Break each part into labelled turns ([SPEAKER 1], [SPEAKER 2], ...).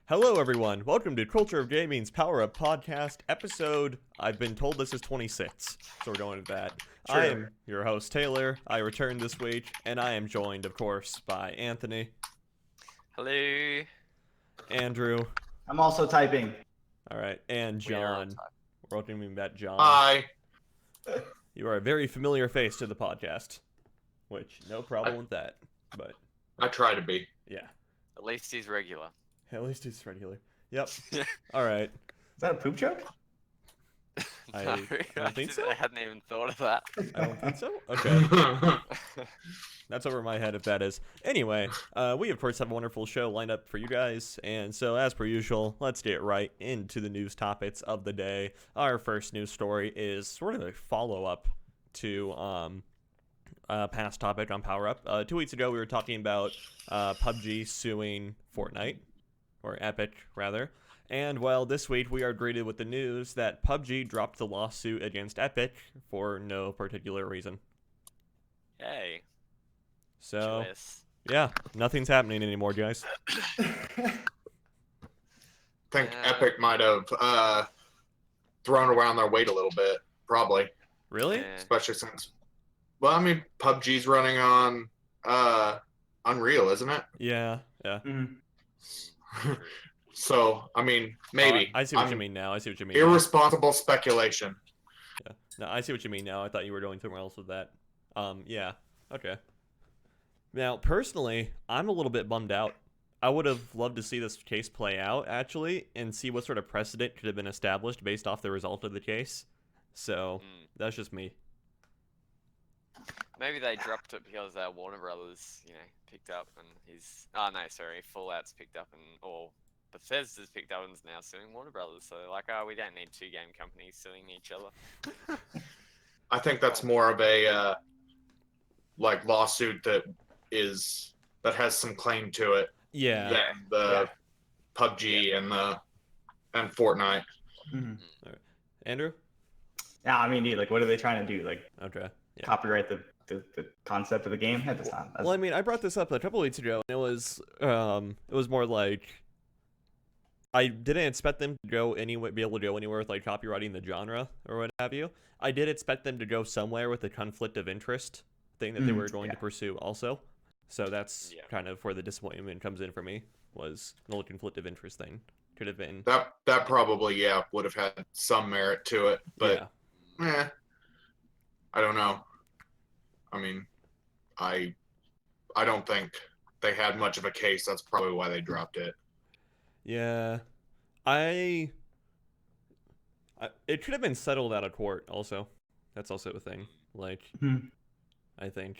[SPEAKER 1] Hello, everyone. Welcome to Culture of Gaming's Power Up Podcast episode. I've been told this is 26, so we're going with that.
[SPEAKER 2] Sure.
[SPEAKER 1] I am your host, Taylor. I returned this week, and I am joined, of course, by Anthony.
[SPEAKER 3] Hello.
[SPEAKER 1] Andrew.
[SPEAKER 2] I'm also typing.
[SPEAKER 1] All right, and John. We're welcoming back John.
[SPEAKER 4] Hi.
[SPEAKER 1] You are a very familiar face to the podcast, which, no problem with that, but
[SPEAKER 4] I try to be.
[SPEAKER 1] yeah.
[SPEAKER 3] At least he's regular.
[SPEAKER 1] At least he's regular. Yep. All right.
[SPEAKER 2] Is that a poop joke?
[SPEAKER 1] I
[SPEAKER 3] No,
[SPEAKER 1] don't think so.
[SPEAKER 3] I hadn't even thought of that.
[SPEAKER 1] I don't think so. Okay. That's over my head if that is. Anyway, we of course have a wonderful show lined up for you guys, and so as per usual, let's get right into the news topics of the day. Our first news story is sort of a follow-up to past topic on Power Up. 2 weeks ago, we were talking about PUBG suing Fortnite, or Epic rather. And well, this week we are greeted with the news that PUBG dropped the lawsuit against Epic for no particular reason.
[SPEAKER 3] Yay.
[SPEAKER 1] So,
[SPEAKER 3] Joyous.
[SPEAKER 1] yeah, nothing's happening anymore, guys.
[SPEAKER 4] Think Epic might have thrown around their weight a little bit, probably.
[SPEAKER 1] Really?
[SPEAKER 3] Yeah.
[SPEAKER 4] Especially since, well, I mean, PUBG's running on Unreal, isn't it?
[SPEAKER 1] Yeah, yeah.
[SPEAKER 4] So, I mean, maybe.
[SPEAKER 1] I see what you mean now. I see what you mean.
[SPEAKER 4] Irresponsible speculation.
[SPEAKER 1] Yeah. No, I see what you mean now. I thought you were going somewhere else with that. Yeah. Okay. Now, personally, I'm a little bit bummed out. I would have loved to see this case play out, actually, and see what sort of precedent could have been established based off the result of the case. So, that's just me.
[SPEAKER 3] Maybe they dropped it because Warner Brothers, picked up and Fallout's picked up or Bethesda's picked up and is now suing Warner Brothers. So they're like, oh, we don't need two game companies suing each other.
[SPEAKER 4] I think that's more of a lawsuit that has some claim to it.
[SPEAKER 1] Yeah.
[SPEAKER 4] Than the PUBG and Fortnite.
[SPEAKER 2] Mm-hmm.
[SPEAKER 1] All right. Andrew?
[SPEAKER 2] Yeah, I mean, dude, what are they trying to do?
[SPEAKER 1] Okay. Yeah.
[SPEAKER 2] Copyright the concept of the game? That's not.
[SPEAKER 1] Well, I mean, I brought this up a couple weeks ago, and it was more like I didn't expect them to be able to go anywhere with copywriting the genre or what have you. I did expect them to go somewhere with the conflict of interest thing that they were going to pursue also. So that's kind of where the disappointment comes in for me, was the conflict of interest thing. Could have been
[SPEAKER 4] That probably would have had some merit to it, but I don't know. I mean, I don't think they had much of a case. That's probably why they dropped it.
[SPEAKER 1] Yeah. It could have been settled out of court also. That's also a thing. I think.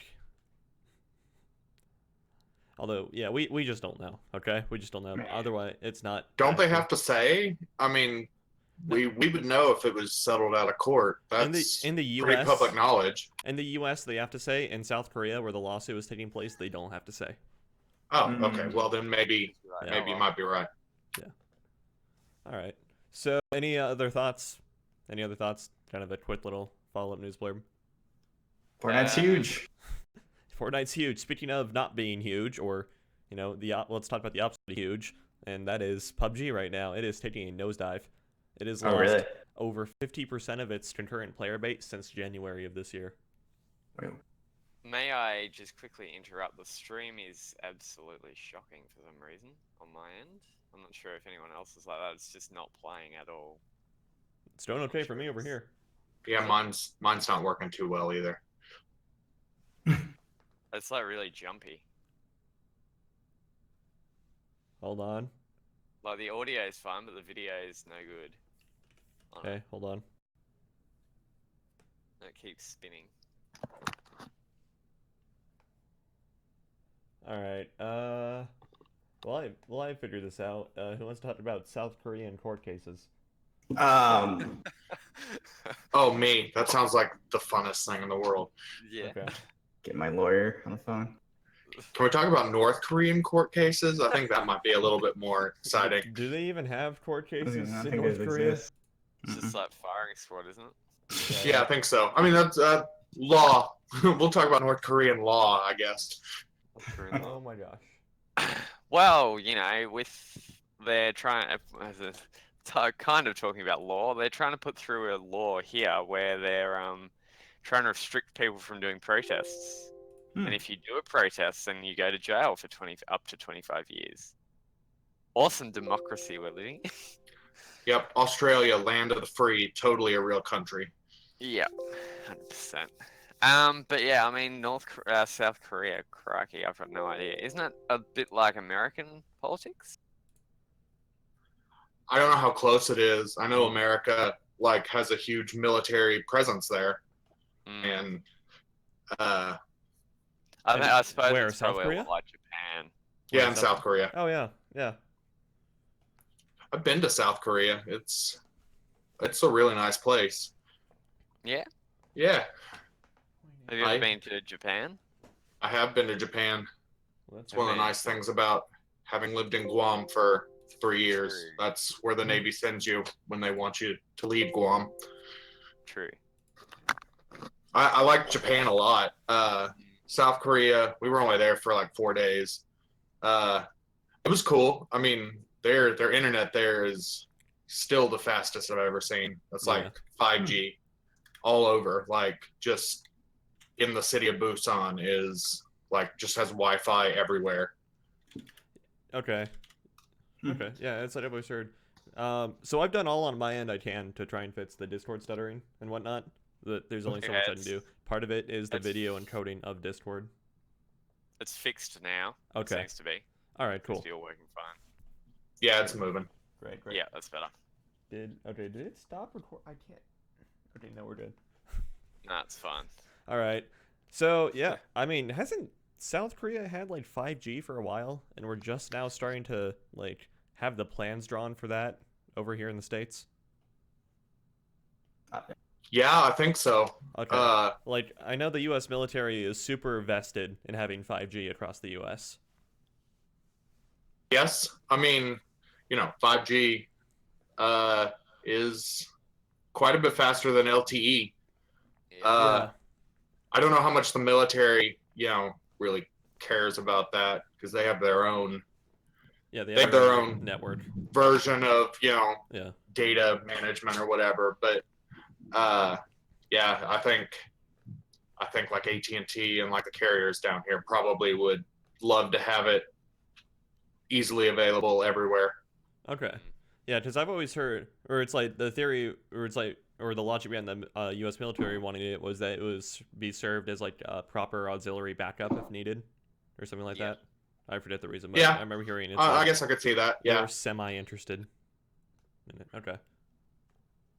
[SPEAKER 1] Although, yeah, we just don't know, okay? We just don't know. Otherwise, it's not...
[SPEAKER 4] Don't they have to say? I mean, we would know if it was settled out of court. That's
[SPEAKER 1] in the US,
[SPEAKER 4] pretty public knowledge.
[SPEAKER 1] In the US, they have to say. In South Korea, where the lawsuit was taking place, they don't have to say.
[SPEAKER 4] Oh, okay. Well, then maybe you might be right.
[SPEAKER 1] Yeah. All right. So, any other thoughts? Kind of a quick little follow-up news blurb.
[SPEAKER 2] Fortnite's huge.
[SPEAKER 1] Fortnite's huge. Speaking of not being huge, or let's talk about the opposite of huge, and that is PUBG right now. It is taking a nosedive. It has lost over 50% of its concurrent player base since January of this year.
[SPEAKER 3] May I just quickly interrupt? The stream is absolutely shocking for some reason on my end. I'm not sure if anyone else is like that. It's just not playing at all.
[SPEAKER 1] It's doing okay for me over here.
[SPEAKER 4] Yeah, mine's not working too well either.
[SPEAKER 3] It's really jumpy.
[SPEAKER 1] Hold on.
[SPEAKER 3] The audio is fine, but the video is no good.
[SPEAKER 1] Okay, hold on.
[SPEAKER 3] It keeps spinning.
[SPEAKER 1] All right. Well, I figured this out. Who wants to talk about South Korean court cases?
[SPEAKER 4] Oh, me. That sounds like the funnest thing in the world.
[SPEAKER 3] Yeah.
[SPEAKER 1] Okay.
[SPEAKER 2] Get my lawyer on the phone.
[SPEAKER 4] Can we talk about North Korean court cases? I think that might be a little bit more exciting.
[SPEAKER 1] Do they even have court cases
[SPEAKER 2] I
[SPEAKER 1] in
[SPEAKER 2] think
[SPEAKER 1] North
[SPEAKER 2] it
[SPEAKER 1] Korea?
[SPEAKER 2] exists.
[SPEAKER 3] It's just like firing squad, isn't it?
[SPEAKER 4] Yeah, I think so. I mean, that's law. We'll talk about North Korean law, I guess.
[SPEAKER 1] Oh my gosh.
[SPEAKER 3] Well, with they're trying kind of talking about law. They're trying to put through a law here where they're trying to restrict people from doing protests. And if you do a protest, then you go to jail for up to 25 years. Awesome democracy we're living.
[SPEAKER 4] Yep, Australia, land of the free, totally a real country.
[SPEAKER 3] Yeah, 100%. But yeah, I mean, South Korea, crikey, I've got no idea. Isn't it a bit like American politics?
[SPEAKER 4] I don't know how close it is. I know America like has a huge military presence there, and
[SPEAKER 3] I suppose
[SPEAKER 1] where,
[SPEAKER 3] it's
[SPEAKER 1] South
[SPEAKER 3] probably
[SPEAKER 1] Korea?
[SPEAKER 3] a lot like Japan.
[SPEAKER 4] yeah, in South Korea.
[SPEAKER 1] Oh yeah, yeah.
[SPEAKER 4] I've been to South Korea. It's a really nice place.
[SPEAKER 3] Yeah.
[SPEAKER 4] Yeah,
[SPEAKER 3] Have you ever been to Japan?
[SPEAKER 4] I have been to Japan.
[SPEAKER 1] Well,
[SPEAKER 4] It's one of the nice things about having lived in Guam for 3 years.
[SPEAKER 3] True.
[SPEAKER 4] That's where the Navy sends you when they want you to leave Guam.
[SPEAKER 3] True.
[SPEAKER 4] I like Japan a lot. South Korea, we were only there for like 4 days. It was cool. I mean, their internet there is still the fastest I've ever seen. It's like 5G all over. Like just in the city of Busan is like just has Wi-Fi everywhere.
[SPEAKER 1] Okay. Okay. Yeah, that's what I've always heard. So I've done all on my end I can to try and fix the Discord stuttering and whatnot. There's only so much I can do. Part of it is the video encoding of Discord.
[SPEAKER 3] It's fixed now.
[SPEAKER 1] Okay.
[SPEAKER 3] It seems to be.
[SPEAKER 1] All right, cool.
[SPEAKER 3] It's still working fine.
[SPEAKER 4] Yeah, it's moving.
[SPEAKER 1] Great.
[SPEAKER 3] Yeah, that's better.
[SPEAKER 1] Did it stop record? I can't. Okay, no, we're good.
[SPEAKER 3] Nah, it's fine.
[SPEAKER 1] All right. So yeah, I mean, hasn't South Korea had like 5G for a while, and we're just now starting to like have the plans drawn for that over here in the States?
[SPEAKER 4] Yeah, I think so.
[SPEAKER 1] Okay. Like I know the U.S. military is super vested in having 5G across the U.S.
[SPEAKER 4] Yes, I mean, 5G is quite a bit faster than LTE.
[SPEAKER 1] Yeah.
[SPEAKER 4] I don't know how much the military, really cares about that because they have their own.
[SPEAKER 1] Yeah,
[SPEAKER 4] they have their own
[SPEAKER 1] network
[SPEAKER 4] version of
[SPEAKER 1] Yeah.
[SPEAKER 4] data management or whatever. But yeah, I think like AT&T and like the carriers down here probably would love to have it easily available everywhere.
[SPEAKER 1] Okay. Yeah, because I've always heard, or it's like the theory, or it's like, or the logic behind the U.S. military wanting it was that it was be served as like a proper auxiliary backup if needed, or something like that. I forget the reason, but
[SPEAKER 4] Yeah.
[SPEAKER 1] I remember hearing it.
[SPEAKER 4] I guess I could see that. Yeah.
[SPEAKER 1] They were semi-interested in it. Okay.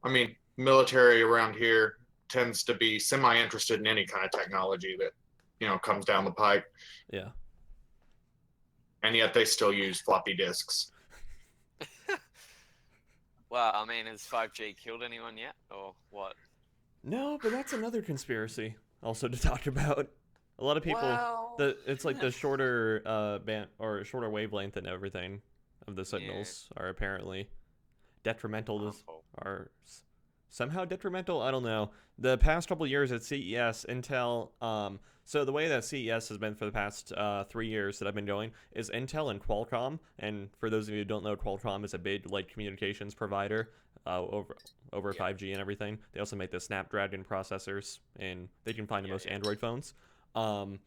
[SPEAKER 4] I mean, military around here tends to be semi-interested in any kind of technology that comes down the pipe.
[SPEAKER 1] Yeah.
[SPEAKER 4] And yet they still use floppy disks.
[SPEAKER 3] Well, I mean, has 5G killed anyone yet, or what?
[SPEAKER 1] No, but that's another conspiracy also to talk about. A lot of people, it's like the shorter band or shorter wavelength and everything of the signals are apparently detrimental are somehow detrimental. I don't know. The past couple of years at CES, Intel. So the way that CES has been for the past 3 years that I've been going is Intel and Qualcomm. And for those of you who don't know, Qualcomm is a big like communications provider over 5G and everything. They also make the Snapdragon processors, and they can find the most Android phones. The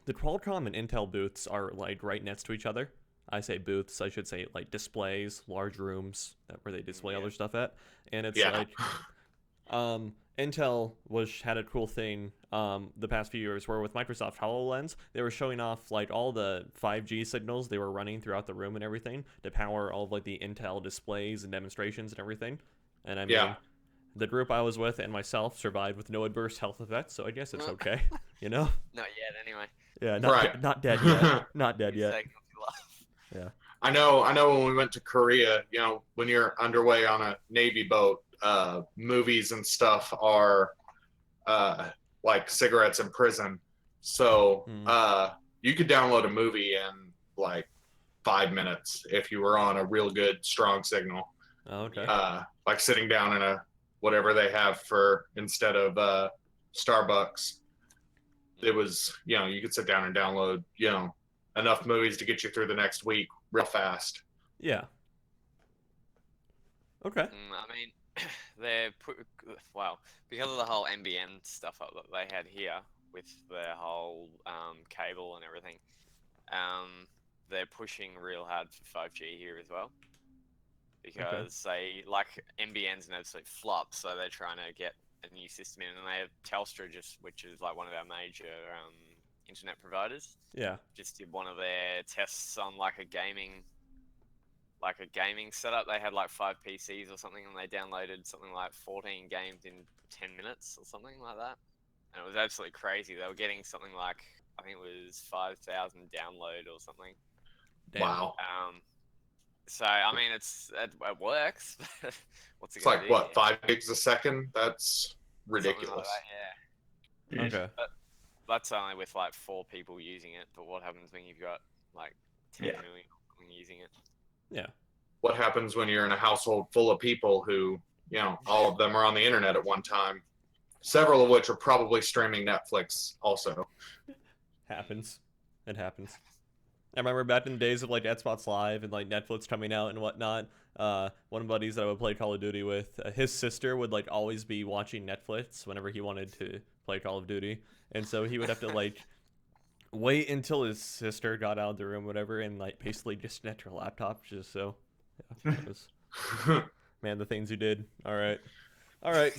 [SPEAKER 1] Qualcomm and Intel booths are like right next to each other. I say booths, I should say like displays, large rooms where they display other stuff at. And it's like Intel had a cool thing the past few years where with Microsoft HoloLens, they were showing off like all the 5G signals they were running throughout the room and everything to power all of like the Intel displays and demonstrations and everything. And I mean, the group I was with and myself survived with no adverse health effects, so I guess it's okay,
[SPEAKER 3] Not yet, anyway.
[SPEAKER 1] Yeah, not dead yet. Not dead yet. Yeah.
[SPEAKER 4] I know when we went to Korea, when you're underway on a Navy boat, movies and stuff are like cigarettes in prison. So you could download a movie in like 5 minutes if you were on a real good strong signal.
[SPEAKER 1] Oh, okay.
[SPEAKER 4] Like sitting down in a whatever they have for instead of Starbucks. It was, you could sit down and download, enough movies to get you through the next week real fast.
[SPEAKER 1] Yeah. Okay.
[SPEAKER 3] I mean, well, because of the whole NBN stuff that they had here with their whole cable and everything, they're pushing real hard for 5G here as well. Because they like NBN's an absolute flop, so they're trying to get a new system in, and they have Telstra, which is like one of our major internet providers.
[SPEAKER 1] Yeah.
[SPEAKER 3] Just did one of their tests on like a gaming setup. They had like 5 PCs or something, and they downloaded something like 14 games in 10 minutes or something like that. And it was absolutely crazy. They were getting something like, I think it was 5,000 download or something.
[SPEAKER 1] Damn.
[SPEAKER 4] Wow.
[SPEAKER 3] So I mean, it works. What's it
[SPEAKER 4] It's
[SPEAKER 3] gonna
[SPEAKER 4] like
[SPEAKER 3] do?
[SPEAKER 4] what, 5 gigs a second? That's
[SPEAKER 3] Something
[SPEAKER 4] ridiculous.
[SPEAKER 3] like that, yeah.
[SPEAKER 1] Okay.
[SPEAKER 3] That's only with like 4 people using it. But what happens when you've got like 10
[SPEAKER 2] Yeah.
[SPEAKER 3] million using it?
[SPEAKER 1] Yeah.
[SPEAKER 4] What happens when you're in a household full of people who, all of them are on the internet at one time, several of which are probably streaming Netflix also.
[SPEAKER 1] Happens. It happens. I remember back in the days of like Xbox Live and like Netflix coming out and whatnot. One of the buddies that I would play Call of Duty with, his sister would like always be watching Netflix whenever he wanted to play Call of Duty, and so he would have to like wait until his sister got out of the room, whatever, and like basically disconnect her laptop just so. Yeah, it was, man, the things you did. All right.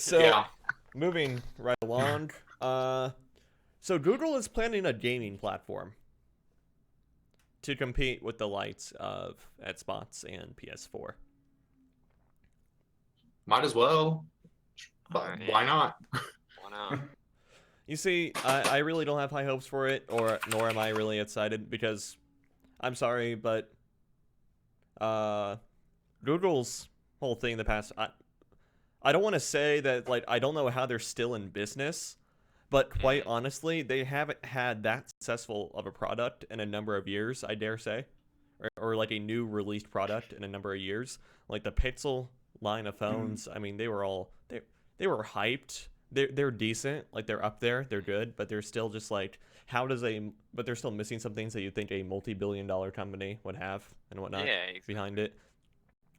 [SPEAKER 1] So
[SPEAKER 4] Yeah.
[SPEAKER 1] moving right along. So Google is planning a gaming platform to compete with the likes of Xbox and PS4.
[SPEAKER 4] Might as well. But why not?
[SPEAKER 3] Why not?
[SPEAKER 1] You see, I really don't have high hopes for it, nor am I really excited because, I'm sorry, but Google's whole thing in the past, I don't want to say that, like, I don't know how they're still in business, but quite honestly, they haven't had that successful of a product in a number of years, I dare say, or like a new released product in a number of years. Like the Pixel line of phones, I mean, they were hyped. They're decent, like they're up there, they're good, but they're still just like, but they're still missing some things that you think a multi-billion-dollar company would have and whatnot behind it.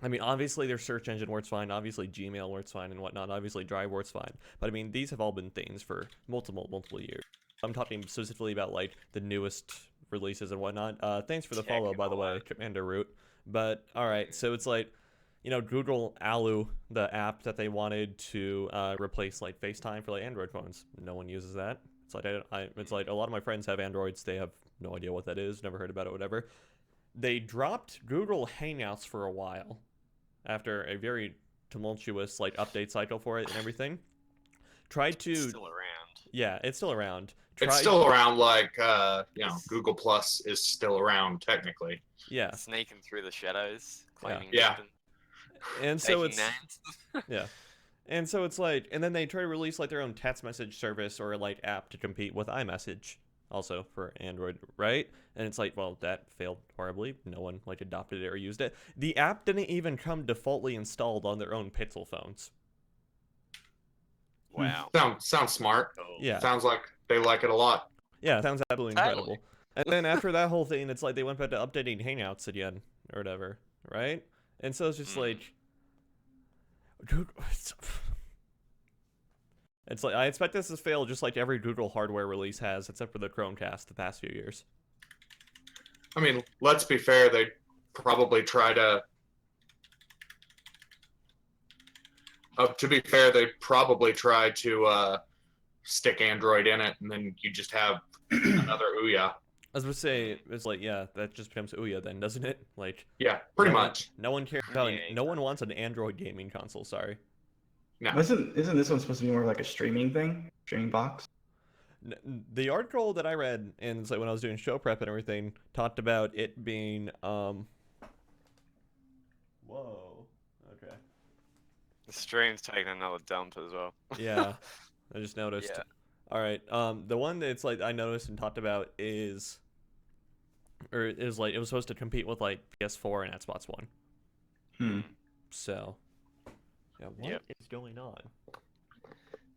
[SPEAKER 1] I mean, obviously their search engine works fine, obviously Gmail works fine and whatnot, obviously Drive works fine, but I mean, these have all been things for multiple years. I'm talking specifically about like the newest releases and whatnot. Thanks for the follow, by the way, Commander Root. But all right, so it's like, Google Alu, the app that they wanted to replace like FaceTime for like Android phones. No one uses that. It's like it's like a lot of my friends have Androids. They have no idea what that is. Never heard about it. Whatever. They dropped Google Hangouts for a while after a very tumultuous like update cycle for it and everything.
[SPEAKER 3] It's still around.
[SPEAKER 1] Yeah, it's still around.
[SPEAKER 4] It's still around, like Google Plus is still around technically.
[SPEAKER 1] Yeah.
[SPEAKER 3] Sneaking through the shadows, claiming
[SPEAKER 4] Yeah.
[SPEAKER 1] And so it's
[SPEAKER 3] names.
[SPEAKER 1] yeah. And so it's like, and then they try to release like their own text message service or like app to compete with iMessage, also for Android, right? And it's like, well, that failed horribly. No one like adopted it or used it. The app didn't even come defaultly installed on their own Pixel phones.
[SPEAKER 3] Wow.
[SPEAKER 4] Sounds smart.
[SPEAKER 1] Yeah.
[SPEAKER 4] Sounds like they like it a lot.
[SPEAKER 1] Yeah, it sounds absolutely incredible. And then after that whole thing, it's like they went back to updating Hangouts again or whatever, right? And so it's just like, dude, it's like I expect this to fail just like every Google hardware release has, except for the Chromecast the past few years.
[SPEAKER 4] I mean, let's be fair. They probably try to. To be fair, they probably try to stick Android in it, and then you just have another Ouya.
[SPEAKER 1] I was going to say, it's like, yeah, that just becomes Ouya then, doesn't it? Like,
[SPEAKER 4] yeah, pretty much.
[SPEAKER 1] No one cares about no one wants an Android gaming console, sorry.
[SPEAKER 2] No. Isn't this one supposed to be more like a streaming thing? Streaming box?
[SPEAKER 1] The article that I read, and it's like when I was doing show prep and everything, talked about it being, whoa, okay.
[SPEAKER 3] The stream's taking another dump as well.
[SPEAKER 1] Yeah, I just noticed.
[SPEAKER 3] Yeah.
[SPEAKER 1] All right, the one that's like I noticed and talked about is like it was supposed to compete with like PS4 and Xbox One. So, yeah, what is going on?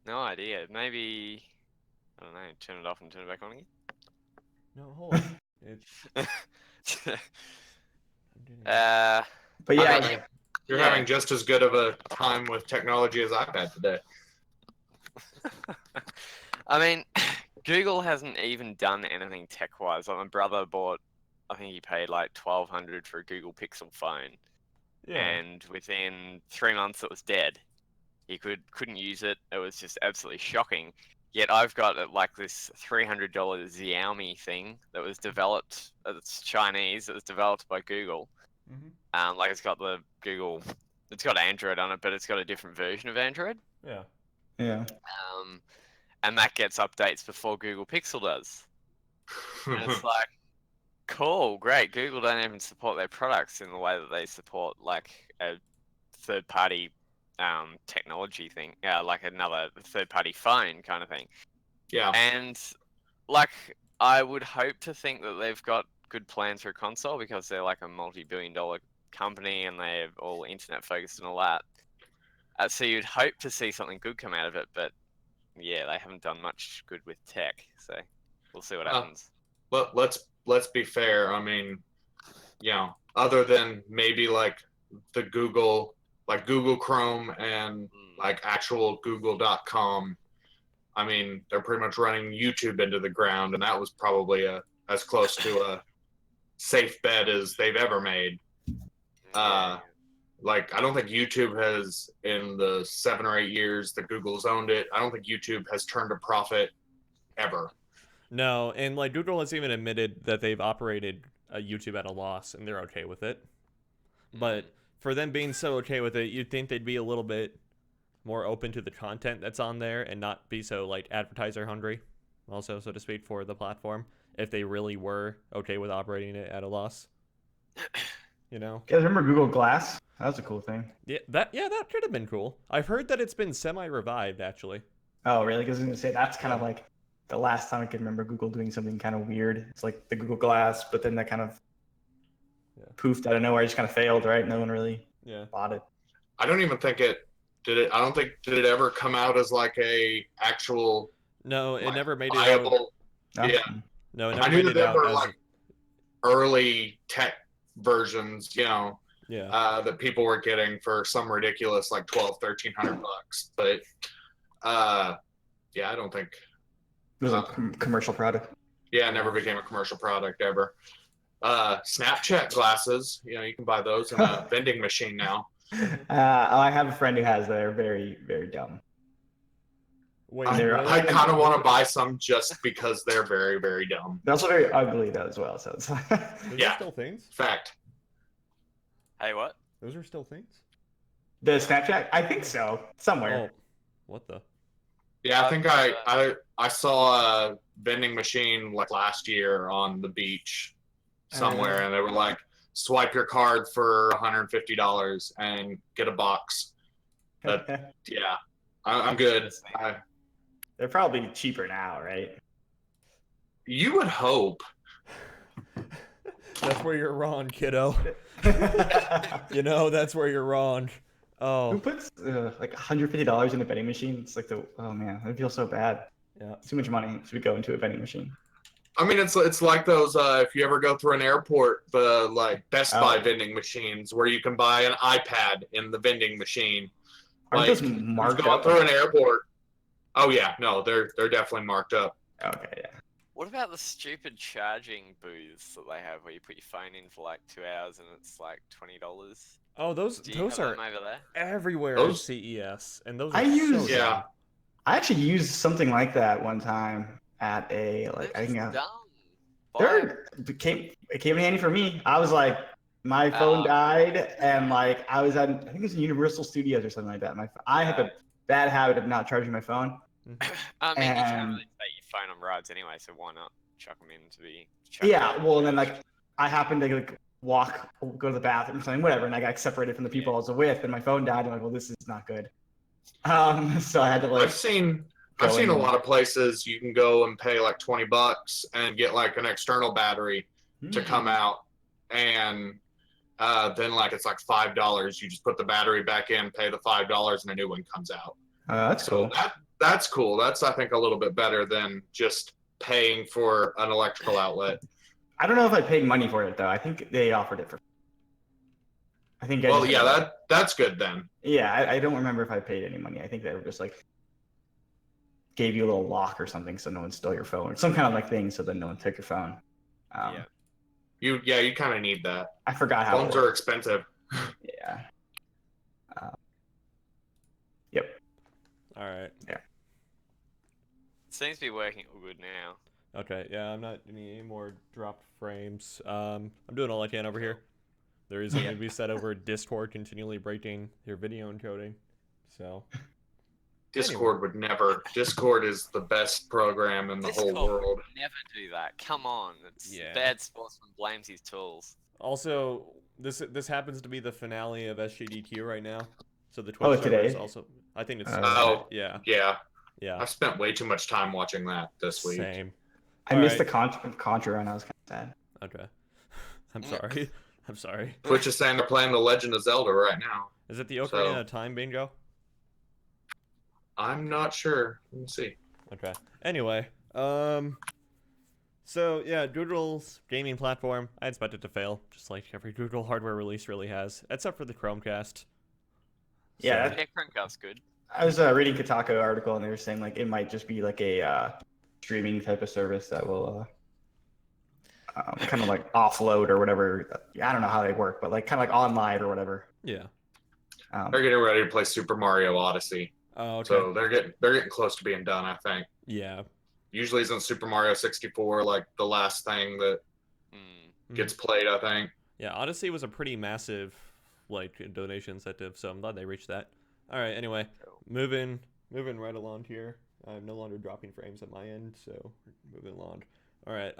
[SPEAKER 3] No idea. Maybe I don't know. Turn it off and turn it back on again.
[SPEAKER 1] No, hold on.
[SPEAKER 2] But yeah,
[SPEAKER 4] You're
[SPEAKER 3] Yeah.
[SPEAKER 4] having just as good of a time with technology as I've had today.
[SPEAKER 3] I mean, Google hasn't even done anything tech-wise. Like my brother bought, I think he paid like $1,200 for a Google Pixel phone,
[SPEAKER 1] Yeah.
[SPEAKER 3] and within 3 months it was dead. He couldn't use it. It was just absolutely shocking. Yet I've got like this $300 Xiaomi thing that was developed. It's Chinese. It was developed by Google. Like it's got the Google. It's got Android on it, but it's got a different version of Android.
[SPEAKER 1] Yeah.
[SPEAKER 2] Yeah.
[SPEAKER 3] And that gets updates before Google Pixel does. And it's like, cool, great. Google don't even support their products in the way that they support like a third-party technology thing, like another third-party phone kind of thing.
[SPEAKER 4] Yeah.
[SPEAKER 3] And like, I would hope to think that they've got good plans for a console because they're like a multi-billion-dollar company and they're all internet-focused and all that. So you'd hope to see something good come out of it, but yeah, they haven't done much good with tech. So we'll see what happens.
[SPEAKER 4] But let's be fair. I mean, other than maybe like the Google, like Google Chrome and like actual Google.com, I mean, they're pretty much running YouTube into the ground, and that was probably as close to a safe bet as they've ever made. Like, I don't think YouTube has, in the 7 or 8 years that Google's owned it, I don't think YouTube has turned a profit ever.
[SPEAKER 1] No, and like Google has even admitted that they've operated YouTube at a loss, and they're okay with it. But for them being so okay with it, you'd think they'd be a little bit more open to the content that's on there and not be so like advertiser hungry, also, so to speak, for the platform, if they really were okay with operating it at a loss. You know?
[SPEAKER 2] You guys remember Google Glass? That was a cool thing.
[SPEAKER 1] Yeah, that could have been cool. I've heard that it's been semi-revived, actually.
[SPEAKER 2] Oh, really? Because I was going to say, that's kind of like the last time I could remember Google doing something kind of weird. It's like the Google Glass, but then that kind of poofed out of nowhere. It just kind of failed, right? No one really bought it.
[SPEAKER 4] I don't even think it did. I don't think did it ever come out as like a actual.
[SPEAKER 1] No, it never made
[SPEAKER 4] viable,
[SPEAKER 1] it out.
[SPEAKER 2] No?
[SPEAKER 4] Yeah.
[SPEAKER 1] No, it
[SPEAKER 4] I
[SPEAKER 1] never
[SPEAKER 4] knew
[SPEAKER 1] made
[SPEAKER 4] that
[SPEAKER 1] it
[SPEAKER 4] there
[SPEAKER 1] out
[SPEAKER 4] were
[SPEAKER 1] as
[SPEAKER 4] like early tech versions, that people were getting for some ridiculous like $1,200-$1,300. But I don't think
[SPEAKER 2] It was a commercial product.
[SPEAKER 4] Yeah, it never became a commercial product ever. Snapchat glasses, you can buy those in a vending machine now.
[SPEAKER 2] I have a friend who has. They're very, very dumb.
[SPEAKER 1] Wait,
[SPEAKER 4] I
[SPEAKER 1] really?
[SPEAKER 4] kind of want to buy some just because they're very, very dumb.
[SPEAKER 2] They're also very ugly though as well. So it's
[SPEAKER 1] Those
[SPEAKER 4] Yeah.
[SPEAKER 1] are still things?
[SPEAKER 4] Fact.
[SPEAKER 3] Hey, what?
[SPEAKER 1] Those are still things?
[SPEAKER 2] the Snapchat. I think so. Somewhere.
[SPEAKER 1] Oh, what the?
[SPEAKER 4] Yeah, I think I saw a vending machine like last year on the beach somewhere, and they were like, swipe your card for $150 and get a box. But yeah, I'm good.
[SPEAKER 2] They're probably cheaper now, right?
[SPEAKER 4] You would hope.
[SPEAKER 1] That's where you're wrong, kiddo. That's where you're wrong. Oh.
[SPEAKER 2] Who puts like $150 in a vending machine? It's like oh man, I feel so bad.
[SPEAKER 1] Yeah.
[SPEAKER 2] Too much money to go into a vending machine.
[SPEAKER 4] I mean, it's like those if you ever go through an airport, the like Best Buy vending machines where you can buy an iPad in the vending machine.
[SPEAKER 2] Aren't
[SPEAKER 4] Like,
[SPEAKER 2] those marked
[SPEAKER 4] going
[SPEAKER 2] up?
[SPEAKER 4] through an airport. Oh yeah, no, they're definitely marked up.
[SPEAKER 2] Okay, yeah.
[SPEAKER 3] What about the stupid charging booths that they have where you put your phone in for like 2 hours and it's like $20?
[SPEAKER 1] Oh, those are
[SPEAKER 3] over there?
[SPEAKER 1] everywhere
[SPEAKER 4] Those-
[SPEAKER 1] at CES, and those are
[SPEAKER 2] I use-
[SPEAKER 1] so dumb.
[SPEAKER 2] I actually used something like that one time at a I think
[SPEAKER 3] dumb.
[SPEAKER 2] it came in handy for me. I was like, my phone died, and like I was at I think it was Universal Studios or something like that. I have a bad habit of not charging my phone.
[SPEAKER 3] I mean, you can't
[SPEAKER 2] And-
[SPEAKER 3] really take your phone on rides anyway, so why not chuck them in to be?
[SPEAKER 2] Well, and then like I happened to like go to the bathroom or something, whatever, and I got separated from the people I was with, and my phone died. I'm like, well, this is not good. So I had to like.
[SPEAKER 4] I've seen a lot of places you can go and pay like $20 and get like an external battery to come out, and then like it's like $5. You just put the battery back in, pay the $5, and a new one comes out.
[SPEAKER 2] That's cool.
[SPEAKER 4] That's cool. That's I think a little bit better than just paying for an electrical outlet.
[SPEAKER 2] I don't know if I paid money for it though. I think they offered it for. I think.
[SPEAKER 4] Well, yeah, that's good then.
[SPEAKER 2] Yeah, I don't remember if I paid any money. I think they were just like gave you a little lock or something so no one stole your phone, or some kind of like thing so that no one took your phone.
[SPEAKER 4] You kind of need that.
[SPEAKER 2] I forgot how
[SPEAKER 4] phones are expensive.
[SPEAKER 2] Yeah. Yep.
[SPEAKER 1] All right.
[SPEAKER 2] Yeah.
[SPEAKER 3] Seems to be working all good now.
[SPEAKER 1] Okay, yeah, I'm not doing any more dropped frames. I'm doing all I can over here. There is going to be set over Discord continually breaking your video encoding. So
[SPEAKER 4] Discord would never. Discord is the best program in the whole world.
[SPEAKER 3] Would never do that. Come on, it's bad sportsman blames his tools.
[SPEAKER 1] Also, this happens to be the finale of SGDQ right now. So the Twitch server
[SPEAKER 2] today?
[SPEAKER 1] is also. I think it's.
[SPEAKER 4] Yeah.
[SPEAKER 1] Yeah.
[SPEAKER 4] I spent way too much time watching that this week.
[SPEAKER 1] Same.
[SPEAKER 2] I missed the Contra and I was kind of sad.
[SPEAKER 1] Okay. I'm sorry. I'm sorry.
[SPEAKER 4] Twitch is saying they're playing The Legend of Zelda right now.
[SPEAKER 1] Is it the Ocarina of Time bingo?
[SPEAKER 4] I'm not sure. Let me see.
[SPEAKER 1] Okay. Anyway, so yeah, Google's gaming platform, I expect it to fail, just like every Google hardware release really has, except for the Chromecast.
[SPEAKER 2] Yeah,
[SPEAKER 3] Chromecast's good.
[SPEAKER 2] I was reading Kotaku article and they were saying like it might just be like a streaming type of service that will kind of like offload or whatever. I don't know how they work, but like kind of like online or whatever.
[SPEAKER 1] Yeah.
[SPEAKER 4] They're getting ready to play Super Mario Odyssey.
[SPEAKER 1] Oh, okay.
[SPEAKER 4] So they're getting close to being done, I think.
[SPEAKER 1] Yeah.
[SPEAKER 4] Usually isn't Super Mario 64 like the last thing that gets played, I think.
[SPEAKER 1] Yeah, Odyssey was a pretty massive like donation incentive, so I'm glad they reached that. All right, anyway, moving right along here. I'm no longer dropping frames at my end, so moving along. All right,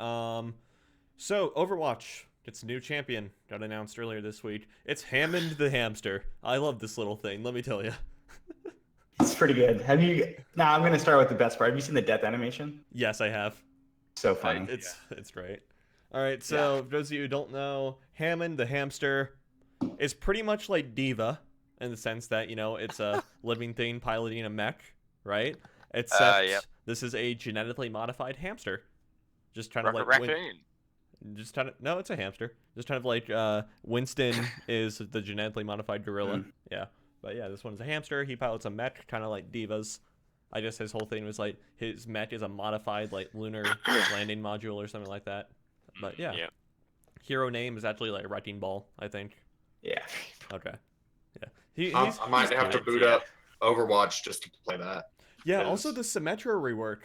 [SPEAKER 1] so Overwatch gets a new champion, got announced earlier this week. It's Hammond the Hamster. I love this little thing, let me tell you.
[SPEAKER 2] It's pretty good. Have you? Now I'm gonna start with the best part. Have you seen the death animation?
[SPEAKER 1] Yes, I have.
[SPEAKER 2] So funny.
[SPEAKER 1] It's great. All right, so for those of you who don't know, Hammond the Hamster is pretty much like Diva in the sense that, you know, it's a living thing piloting a mech, right? Except this is a genetically modified hamster. Just kind of like
[SPEAKER 3] raccoon.
[SPEAKER 1] No, it's a hamster. Just kind of like Winston is the genetically modified gorilla. Yeah. But yeah, this one's a hamster. He pilots a mech, kind of like Diva's. I guess his whole thing was like his mech is a modified like lunar landing module or something like that. But yeah. Hero name is actually like a wrecking ball, I think.
[SPEAKER 2] Yeah.
[SPEAKER 1] Okay. Yeah.
[SPEAKER 4] I might have to boot up Overwatch just to play that.
[SPEAKER 1] Yeah. Also, the Symmetra rework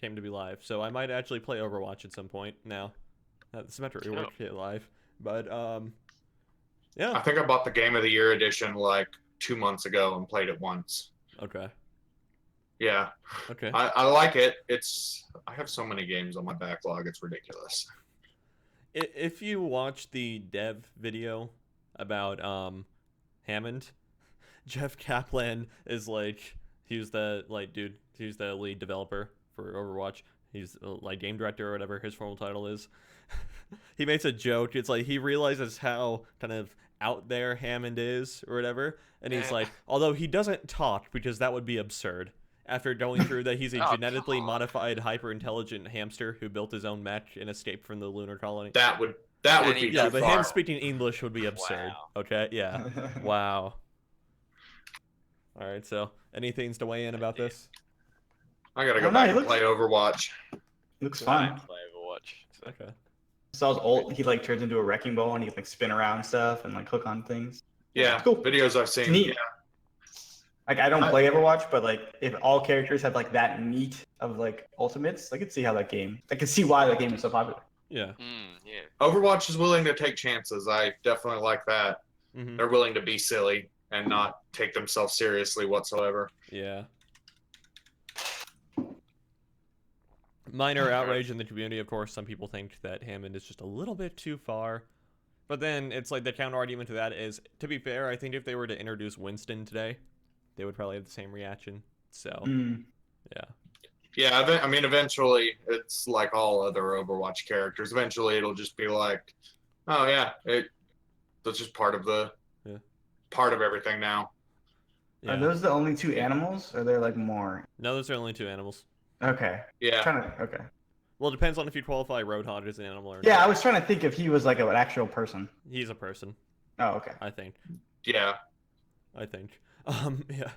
[SPEAKER 1] came to be live, so I might actually play Overwatch at some point now. The Symmetra rework hit live, but yeah.
[SPEAKER 4] I think I bought the Game of the Year edition like 2 months ago and played it once.
[SPEAKER 1] Okay.
[SPEAKER 4] Yeah.
[SPEAKER 1] Okay.
[SPEAKER 4] I like it. I have so many games on my backlog. It's ridiculous.
[SPEAKER 1] If you watch the dev video about Hammond, Jeff Kaplan is like he's the lead developer for Overwatch. He's like game director or whatever his formal title is. He makes a joke. It's like he realizes how kind of out there Hammond is or whatever, and he's like, although he doesn't talk because that would be absurd. After going through that, he's a genetically modified, hyper-intelligent hamster who built his own mech and escaped from the lunar colony.
[SPEAKER 4] That would be
[SPEAKER 1] yeah,
[SPEAKER 4] too
[SPEAKER 1] but
[SPEAKER 4] far.
[SPEAKER 1] him speaking English would be absurd.
[SPEAKER 3] Wow.
[SPEAKER 1] Okay, yeah, wow. All right, so any things to weigh in about this?
[SPEAKER 4] I gotta go back and play Overwatch.
[SPEAKER 2] Looks fun.
[SPEAKER 3] Play Overwatch. So.
[SPEAKER 1] Okay.
[SPEAKER 2] So his ult, he like turns into a wrecking ball and he can like spin around stuff and like hook on things.
[SPEAKER 4] Yeah,
[SPEAKER 2] cool.
[SPEAKER 4] Videos I've seen.
[SPEAKER 2] Neat.
[SPEAKER 4] Yeah.
[SPEAKER 2] Like I don't play Overwatch, but like if all characters have like that neat of like ultimates, I can see I can see why that game is so popular.
[SPEAKER 1] Yeah.
[SPEAKER 3] Yeah.
[SPEAKER 4] Overwatch is willing to take chances. I definitely like that.
[SPEAKER 1] Mm-hmm.
[SPEAKER 4] They're willing to be silly and not take themselves seriously whatsoever.
[SPEAKER 1] Yeah. Minor outrage in the community, of course. Some people think that Hammond is just a little bit too far. But then it's like the counter argument to that is, to be fair, I think if they were to introduce Winston today, they would probably have the same reaction. So, yeah.
[SPEAKER 4] Yeah, I mean, eventually, it's like all other Overwatch characters. Eventually, it'll just be like, oh yeah, that's just part of everything now.
[SPEAKER 1] Yeah.
[SPEAKER 2] Are those the only two animals? Or are there like more?
[SPEAKER 1] No, those are only two animals.
[SPEAKER 2] Okay.
[SPEAKER 4] Yeah.
[SPEAKER 2] Okay.
[SPEAKER 1] Well, it depends on if you qualify Roadhog as an animal or not.
[SPEAKER 2] Yeah, I was trying to think if he was like an actual person.
[SPEAKER 1] He's a person.
[SPEAKER 2] Oh, okay.
[SPEAKER 1] I think.
[SPEAKER 4] Yeah.
[SPEAKER 1] Yeah.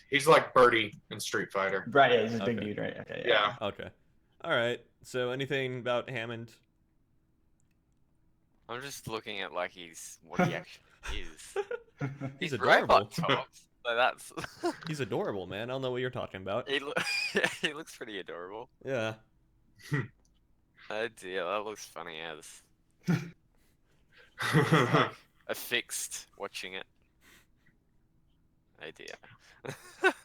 [SPEAKER 4] He's like Birdie in Street Fighter.
[SPEAKER 2] Right, yeah, he's just a big
[SPEAKER 1] Okay.
[SPEAKER 2] dude, right? Okay,
[SPEAKER 4] Yeah.
[SPEAKER 1] Okay. All right. So anything about Hammond?
[SPEAKER 3] I'm just looking at like what he actually is.
[SPEAKER 1] He's
[SPEAKER 3] He's
[SPEAKER 1] adorable.
[SPEAKER 3] robot tops, so that's.
[SPEAKER 1] He's adorable, man. I don't know what you're talking about.
[SPEAKER 3] He looks pretty adorable.
[SPEAKER 1] Yeah.
[SPEAKER 3] Oh dear, that looks funny as. Affixed watching it. Oh dear.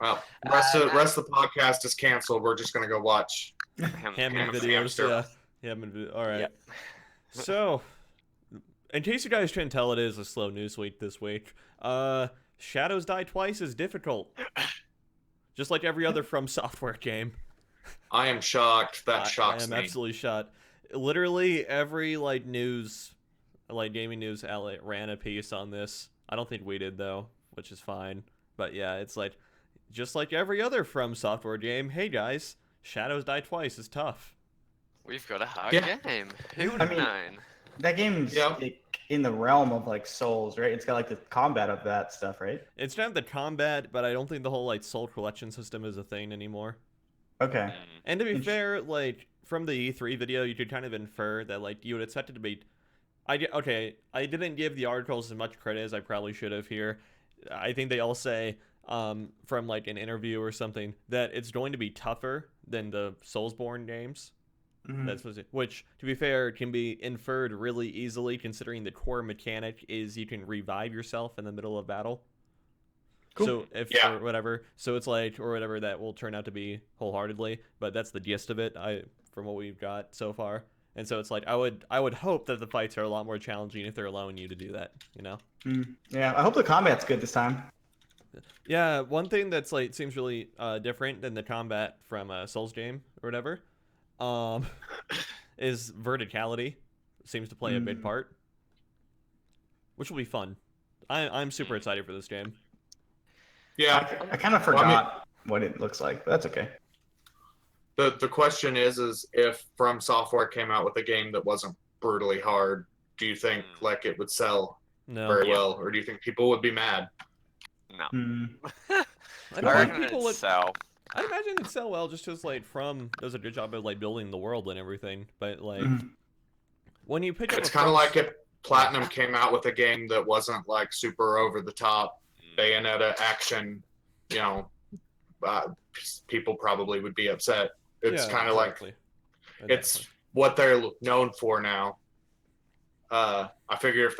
[SPEAKER 4] Well, rest of the podcast is canceled. We're just gonna go watch
[SPEAKER 1] Hammond videos. Yeah. Hammond. All right.
[SPEAKER 3] Yep.
[SPEAKER 1] So, in case you guys couldn't tell, it is a slow news week this week. Shadows Die Twice is difficult, just like every other From Software game.
[SPEAKER 4] I am shocked. That shocks me.
[SPEAKER 1] I am absolutely shocked. Literally every news, gaming news outlet ran a piece on this. I don't think we did though, which is fine. But yeah, it's just like every other From Software game. Hey guys, Shadows Die Twice is tough.
[SPEAKER 3] We've got a hard game. Who would
[SPEAKER 2] I
[SPEAKER 3] have
[SPEAKER 2] mean,
[SPEAKER 3] known?
[SPEAKER 2] That game's in the realm of Souls, right? It's got the combat of that stuff, right?
[SPEAKER 1] It's not the combat, but I don't think the whole Soul collection system is a thing anymore.
[SPEAKER 2] Okay.
[SPEAKER 1] And to be fair, from the E3 video, you could kind of infer that you would expect it to be. I didn't give the articles as much credit as I probably should have here. I think they all say from an interview or something that it's going to be tougher than the Soulsborne games.
[SPEAKER 2] Mm-hmm.
[SPEAKER 1] That's which, to be fair, can be inferred really easily considering the core mechanic is you can revive yourself in the middle of battle. Cool. So or whatever, so it's or whatever that will turn out to be wholeheartedly, but that's the gist of it. From what we've got so far, and so it's I would hope that the fights are a lot more challenging if they're allowing you to do that.
[SPEAKER 2] Yeah, I hope the combat's good this time.
[SPEAKER 1] Yeah, one thing that's seems really different than the combat from Souls game or whatever, is verticality. Seems to play a big part, which will be fun. I'm super excited for this game.
[SPEAKER 4] Yeah,
[SPEAKER 2] I kind of forgot what it looks like, but that's okay.
[SPEAKER 4] The question is if From Software came out with a game that wasn't brutally hard, do you think it would sell very well, or do you think people would be mad?
[SPEAKER 3] No.
[SPEAKER 1] I reckon people would sell. I imagine it'd sell well just because From does a good job of building the world and everything, but when you pick up,
[SPEAKER 4] it's kind of like if Platinum came out with a game that wasn't super over the top Bayonetta action, people probably would be upset. It's kind of it's what they're known for now. I figure if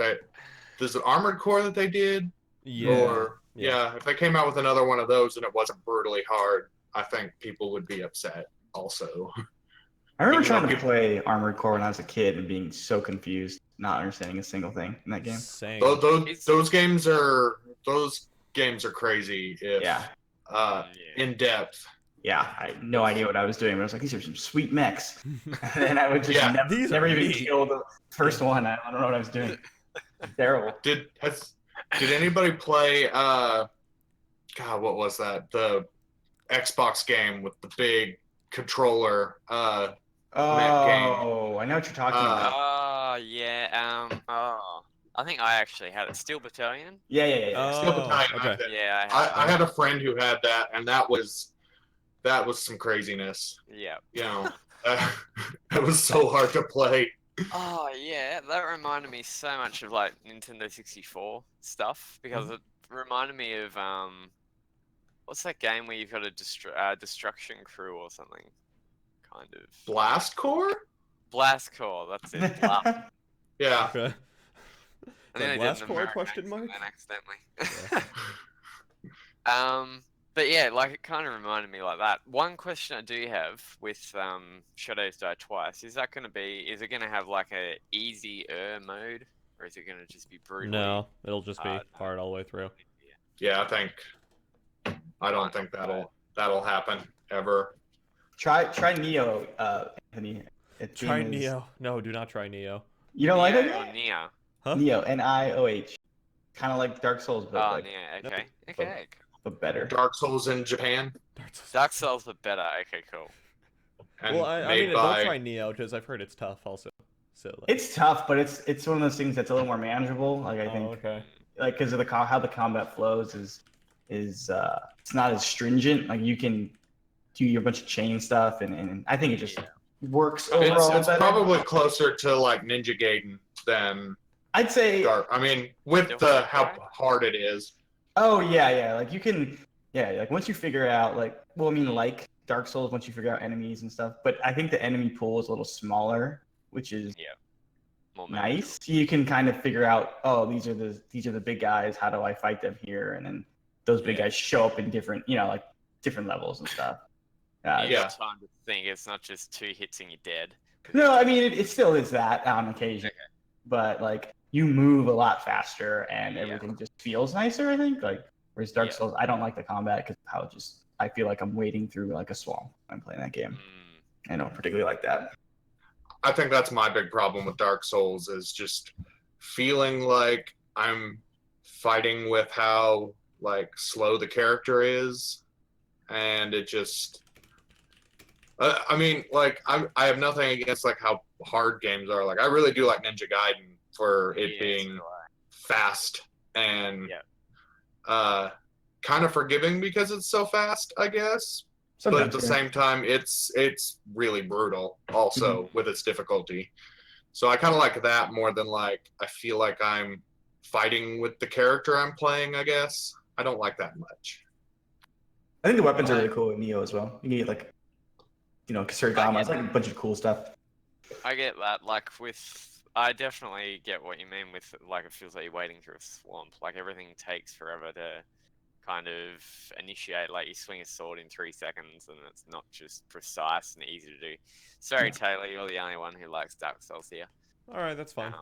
[SPEAKER 4] there's an Armored Core that they did, if they came out with another one of those and it wasn't brutally hard, I think people would be upset also.
[SPEAKER 2] I remember trying to play Armored Core when I was a kid and being so confused, not understanding a single thing in that game.
[SPEAKER 1] Same.
[SPEAKER 4] Those games are crazy in depth.
[SPEAKER 2] Yeah, I had no idea what I was doing, but I was like, these are some sweet mechs. And then I would just never even kill the first one. I don't know what I was doing. Terrible.
[SPEAKER 4] Did anybody play what was that? The Xbox game with the big controller mech game.
[SPEAKER 2] Oh, I know what you're talking about.
[SPEAKER 3] I think I actually had it. Steel Battalion?
[SPEAKER 2] Yeah.
[SPEAKER 4] Steel Battalion.
[SPEAKER 1] Okay.
[SPEAKER 3] Yeah,
[SPEAKER 4] I had a friend who had that, and that was some craziness.
[SPEAKER 3] Yeah.
[SPEAKER 4] It was so hard to play.
[SPEAKER 3] Oh yeah, that reminded me so much of Nintendo 64 stuff because it reminded me of what's that game where you've got a destruction crew or something, kind of.
[SPEAKER 4] Blast Core.
[SPEAKER 3] Blast Core, that's it.
[SPEAKER 4] Yeah.
[SPEAKER 1] Okay.
[SPEAKER 3] I think
[SPEAKER 1] Blast Core question mark?
[SPEAKER 3] Accidentally. Yeah. But yeah, it kind of reminded me like that. One question I do have with Shadows Die Twice is it going to have a easier mode, or is it going to just be brutal?
[SPEAKER 1] No, it'll just be hard all the way through.
[SPEAKER 4] Yeah, I don't think that'll happen ever.
[SPEAKER 2] Try Neo, Anthony.
[SPEAKER 1] Try Neo. No, do not try Neo.
[SPEAKER 2] You don't like it?
[SPEAKER 3] Neo.
[SPEAKER 1] Huh?
[SPEAKER 2] Neo, Nioh. Kind of like Dark Souls, but
[SPEAKER 3] Neo. Okay.
[SPEAKER 2] But better.
[SPEAKER 4] Dark Souls in Japan.
[SPEAKER 3] Dark Souls but better. Okay, cool.
[SPEAKER 4] And
[SPEAKER 1] well, I mean, don't try Neo because I've heard it's tough also. So
[SPEAKER 2] it's tough, but it's one of those things that's a little more manageable. Like I think,
[SPEAKER 1] okay.
[SPEAKER 2] like because of how the combat flows is it's not as stringent. Like you can do your bunch of chain stuff, and I think it just works overall
[SPEAKER 4] It's
[SPEAKER 2] better.
[SPEAKER 4] probably closer to like Ninja Gaiden than
[SPEAKER 2] I'd say.
[SPEAKER 4] I mean, with how hard it is.
[SPEAKER 2] Oh yeah. Like you can, like once you figure out, like, well, I mean, like Dark Souls, once you figure out enemies and stuff. But I think the enemy pool is a little smaller, which is nice. You can kind of figure out, oh, these are the big guys. How do I fight them here? And then those big guys show up in different, like different levels and stuff.
[SPEAKER 3] You got time to think. It's not just 2 hits and you're dead.
[SPEAKER 2] No, I mean it still is that on occasion, but like you move a lot faster and everything just feels nicer. I think like whereas Dark Souls, I don't like the combat because I feel like I'm wading through like a swamp when I'm playing that game. I don't particularly like that.
[SPEAKER 4] I think that's my big problem with Dark Souls is just feeling like I'm fighting with how like slow the character is, and it just. I mean, like I have nothing against like how hard games are. Like I really do like Ninja Gaiden for it being fast and kind of forgiving because it's so fast, I guess. Sometimes, but at the same time, it's really brutal also with its difficulty. So I kind of like that more than like I feel like I'm fighting with the character I'm playing, I guess. I don't like that much.
[SPEAKER 2] I think the weapons are really cool in Neo as well. You can get like Kasarigama, it's like a bunch of cool stuff.
[SPEAKER 3] I get that. Like I definitely get what you mean with like it feels like you're wading through a swamp. Like everything takes forever to kind of initiate. Like you swing a sword in 3 seconds, and it's not just precise and easy to do. Sorry, Taylor, you're the only one who likes Dark Souls here.
[SPEAKER 1] All right, that's fine.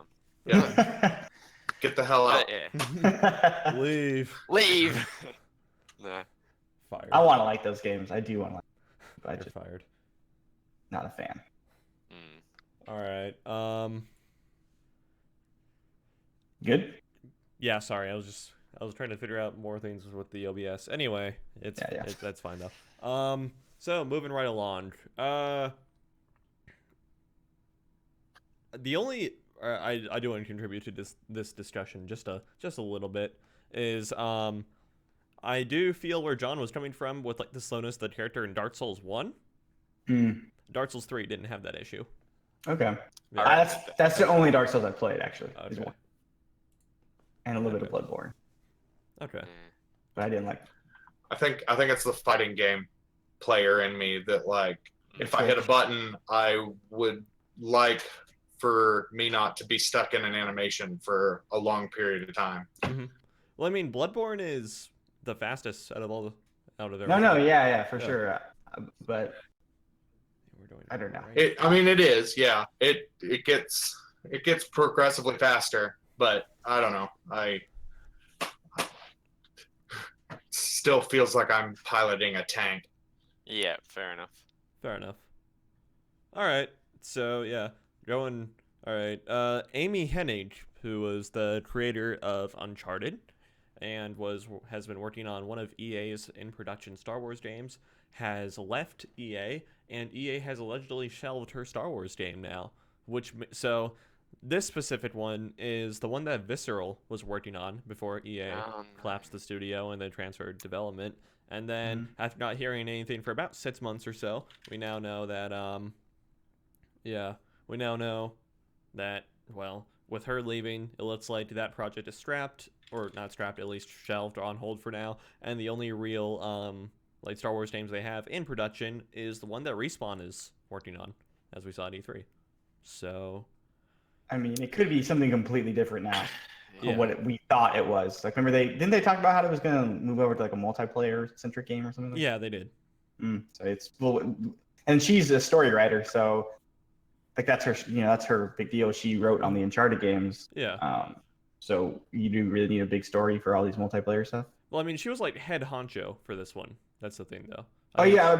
[SPEAKER 4] Get the hell out.
[SPEAKER 1] Leave.
[SPEAKER 3] No.
[SPEAKER 1] Fired.
[SPEAKER 2] I want to like those games. I do want to like them, but
[SPEAKER 1] You're fired.
[SPEAKER 2] Not a fan.
[SPEAKER 1] All right.
[SPEAKER 2] Good?
[SPEAKER 1] Yeah, sorry. I was trying to figure out more things with the OBS. Anyway, that's fine though. So moving right along. The only I do want to contribute to this discussion just a little bit is I do feel where John was coming from with like the slowness of the character in Dark Souls 1. Dark Souls 3 didn't have that issue.
[SPEAKER 2] Okay. Yeah. That's the only Dark Souls I've played, actually.
[SPEAKER 1] Okay.
[SPEAKER 2] And a little bit of Bloodborne.
[SPEAKER 1] Okay.
[SPEAKER 2] But I didn't like.
[SPEAKER 4] I think it's the fighting game player in me that like if I hit a button, I would like for me not to be stuck in an animation for a long period of time.
[SPEAKER 1] Well, I mean, Bloodborne is the fastest out of there.
[SPEAKER 2] No, for sure. But I don't know.
[SPEAKER 4] It is, yeah. It gets progressively faster, but I don't know. I still feels like I'm piloting a tank.
[SPEAKER 3] Yeah, fair enough.
[SPEAKER 1] All right. So yeah, going. All right. Amy Hennig, who was the creator of Uncharted, and has been working on one of EA's in production Star Wars games, has left EA, and EA has allegedly shelved her Star Wars game now. So this specific one is the one that Visceral was working on before EA collapsed the studio and then transferred development. And then after not hearing anything for about 6 months or so, we now know that well, with her leaving, it looks like that project is scrapped, or not scrapped, at least shelved or on hold for now. And the only real like Star Wars games they have in production is the one that Respawn is working on, as we saw at E3. So,
[SPEAKER 2] I mean, it could be something completely different now from what we thought it was. Like, remember didn't they talk about how it was going to move over to like a multiplayer centric game or something?
[SPEAKER 1] Yeah, they did.
[SPEAKER 2] So it's and she's a story writer, so like that's her big deal. She wrote on the Uncharted games.
[SPEAKER 1] Yeah.
[SPEAKER 2] So you do really need a big story for all these multiplayer stuff.
[SPEAKER 1] Well, I mean, she was like head honcho for this one. That's the thing, though.
[SPEAKER 2] Yeah.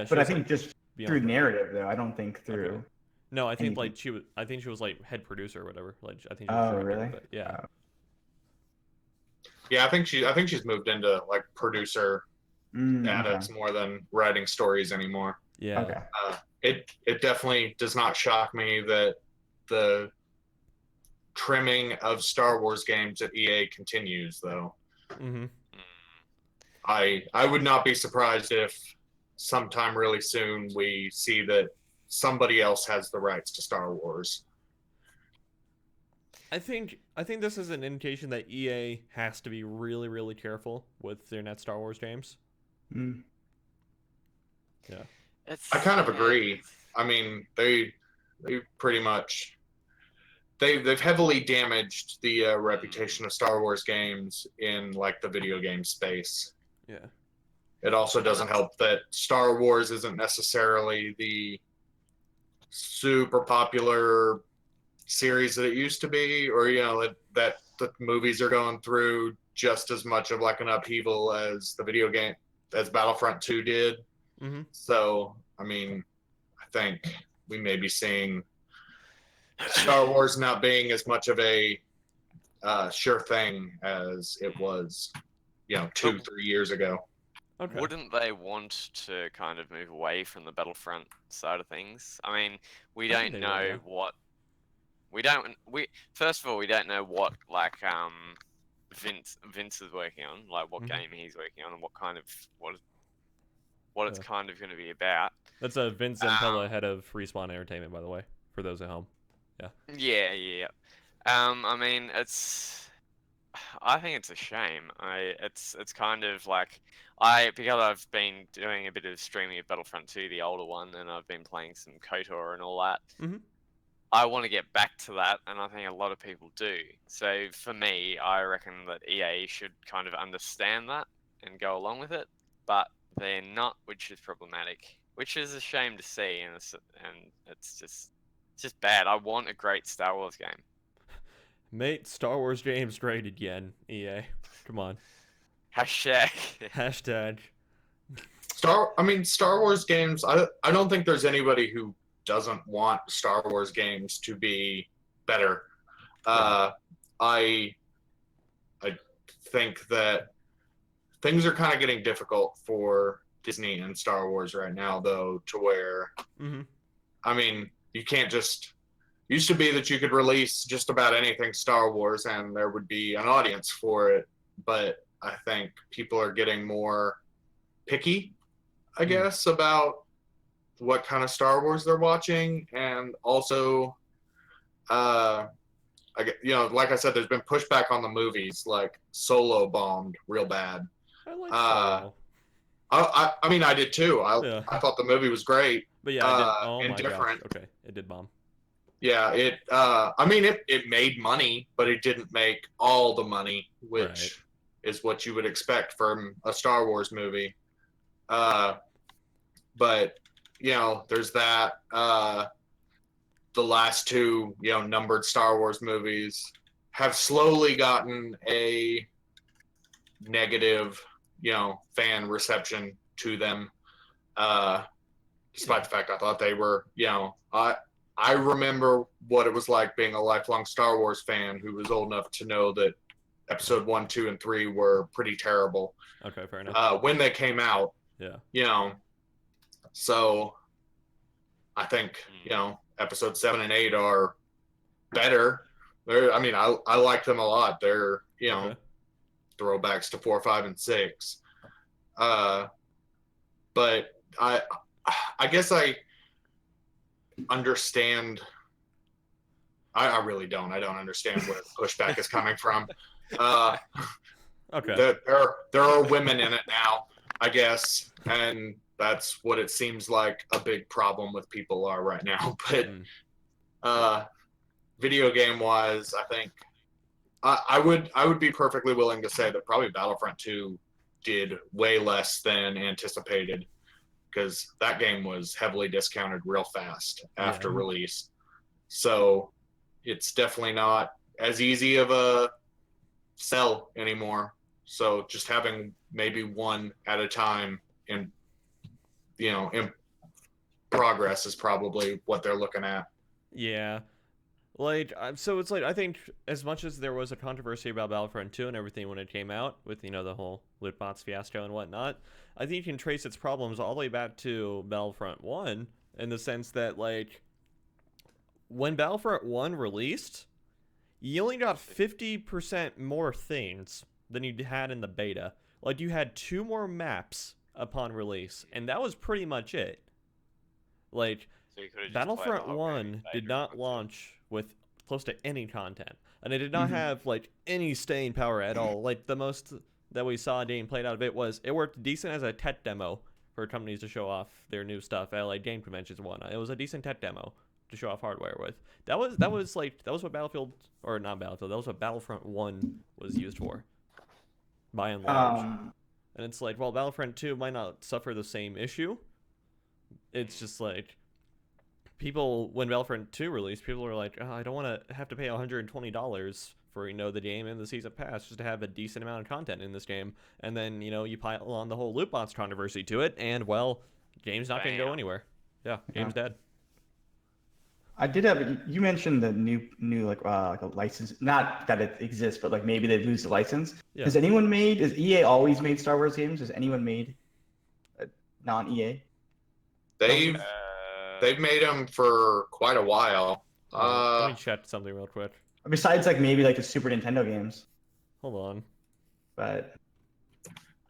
[SPEAKER 2] But I think just through narrative, though. I don't think through.
[SPEAKER 1] Okay. No, I think like she was. I think she was like head producer or whatever. Like I think. She was
[SPEAKER 2] really?
[SPEAKER 1] But, yeah.
[SPEAKER 4] Yeah, I think she's moved into like producer status more than writing stories anymore.
[SPEAKER 1] Yeah.
[SPEAKER 2] Okay.
[SPEAKER 4] It definitely does not shock me that the trimming of Star Wars games at EA continues, though.
[SPEAKER 1] Mm-hmm.
[SPEAKER 4] I would not be surprised if sometime really soon we see that somebody else has the rights to Star Wars.
[SPEAKER 1] I think this is an indication that EA has to be really, really careful with their next Star Wars games.
[SPEAKER 2] Mm.
[SPEAKER 1] Yeah.
[SPEAKER 4] I kind of agree. I mean, they pretty much they've heavily damaged the reputation of Star Wars games in like the video game space.
[SPEAKER 1] Yeah.
[SPEAKER 4] It also doesn't help that Star Wars isn't necessarily the super popular series that it used to be, or that the movies are going through just as much of like an upheaval as the video game as Battlefront 2 did.
[SPEAKER 1] Mm-hmm.
[SPEAKER 4] So, I mean, I think we may be seeing Star Wars not being as much of a sure thing as it was, 2-3 years ago.
[SPEAKER 3] Okay. Wouldn't they want to kind of move away from the Battlefront side of things? I mean, we don't know what first of all, we don't know what like Vince is working on, like what game he's working on, and what it's kind of going to be about.
[SPEAKER 1] That's Vince Zampella, head of Respawn Entertainment, by the way, for those at home. Yeah.
[SPEAKER 3] Yeah. I mean, I think it's a shame. It's kind of like because I've been doing a bit of streaming of Battlefront 2, the older one, and I've been playing some KOTOR and all that.
[SPEAKER 1] Mm-hmm.
[SPEAKER 3] I want to get back to that, and I think a lot of people do. So for me, I reckon that EA should kind of understand that and go along with it, but they're not, which is problematic, which is a shame to see, and it's just bad. I want a great Star Wars game.
[SPEAKER 1] Mate, Star Wars games great again, EA. Come on.
[SPEAKER 3] Hashtag.
[SPEAKER 4] Star Wars games, I don't think there's anybody who doesn't want Star Wars games to be better. I think that things are kind of getting difficult for Disney and Star Wars right now, though, to where, I mean, you can't just... Used to be that you could release just about anything Star Wars and there would be an audience for it, but I think people are getting more picky, I guess, about what kind of Star Wars they're watching, and also, like I said, there's been pushback on the movies. Like Solo bombed real bad.
[SPEAKER 1] I like Solo.
[SPEAKER 4] I mean, I did too. I thought the movie was great.
[SPEAKER 1] But yeah, it did. Oh
[SPEAKER 4] and
[SPEAKER 1] my
[SPEAKER 4] different.
[SPEAKER 1] gosh. Okay, it did bomb.
[SPEAKER 4] Yeah, it made money, but it didn't make all the money, which is what you would expect from a Star Wars movie. But there's that. The last two, numbered Star Wars movies have slowly gotten a negative, fan reception to them. Despite the fact I thought they were, I remember what it was like being a lifelong Star Wars fan who was old enough to know that episode 1, 2, and 3 were pretty terrible.
[SPEAKER 1] Okay, fair enough.
[SPEAKER 4] When they came out.
[SPEAKER 1] Yeah.
[SPEAKER 4] So I think, episode 7 and 8 are better. I like them a lot. They're, throwbacks to 4, 5, and 6. But I guess I understand. I really don't. I don't understand where the pushback is coming from.
[SPEAKER 1] Okay.
[SPEAKER 4] There are women in it now, I guess, and that's what it seems like a big problem with people are right now. But video game wise, I think I would be perfectly willing to say that probably Battlefront 2 did way less than anticipated, because that game was heavily discounted real fast after release. So it's definitely not as easy of a sell anymore. So just having maybe one at a time in progress is probably what they're looking at.
[SPEAKER 1] Yeah. Like, so it's like, I think as much as there was a controversy about Battlefront 2 and everything when it came out, with, the whole loot box fiasco and whatnot, I think you can trace its problems all the way back to Battlefront 1, in the sense that, like, when Battlefront 1 released, you only got 50% more things than you had in the beta. Like, you had 2 more maps upon release, and that was pretty much it. Like,
[SPEAKER 3] So you could've just played the
[SPEAKER 1] Battlefront
[SPEAKER 3] whole
[SPEAKER 1] 1
[SPEAKER 3] game
[SPEAKER 1] did
[SPEAKER 3] if you
[SPEAKER 1] not
[SPEAKER 3] wanted to.
[SPEAKER 1] launch with close to any content, and it did not have, like, any staying power at all. Like, the most that we saw being played out of it was it worked decent as a tech demo for companies to show off their new stuff at, like, game conventions and whatnot. It was a decent tech demo to show off hardware with. That was what Battlefield, or not Battlefield, that was what Battlefront 1 was used for, by and large. And it's like, well, Battlefront 2 might not suffer the same issue. It's just like, people, when Battlefront 2 released, people were like, oh, I don't want to have to pay $120 for, the game and the season pass just to have a decent amount of content in this game. And then, you pile on the whole loot box controversy to it, and, well, game's not going to go anywhere. Yeah, game's dead.
[SPEAKER 2] I did have, you mentioned the new like a license, not that it exists, but like maybe they lose the license.
[SPEAKER 1] Yeah.
[SPEAKER 2] Has EA always made Star Wars games? Has anyone made a non-EA?
[SPEAKER 4] They've made them for quite a while.
[SPEAKER 1] Let me check something real quick.
[SPEAKER 2] Besides like maybe like the Super Nintendo games.
[SPEAKER 1] Hold on.
[SPEAKER 2] But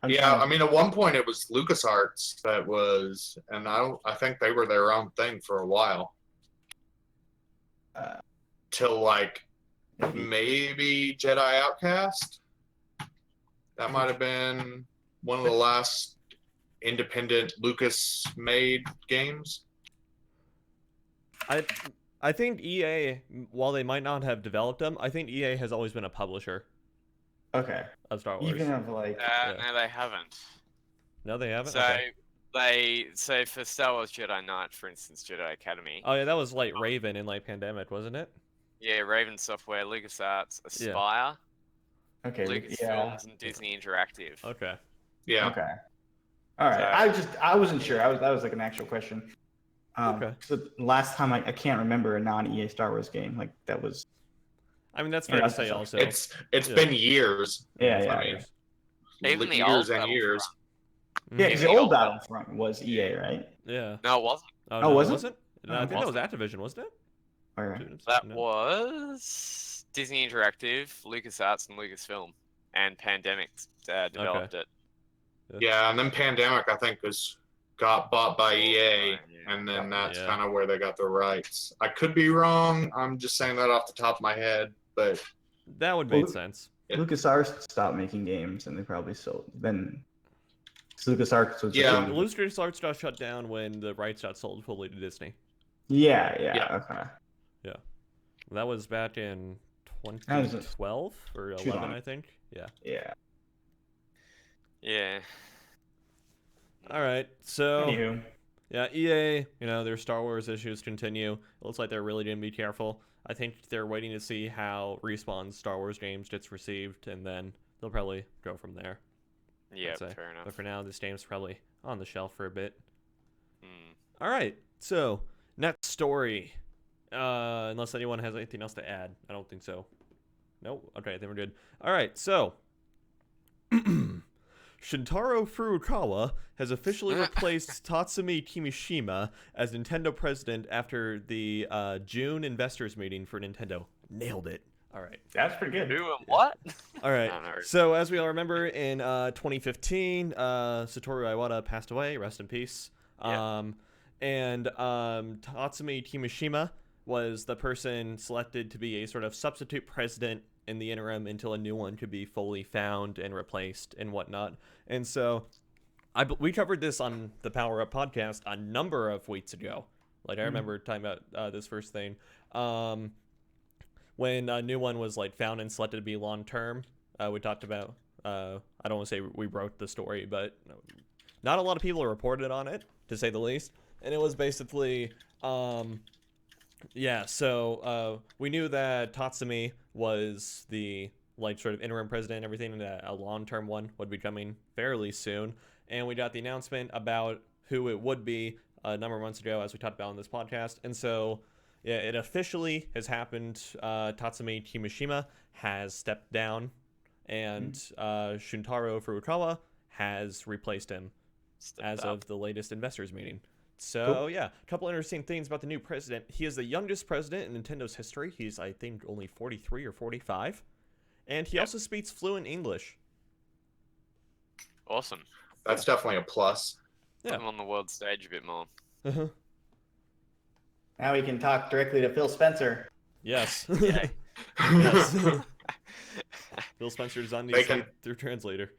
[SPEAKER 4] I mean, at one point it was LucasArts that was, and I think they were their own thing for a while. Till like maybe Jedi Outcast. That might have been one of the last independent Lucas-made games.
[SPEAKER 1] I think EA, while they might not have developed them, I think EA has always been a publisher.
[SPEAKER 2] Okay.
[SPEAKER 1] Of Star Wars.
[SPEAKER 2] Even of like.
[SPEAKER 3] No, they haven't.
[SPEAKER 1] No, they haven't.
[SPEAKER 3] So
[SPEAKER 1] okay.
[SPEAKER 3] so for Star Wars Jedi Knight, for instance, Jedi Academy.
[SPEAKER 1] Oh yeah, that was like Raven in like Pandemic, wasn't it?
[SPEAKER 3] Yeah, Raven Software, LucasArts, Aspire,
[SPEAKER 2] Okay.
[SPEAKER 3] Lucasfilms, and Disney Interactive.
[SPEAKER 1] Okay.
[SPEAKER 4] Yeah.
[SPEAKER 2] Okay. All right. So, I wasn't sure. That was like an actual question.
[SPEAKER 1] Okay.
[SPEAKER 2] So last time I can't remember a non-EA Star Wars game like that was.
[SPEAKER 1] I mean, that's fair to say. Also,
[SPEAKER 4] it's been years.
[SPEAKER 2] Yeah.
[SPEAKER 3] Even the
[SPEAKER 4] years
[SPEAKER 3] old
[SPEAKER 4] and years.
[SPEAKER 2] Yeah, because the old Battlefront was EA, right?
[SPEAKER 1] Yeah.
[SPEAKER 3] No, it wasn't.
[SPEAKER 1] Oh, no,
[SPEAKER 2] wasn't?
[SPEAKER 1] Wasn't? No, I think that was Activision, wasn't it?
[SPEAKER 3] That was Disney Interactive, LucasArts, and Lucasfilm, and Pandemic developed it.
[SPEAKER 4] Yeah, and then Pandemic, I think, got bought by EA, and then that's kind of where they got the rights. I could be wrong. I'm just saying that off the top of my head, but
[SPEAKER 1] that would make sense.
[SPEAKER 2] LucasArts stopped making games, and they probably sold. Then LucasArts was
[SPEAKER 1] LucasArts got shut down when the rights got sold fully to Disney.
[SPEAKER 2] Yeah. Okay.
[SPEAKER 1] Yeah, that was back in 2012 or 11, I think. Yeah. All right, so
[SPEAKER 2] Anywho.
[SPEAKER 1] yeah, EA, their Star Wars issues continue. It looks like they're really gonna be careful. I think they're waiting to see how Respawn's Star Wars games gets received, and then they'll probably go from there.
[SPEAKER 3] Yeah, fair enough.
[SPEAKER 1] But for now, this game's probably on the shelf for a bit. All right, so next story. Unless anyone has anything else to add. I don't think so. Nope. Okay, I think we're good. All right, so Shintaro Furukawa has officially replaced Tatsumi Kimishima as Nintendo president after the June investors meeting for Nintendo. Nailed it. All right.
[SPEAKER 2] That's pretty good.
[SPEAKER 3] Who and what?
[SPEAKER 1] All right. So as we all remember, in 2015, Satoru Iwata passed away. Rest in peace.
[SPEAKER 3] Yeah.
[SPEAKER 1] And Tatsumi Kimishima was the person selected to be a sort of substitute president in the interim until a new one could be fully found and replaced and whatnot. And so we covered this on the Power Up podcast a number of weeks ago. Like, I remember talking about this first thing. When a new one was like found and selected to be long term, we talked about, I don't want to say we wrote the story, but not a lot of people reported on it, to say the least. And it was basically, so we knew that Tatsumi was the sort of interim president and everything, and a long-term one would be coming fairly soon. And we got the announcement about who it would be a number of months ago, as we talked about on this podcast. And so, yeah, it officially has happened. Tatsumi Kimishima has stepped down, and Shintaro Furukawa has replaced him of the latest investors meeting. So
[SPEAKER 2] Cool.
[SPEAKER 1] yeah, a couple interesting things about the new president. He is the youngest president in Nintendo's history. He's, I think, only 43 or 45. And he also speaks fluent English.
[SPEAKER 3] Awesome.
[SPEAKER 4] That's definitely a plus.
[SPEAKER 3] Put him on the world stage a bit more.
[SPEAKER 1] Uh-huh.
[SPEAKER 2] Now we can talk directly to Phil Spencer.
[SPEAKER 1] Yes.
[SPEAKER 3] Yeah.
[SPEAKER 1] Yes. Phil Spencer's on these through translator.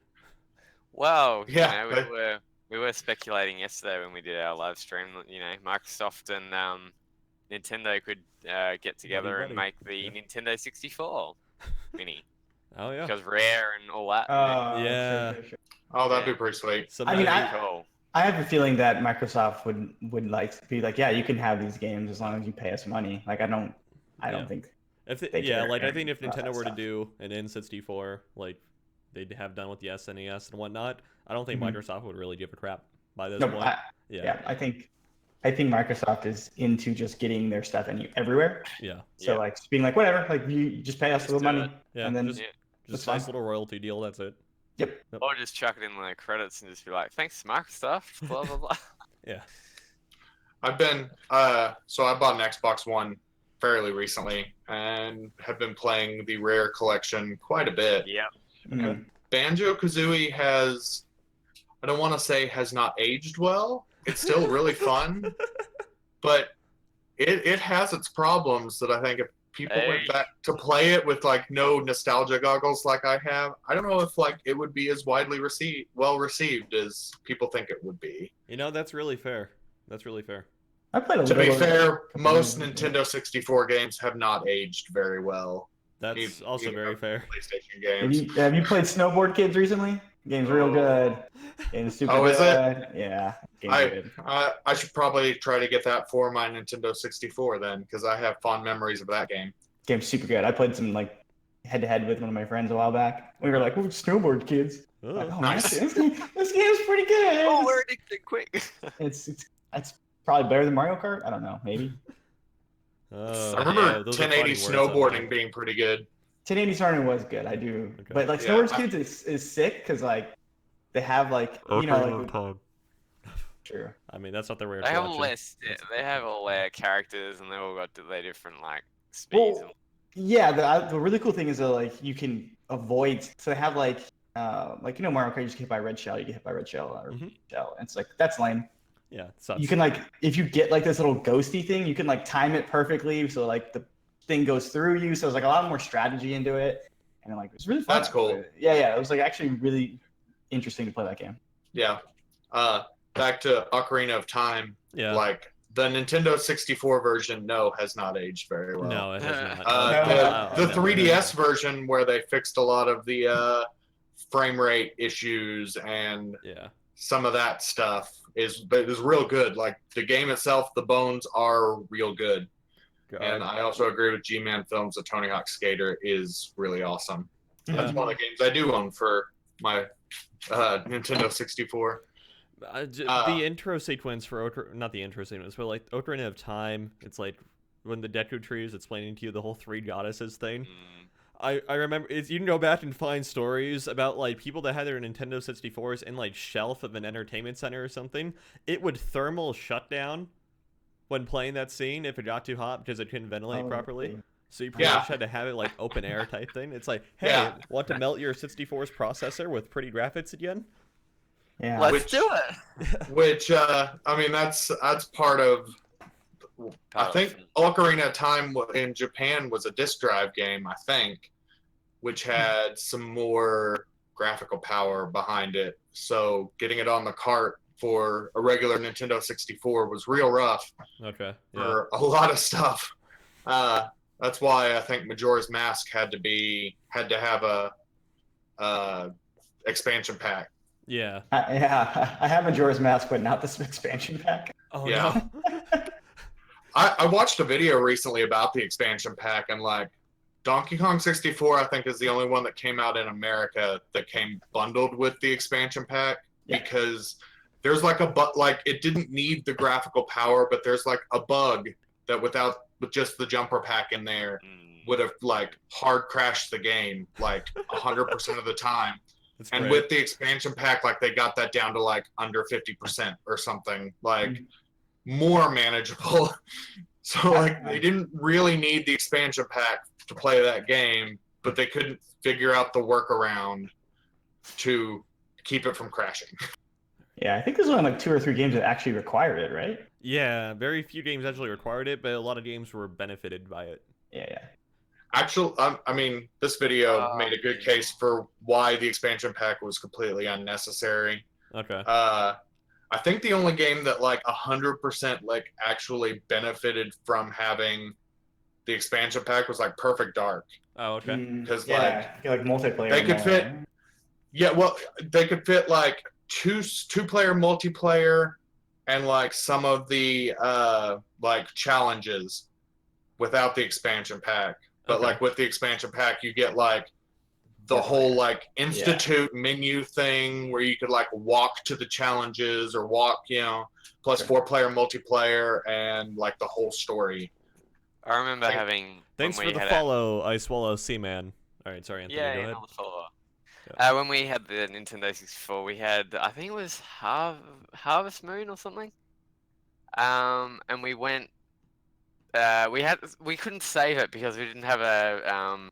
[SPEAKER 3] Well,
[SPEAKER 4] Yeah,
[SPEAKER 3] you know, we were speculating yesterday when we did our live stream that, you know, Microsoft and Nintendo could get together and make the Nintendo 64 mini.
[SPEAKER 1] Oh yeah.
[SPEAKER 3] Because Rare and all that.
[SPEAKER 1] Yeah.
[SPEAKER 2] Sure.
[SPEAKER 4] Oh, that'd be pretty sweet.
[SPEAKER 1] So
[SPEAKER 2] I mean,
[SPEAKER 3] cool.
[SPEAKER 2] I have a feeling that Microsoft would like to be like, yeah, you can have these games as long as you pay us money. Like, I don't think.
[SPEAKER 1] I think if Nintendo were to do an N64, like they have done with the SNES and whatnot, I don't think Microsoft would really give a crap by this point.
[SPEAKER 2] I think Microsoft is into just getting their stuff everywhere.
[SPEAKER 1] Yeah.
[SPEAKER 2] So like just being like, whatever, like you just pay us a little money, and then
[SPEAKER 1] just a nice little royalty deal. That's it.
[SPEAKER 2] Yep.
[SPEAKER 3] Or just chuck it in the credits and just be like, thanks Microsoft, blah blah blah.
[SPEAKER 1] Yeah.
[SPEAKER 4] I've been so I bought an Xbox One fairly recently and have been playing the Rare collection quite a bit.
[SPEAKER 3] Yeah.
[SPEAKER 2] Mm-hmm.
[SPEAKER 4] Banjo-Kazooie I don't want to say has not aged well. It's still really fun, but it has its problems that I think if people went back to play it with like no nostalgia goggles like I have, I don't know if like it would be as well received as people think it would be.
[SPEAKER 1] You know, that's really fair. That's really fair.
[SPEAKER 2] I played a
[SPEAKER 4] To
[SPEAKER 2] little.
[SPEAKER 4] be fair, most Nintendo 64 games have not aged very well.
[SPEAKER 1] That's also very fair.
[SPEAKER 4] PlayStation games.
[SPEAKER 2] Have you played Snowboard Kids recently? Game's real good. Game's super good.
[SPEAKER 4] Is it?
[SPEAKER 2] Yeah. Good.
[SPEAKER 4] I should probably try to get that for my Nintendo 64 then, because I have fond memories of that game.
[SPEAKER 2] Game's super good. I played some like head-to-head with one of my friends a while back. We were like, "Ooh, Snowboard Kids." Like,
[SPEAKER 4] nice.
[SPEAKER 2] This game's pretty good.
[SPEAKER 3] Oh, we're addicted quick.
[SPEAKER 2] It's probably better than Mario Kart. I don't know, maybe.
[SPEAKER 4] I remember 1080 snowboarding being pretty good.
[SPEAKER 2] 1080 snowboarding was good. I do, but like Snowboard Kids is sick because like they have like True.
[SPEAKER 1] I mean, that's not the rare.
[SPEAKER 3] They have all their characters and they all got their different like speeds.
[SPEAKER 2] Well, yeah, the really cool thing is that like you can avoid. So they have like Mario Kart, you just get hit by a red shell, you get hit by a red shell or shell. And it's like that's lame.
[SPEAKER 1] Yeah, it sucks.
[SPEAKER 2] You can like if you get like this little ghosty thing, you can like time it perfectly so like the thing goes through you. So there's like a lot more strategy into it, and like it's really fun.
[SPEAKER 4] That's cool.
[SPEAKER 2] Yeah, it was like actually really interesting to play that game.
[SPEAKER 4] Yeah. Back to Ocarina of Time.
[SPEAKER 1] Yeah.
[SPEAKER 4] Like the Nintendo 64 version, has not aged very well.
[SPEAKER 1] No, it has not.
[SPEAKER 4] The 3DS version, where they fixed a lot of the frame rate issues and some of that stuff, is real good. Like the game itself, the bones are real good. God. And I also agree with G-Man Films. The Tony Hawk Skater is really awesome. That's one of the games I do own for my Nintendo 64.
[SPEAKER 1] The intro sequence for not the intro sequence, but like Ocarina of Time, it's like when the Deku Tree is explaining to you the whole three goddesses thing. I remember you can go back and find stories about like people that had their Nintendo 64s in like shelf of an entertainment center or something. It would thermal shut down when playing that scene if it got too hot because it couldn't ventilate properly. So you pretty much had to have it like open air type thing. It's like, hey, want to melt your 64's processor with pretty graphics again?
[SPEAKER 2] Yeah,
[SPEAKER 3] let's do it.
[SPEAKER 4] Which I mean, that's part of. I think Ocarina of Time in Japan was a disk drive game, I think, which had some more graphical power behind it. So getting it on the cart for a regular Nintendo 64 was real rough.
[SPEAKER 1] Okay.
[SPEAKER 4] For a lot of stuff. That's why I think Majora's Mask had to have a expansion pack.
[SPEAKER 1] Yeah.
[SPEAKER 2] I have Majora's Mask, but not this expansion pack.
[SPEAKER 1] Oh yeah.
[SPEAKER 4] No. I watched a video recently about the expansion pack, and like Donkey Kong 64, I think is the only one that came out in America that came bundled with the expansion pack because there's like it didn't need the graphical power, but there's like a bug that with just the jumper pack in there would have like hard crashed the game like 100% of the time. And with the expansion pack, like they got that down to like under 50% or something. Like more manageable. So like they didn't really need the expansion pack to play that game, but they couldn't figure out the workaround to keep it from crashing.
[SPEAKER 2] Yeah, I think there's only like 2 or 3 games that actually required it, right?
[SPEAKER 1] Yeah, very few games actually required it, but a lot of games were benefited by it.
[SPEAKER 2] Yeah.
[SPEAKER 4] Actually, I mean, this video made a good case for why the expansion pack was completely unnecessary.
[SPEAKER 1] Okay.
[SPEAKER 4] I think the only game that like 100% like actually benefited from having the expansion pack was like Perfect Dark.
[SPEAKER 1] Oh, okay.
[SPEAKER 4] Because
[SPEAKER 2] like multiplayer.
[SPEAKER 4] They could fit. Yeah, well, they could fit like two-player multiplayer and like some of the like challenges without the expansion pack. But like with the expansion pack, you get like the whole like institute menu thing where you could like walk to the challenges or walk, plus 4-player multiplayer and like the whole story.
[SPEAKER 3] I remember having.
[SPEAKER 1] Thanks for the follow, I Swallow Seaman. All right, sorry, Anthony. Go ahead.
[SPEAKER 3] Another follow. When we had the Nintendo 64, we had, I think it was Harvest Moon or something. And we went. We couldn't save it because we didn't have a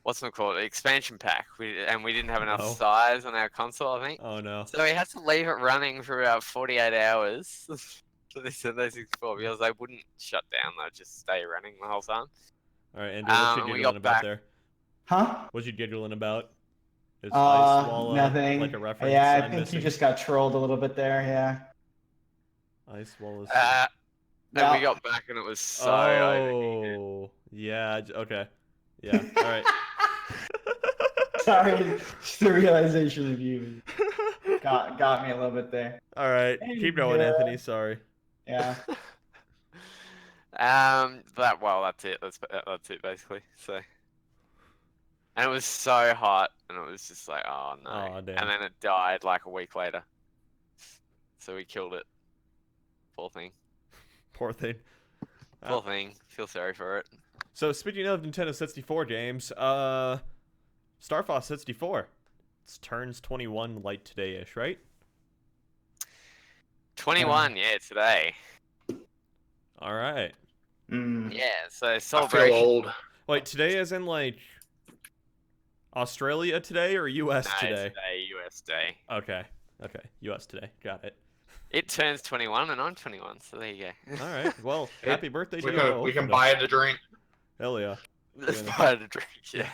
[SPEAKER 3] what's it called, expansion pack. We didn't have enough size on our console, I think.
[SPEAKER 1] Oh no.
[SPEAKER 3] So we had to leave it running for about 48 hours for the Nintendo 64 because they wouldn't shut down. They'd just stay running the whole time.
[SPEAKER 1] All right, Andrew, what you giggling about there?
[SPEAKER 2] Huh?
[SPEAKER 1] What you giggling about? Is Ice Swallow
[SPEAKER 2] nothing.
[SPEAKER 1] Like a reference?
[SPEAKER 2] Yeah, I think you just got trolled a little bit there. Yeah.
[SPEAKER 1] Ice Swallow.
[SPEAKER 3] Then we got back and it was so.
[SPEAKER 1] Oh, yeah. Okay. Yeah. All right.
[SPEAKER 2] Sorry, just the realization of you got me a little bit there.
[SPEAKER 1] All right, keep going, Anthony. Sorry.
[SPEAKER 2] Yeah.
[SPEAKER 3] That's it. That's it basically. So. And it was so hot, and it was just like, oh no.
[SPEAKER 1] Oh, damn.
[SPEAKER 3] And then it died like a week later. So we killed it. Poor thing.
[SPEAKER 1] Poor thing.
[SPEAKER 3] Poor thing. Feel sorry for it.
[SPEAKER 1] So speaking of Nintendo 64 games, Star Fox 64. It turns 21 light today-ish, right?
[SPEAKER 3] 21, yeah, today.
[SPEAKER 1] All right.
[SPEAKER 3] Yeah, so celebration.
[SPEAKER 4] I feel old.
[SPEAKER 1] Wait, today as in like Australia today or US today?
[SPEAKER 3] Today, US day.
[SPEAKER 1] Okay, US today. Got it.
[SPEAKER 3] It turns 21 and I'm 21, so there you go.
[SPEAKER 1] All right, well, happy birthday to you.
[SPEAKER 4] We can buy it a drink.
[SPEAKER 1] Hell yeah.
[SPEAKER 3] Let's buy it a drink, yeah.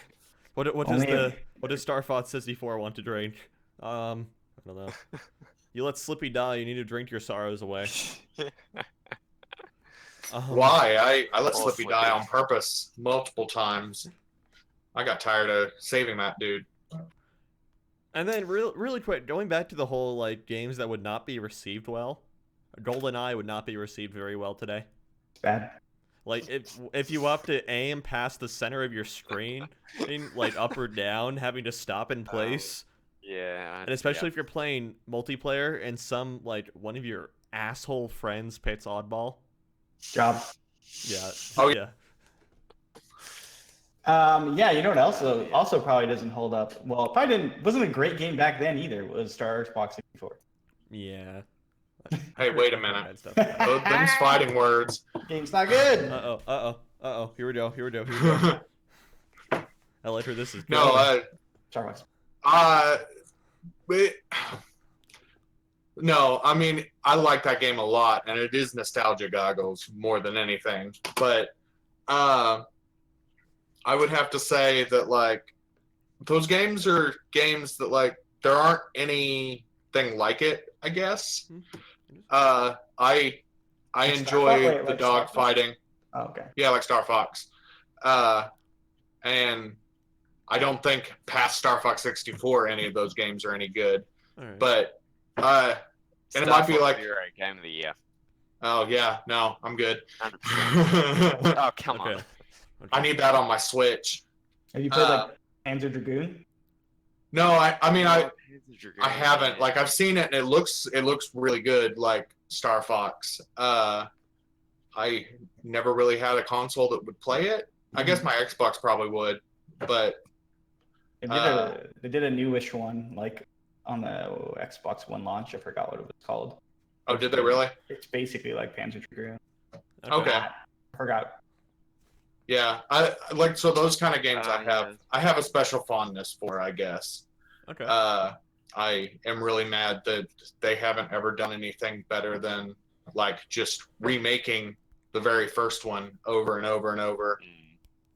[SPEAKER 1] What does Star Fox 64 want to drink? I don't know. You let Slippy die, you need to drink your sorrows away.
[SPEAKER 4] Why? I let Slippy die on purpose multiple times. I got tired of saving that dude.
[SPEAKER 1] And then really quick, going back to the whole like games that would not be received well. GoldenEye would not be received very well today.
[SPEAKER 2] Bad.
[SPEAKER 1] Like if you have to aim past the center of your screen, like up or down, having to stop in place.
[SPEAKER 3] Yeah.
[SPEAKER 1] And especially if you're playing multiplayer and one of your asshole friends picks oddball.
[SPEAKER 2] Job.
[SPEAKER 1] Yeah.
[SPEAKER 4] Oh
[SPEAKER 1] yeah.
[SPEAKER 2] Yeah, you know what else also probably doesn't hold up. Well, it probably wasn't a great game back then either. Was Star Fox 64.
[SPEAKER 1] Yeah.
[SPEAKER 4] Hey, wait a minute. Them's fighting words.
[SPEAKER 2] Game's not good.
[SPEAKER 1] Uh-oh. Here we go. I like where this is going.
[SPEAKER 4] No,
[SPEAKER 2] Star Fox.
[SPEAKER 4] No, I mean, I like that game a lot, and it is nostalgia goggles more than anything. But I would have to say that, like, those games are games that, like, there aren't anything like it, I guess. I enjoy the dog fighting.
[SPEAKER 2] Oh, okay.
[SPEAKER 4] Yeah, like Star Fox. And I don't think past Star Fox 64 any of those games are any good.
[SPEAKER 1] Right.
[SPEAKER 4] But and it might be like
[SPEAKER 3] game of the year.
[SPEAKER 4] Oh yeah, no, I'm good.
[SPEAKER 3] Oh come on.
[SPEAKER 1] Okay.
[SPEAKER 4] I need that on my Switch.
[SPEAKER 2] Have you played like Panzer Dragoon?
[SPEAKER 4] No, I haven't. Like I've seen it and it looks really good, like Star Fox. I never really had a console that would play it. I guess my Xbox probably would, but
[SPEAKER 2] they did a newish one like on the Xbox One launch. I forgot what it was called.
[SPEAKER 4] Oh, did they really?
[SPEAKER 2] It's basically like Panzer Dragoon.
[SPEAKER 4] Okay.
[SPEAKER 2] I forgot.
[SPEAKER 4] Yeah, I like so those kind of games.
[SPEAKER 3] Yeah.
[SPEAKER 4] I have a special fondness for, I guess.
[SPEAKER 1] Okay.
[SPEAKER 4] I am really mad that they haven't ever done anything better than like just remaking the very first one over and over and over,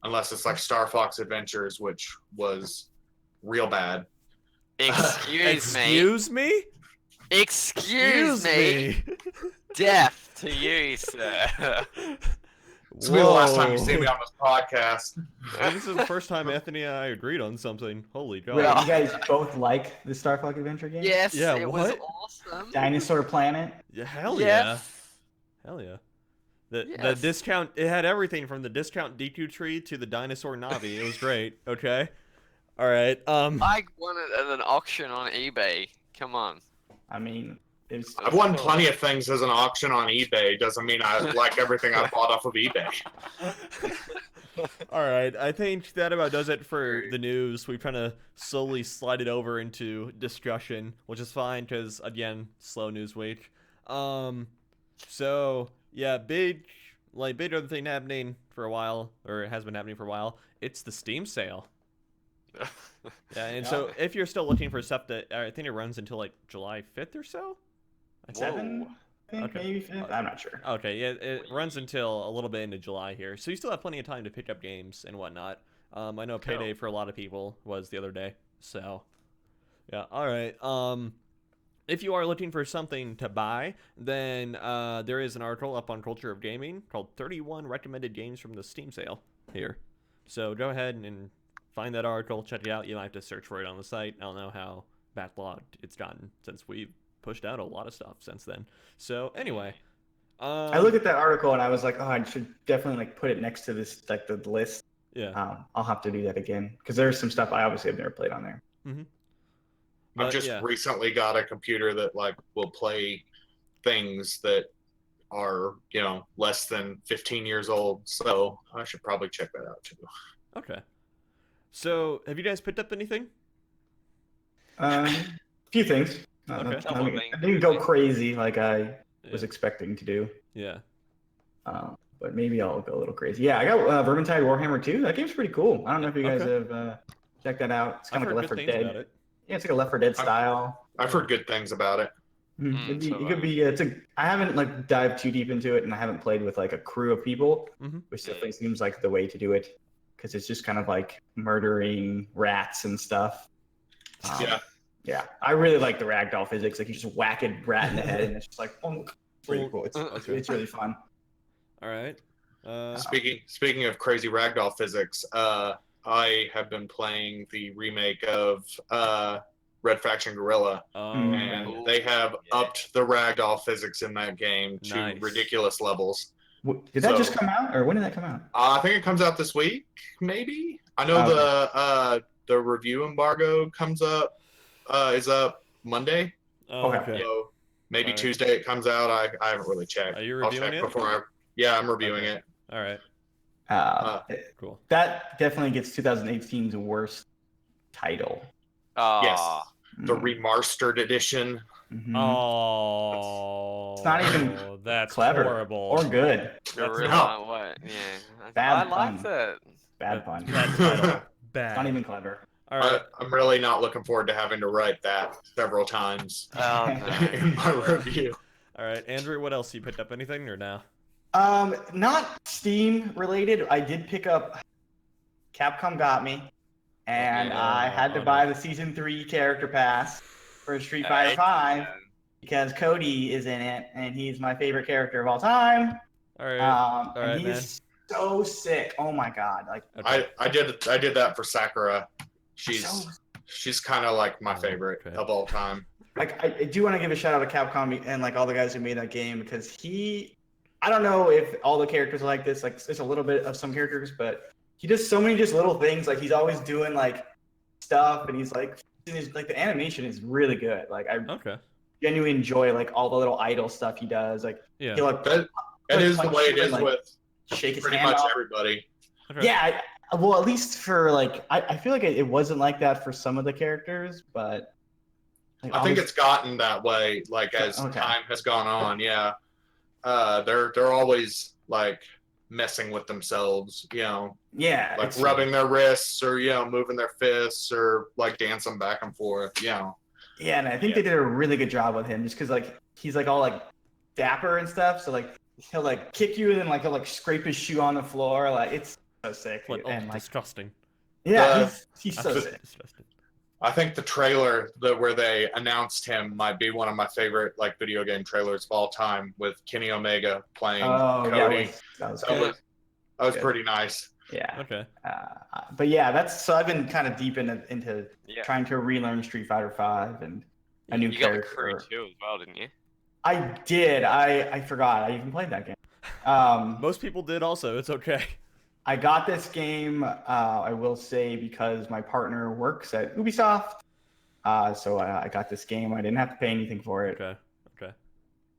[SPEAKER 4] unless it's like Star Fox Adventures, which was real bad.
[SPEAKER 3] Excuse me? Excuse me? Death to you, sir.
[SPEAKER 4] This will be the last time you see me on this podcast.
[SPEAKER 1] This is the first time Anthony and I agreed on something. Holy God.
[SPEAKER 2] Wait, you guys both like the Star Fox Adventure game?
[SPEAKER 3] Yes,
[SPEAKER 1] Yeah,
[SPEAKER 3] it
[SPEAKER 1] what?
[SPEAKER 3] was awesome.
[SPEAKER 2] Dinosaur Planet?
[SPEAKER 1] Yeah, hell yeah.
[SPEAKER 3] Yes.
[SPEAKER 1] Hell yeah. The
[SPEAKER 3] Yes.
[SPEAKER 1] discount, it had everything from the discount Deku tree to the dinosaur Navi. It was great. Okay. All right.
[SPEAKER 3] I won it at an auction on eBay. Come on.
[SPEAKER 2] I mean, it's.
[SPEAKER 4] I've won plenty of things as an auction on eBay. Doesn't mean I like everything I bought off of eBay.
[SPEAKER 1] All right. I think that about does it for the news. We've kind of slowly slided over into discussion, which is fine because, again, slow news week. So, yeah, big other thing happening for a while, or it has been happening for a while. It's the Steam sale. Yeah, and so if you're still looking for stuff that I think it runs until like July 5th or so.
[SPEAKER 2] 7? I think
[SPEAKER 1] Okay.
[SPEAKER 2] maybe 5th. I'm not sure.
[SPEAKER 1] Okay, yeah, it runs until a little bit into July here, so you still have plenty of time to pick up games and whatnot. I know payday for a lot of people was the other day, so yeah. All right. If you are looking for something to buy, then there is an article up on Culture of Gaming called 31 Recommended Games from the Steam Sale here. So go ahead and find that article, check it out. You might have to search for it on the site. I don't know how backlogged it's gotten since we've pushed out a lot of stuff since then. So anyway.
[SPEAKER 2] I looked at that article and I was like, oh, I should definitely like put it next to this, like the list.
[SPEAKER 1] Yeah.
[SPEAKER 2] I'll have to do that again because there's some stuff I obviously have never played on there.
[SPEAKER 1] Mm-hmm.
[SPEAKER 4] I've just recently got a computer that like will play things that are, you know, less than 15 years old. So I should probably check that out too.
[SPEAKER 1] Okay. So have you guys picked up anything?
[SPEAKER 2] A few things.
[SPEAKER 1] Okay.
[SPEAKER 2] I didn't go crazy like I was expecting to do.
[SPEAKER 1] Yeah.
[SPEAKER 2] But maybe I'll go a little crazy. Yeah, I got Vermintide Warhammer 2. That game's pretty cool. I don't know if you guys have checked that out. It's kind of like a Left 4 Dead. Yeah, it's like a Left 4 Dead style.
[SPEAKER 4] I've heard good things about it.
[SPEAKER 2] It could be. I haven't like dived too deep into it, and I haven't played with like a crew of people, which definitely seems like the way to do it, because it's just kind of like murdering rats and stuff. Yeah, I really like the ragdoll physics. Like you just whack a rat in the head, and it's just like, oh, pretty cool. It's really fun.
[SPEAKER 1] All right.
[SPEAKER 4] Speaking of crazy ragdoll physics, I have been playing the remake of Red Faction Guerrilla, and they have upped the ragdoll physics in that game to ridiculous levels.
[SPEAKER 2] Did that just come out, or when did that come out?
[SPEAKER 4] I think it comes out this week, maybe. I know the review embargo is up Monday.
[SPEAKER 1] Okay.
[SPEAKER 4] So maybe Tuesday it comes out. I haven't really checked.
[SPEAKER 1] Are you reviewing it?
[SPEAKER 4] Yeah, I'm reviewing it.
[SPEAKER 1] All right. Cool.
[SPEAKER 2] That definitely gets 2018's worst title.
[SPEAKER 4] Yes, the remastered edition.
[SPEAKER 1] Oh,
[SPEAKER 2] it's not even
[SPEAKER 1] that's
[SPEAKER 2] clever
[SPEAKER 1] horrible
[SPEAKER 2] or good.
[SPEAKER 3] What? Yeah, I liked it.
[SPEAKER 2] Bad pun.
[SPEAKER 1] Bad.
[SPEAKER 2] It's not even clever.
[SPEAKER 1] All right.
[SPEAKER 4] I'm really not looking forward to having to write that several times in my review.
[SPEAKER 1] All right, Andrew, what else? You picked up anything or no?
[SPEAKER 2] Not Steam related. I did pick up. Capcom got me, and I had to buy the Season 3 character pass for Street Fighter 5 because Cody is in it, and he's my favorite character of all time.
[SPEAKER 1] All right.
[SPEAKER 2] And he's so sick. Oh my god! Like
[SPEAKER 4] I did that for Sakura. She's kind of like my favorite of all time.
[SPEAKER 2] Like I do want to give a shout out to Capcom and like all the guys who made that game, because I don't know if all the characters are like this. Like there's a little bit of some characters, but he does so many just little things. Like he's always doing like stuff, and he's like the animation is really good. Like I genuinely enjoy like all the little idle stuff he does. Like
[SPEAKER 1] yeah,
[SPEAKER 4] that is the way it is with
[SPEAKER 2] shake his
[SPEAKER 4] pretty
[SPEAKER 2] hand
[SPEAKER 4] much
[SPEAKER 2] off.
[SPEAKER 4] everybody.
[SPEAKER 1] Okay.
[SPEAKER 2] Yeah, well, at least for like I feel like it wasn't like that for some of the characters, but Like,
[SPEAKER 4] I think it's gotten that way, like as time has gone on. Yeah, they're always like messing with themselves, you know.
[SPEAKER 2] Yeah,
[SPEAKER 4] like rubbing their wrists or moving their fists or like dancing back and forth,
[SPEAKER 2] Yeah, and I think they did a really good job with him, just because like he's like all like dapper and stuff. So like he'll like kick you and then like he'll like scrape his shoe on the floor. Like it's so sick and like
[SPEAKER 1] disgusting.
[SPEAKER 2] Yeah, he's so sick.
[SPEAKER 1] Disgusting.
[SPEAKER 4] I think the trailer where they announced him might be one of my favorite like video game trailers of all time, with Kenny Omega playing Cody.
[SPEAKER 2] That was
[SPEAKER 4] pretty nice.
[SPEAKER 2] Yeah.
[SPEAKER 1] Okay.
[SPEAKER 2] But yeah, so I've been kind of deep into trying to relearn Street Fighter V and a new character.
[SPEAKER 3] You got the crew too as well, didn't you?
[SPEAKER 2] I did. I forgot. I even played that game.
[SPEAKER 1] Most people did also. It's okay.
[SPEAKER 2] I got this game, I will say, because my partner works at Ubisoft. So I got this game. I didn't have to pay anything for it.
[SPEAKER 1] Okay.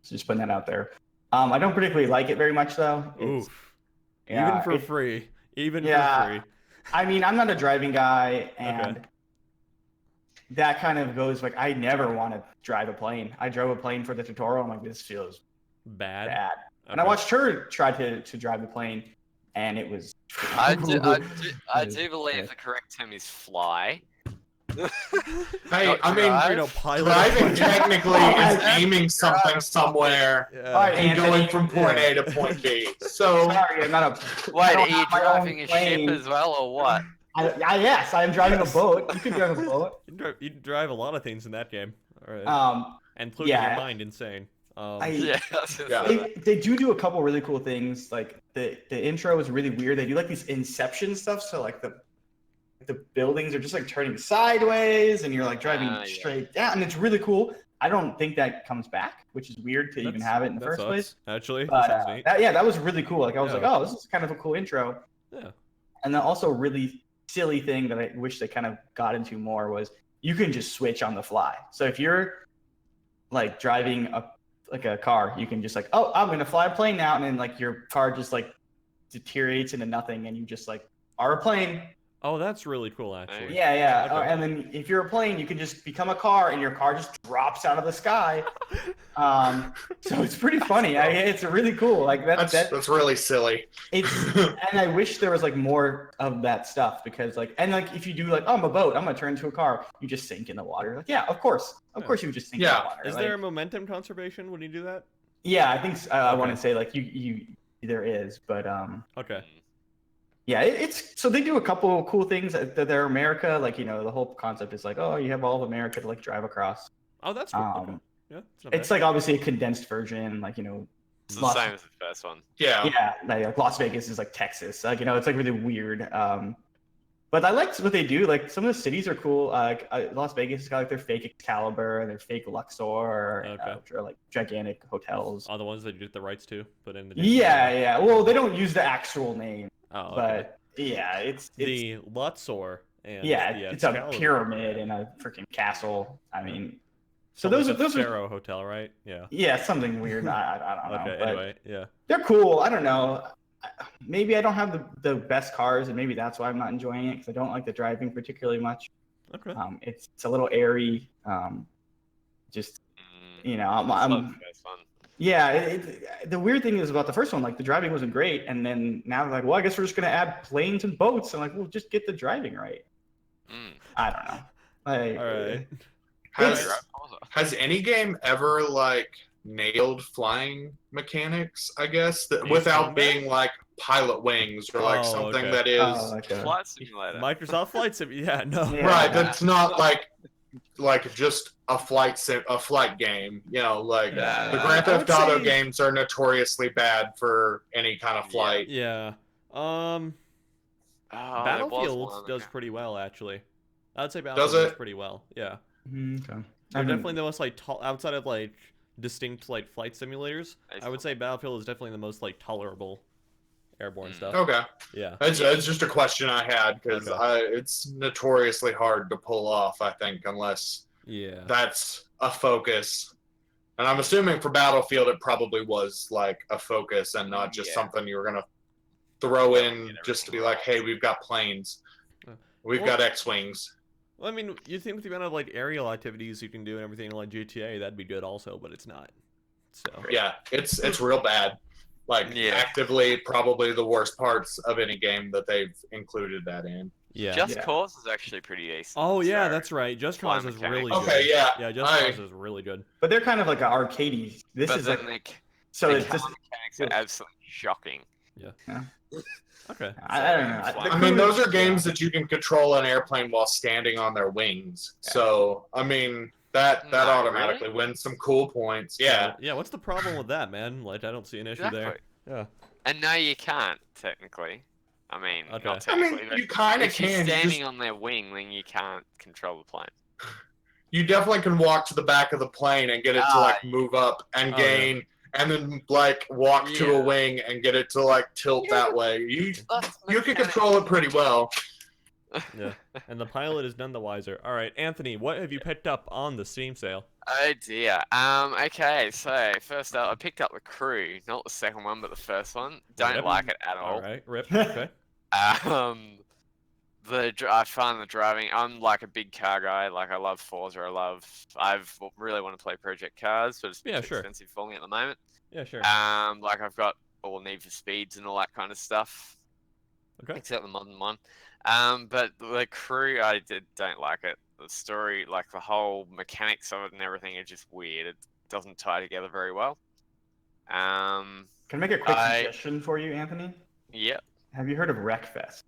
[SPEAKER 2] So just putting that out there. I don't particularly like it very much, though.
[SPEAKER 1] Oof. Even for free. For free.
[SPEAKER 2] I mean, I'm not a driving guy, and that kind of goes like, I never want to drive a plane. I drove a plane for the tutorial. I'm like, this feels
[SPEAKER 1] bad.
[SPEAKER 2] Okay. And I watched her try to drive the plane, and it was.
[SPEAKER 3] I do believe the correct term is fly.
[SPEAKER 4] Hey, I mean, driving technically is aiming something somewhere and going from point A to point B. So,
[SPEAKER 2] sorry, I'm not a.
[SPEAKER 3] Wait, are you driving a ship as well, or what?
[SPEAKER 2] Yes, I'm driving a boat. You can drive a boat.
[SPEAKER 1] You drive a lot lot of things in that game. All right. And including your mind, insane.
[SPEAKER 2] They do a couple really cool things. Like the intro is really weird. They do like these Inception stuff. So like the buildings are just like turning sideways, and you're like driving straight down, and it's really cool. I don't think that comes back, which is weird to even have it in the first place.
[SPEAKER 1] Actually,
[SPEAKER 2] but that was really cool. Like I was like, oh, this is kind of a cool intro.
[SPEAKER 1] Yeah. And
[SPEAKER 2] then also a really silly thing that I wish they kind of got into more was you can just switch on the fly. So if you're like driving a car, you can just like, oh, I'm gonna fly a plane now, and then like your car just like deteriorates into nothing, and you just like are a plane.
[SPEAKER 1] Oh, that's really cool, actually.
[SPEAKER 2] Yeah. Okay. And then if you're a plane, you can just become a car, and your car just drops out of the sky. So it's pretty funny. It's really cool. Like
[SPEAKER 4] that's really silly.
[SPEAKER 2] And I wish there was like more of that stuff, because like if you do like, oh, I'm a boat, I'm gonna turn into a car, you just sink in the water. Like, yeah, of course you would just sink in the water.
[SPEAKER 1] Is there a momentum conservation when you do that?
[SPEAKER 2] Yeah, I think I want to say like you there is, but
[SPEAKER 1] okay.
[SPEAKER 2] Yeah, so they do a couple of cool things that they're America, like, the whole concept is like, oh, you have all of America to like drive across.
[SPEAKER 1] Oh, that's cool. Okay. Yeah,
[SPEAKER 2] it's like obviously a condensed version, like,
[SPEAKER 3] it's the same as the first one.
[SPEAKER 2] Yeah, like Las Vegas is like Texas, like, it's like really weird. But I liked what they do. Like some of the cities are cool. Las Vegas has got like their fake Excalibur and their fake Luxor, which are like gigantic hotels.
[SPEAKER 1] Oh, the ones that you get the rights to put in the.
[SPEAKER 2] Yeah. Well, they don't use the actual name.
[SPEAKER 1] Oh,
[SPEAKER 2] but yeah, it's
[SPEAKER 1] the Luxor and
[SPEAKER 2] it's
[SPEAKER 1] Excalibur.
[SPEAKER 2] A pyramid and a freaking castle. I mean, so
[SPEAKER 1] those
[SPEAKER 2] are
[SPEAKER 1] Pharaoh hotel, right? Yeah.
[SPEAKER 2] Yeah, something weird. I don't know.
[SPEAKER 1] Okay. Anyway, yeah.
[SPEAKER 2] They're cool. I don't know. Maybe I don't have the best cars, and maybe that's why I'm not enjoying it, because I don't like the driving particularly much.
[SPEAKER 1] Okay.
[SPEAKER 2] It's a little airy. Just I'm yeah. The weird thing is about the first one, like the driving wasn't great, and then now they're like, well, I guess we're just gonna add planes and boats. I'm like, well, just get the driving right. I don't know.
[SPEAKER 1] All right.
[SPEAKER 4] Has any game ever like nailed flying mechanics, I guess, without being like Pilot Wings or like something that is
[SPEAKER 3] Flight Simulator.
[SPEAKER 1] Microsoft Flight Simulator. Yeah, no.
[SPEAKER 2] Yeah.
[SPEAKER 4] Right, that's not like just a flight game, like the Grand Theft Auto games are notoriously bad for any kind of flight.
[SPEAKER 1] Yeah. Battlefield does pretty well, actually. I would say Battlefield does pretty well. Yeah.
[SPEAKER 2] Okay.
[SPEAKER 1] They're definitely the most like outside of like distinct like flight simulators. I would say Battlefield is definitely the most like tolerable airborne stuff.
[SPEAKER 4] Okay.
[SPEAKER 1] Yeah.
[SPEAKER 4] It's just a question I had, because it's notoriously hard to pull off, I think, unless that's a focus. And I'm assuming for Battlefield it probably was like a focus and not just something you were gonna throw in just to be like, hey, we've got planes, we've got X-wings.
[SPEAKER 1] Well, I mean, you think with the amount of like aerial activities you can do and everything like GTA, that'd be good also, but it's not. So
[SPEAKER 4] yeah, it's real bad. Like actively, probably the worst parts of any game that they've included that in.
[SPEAKER 1] Yeah.
[SPEAKER 3] Just Cause is actually pretty decent.
[SPEAKER 1] Oh yeah, that's right. Just Cause is really good.
[SPEAKER 4] Okay, yeah.
[SPEAKER 1] Yeah, Just Cause is really good.
[SPEAKER 2] But they're kind of like an arcadey. This is like so
[SPEAKER 3] the
[SPEAKER 2] it's just
[SPEAKER 3] mechanics are absolutely shocking.
[SPEAKER 1] Yeah. Okay.
[SPEAKER 2] I don't know.
[SPEAKER 4] I mean, those are games that you can control an airplane while standing on their wings. Yeah. So, I mean, that automatically wins some cool points. Yeah.
[SPEAKER 1] Yeah, what's the problem with that, man? Like, I don't see an issue there. Yeah.
[SPEAKER 3] And no, you can't, technically. I mean,
[SPEAKER 1] okay.
[SPEAKER 3] not technically,
[SPEAKER 4] I mean, you kind of can.
[SPEAKER 3] If you're standing on their wing, then you can't control the plane.
[SPEAKER 4] You definitely can walk to the back of the plane and get it to, like, move up and gain... Yeah. And then, like, walk to a wing and get it to, like, tilt that way. You can control it pretty well.
[SPEAKER 1] Yeah, and the pilot is none the wiser. All right, Anthony, what have you picked up on the Steam sale?
[SPEAKER 3] Oh, dear. Okay, so, first up, I picked up The Crew. Not the second one, but the first one. Don't like it at all.
[SPEAKER 1] All right, rip, okay.
[SPEAKER 3] I find the driving. I'm like a big car guy. Like I love Forza. I really want to play Project Cars, but it's too expensive for me at the moment.
[SPEAKER 1] Yeah, sure.
[SPEAKER 3] Like I've got all Need for Speeds and all that kind of stuff.
[SPEAKER 1] Okay.
[SPEAKER 3] Except the modern one. But the Crew, don't like it. The story, like the whole mechanics of it and everything, is just weird. It doesn't tie together very well.
[SPEAKER 2] Can I make a quick suggestion for you, Anthony?
[SPEAKER 3] Yep.
[SPEAKER 2] Have you heard of Wreckfest?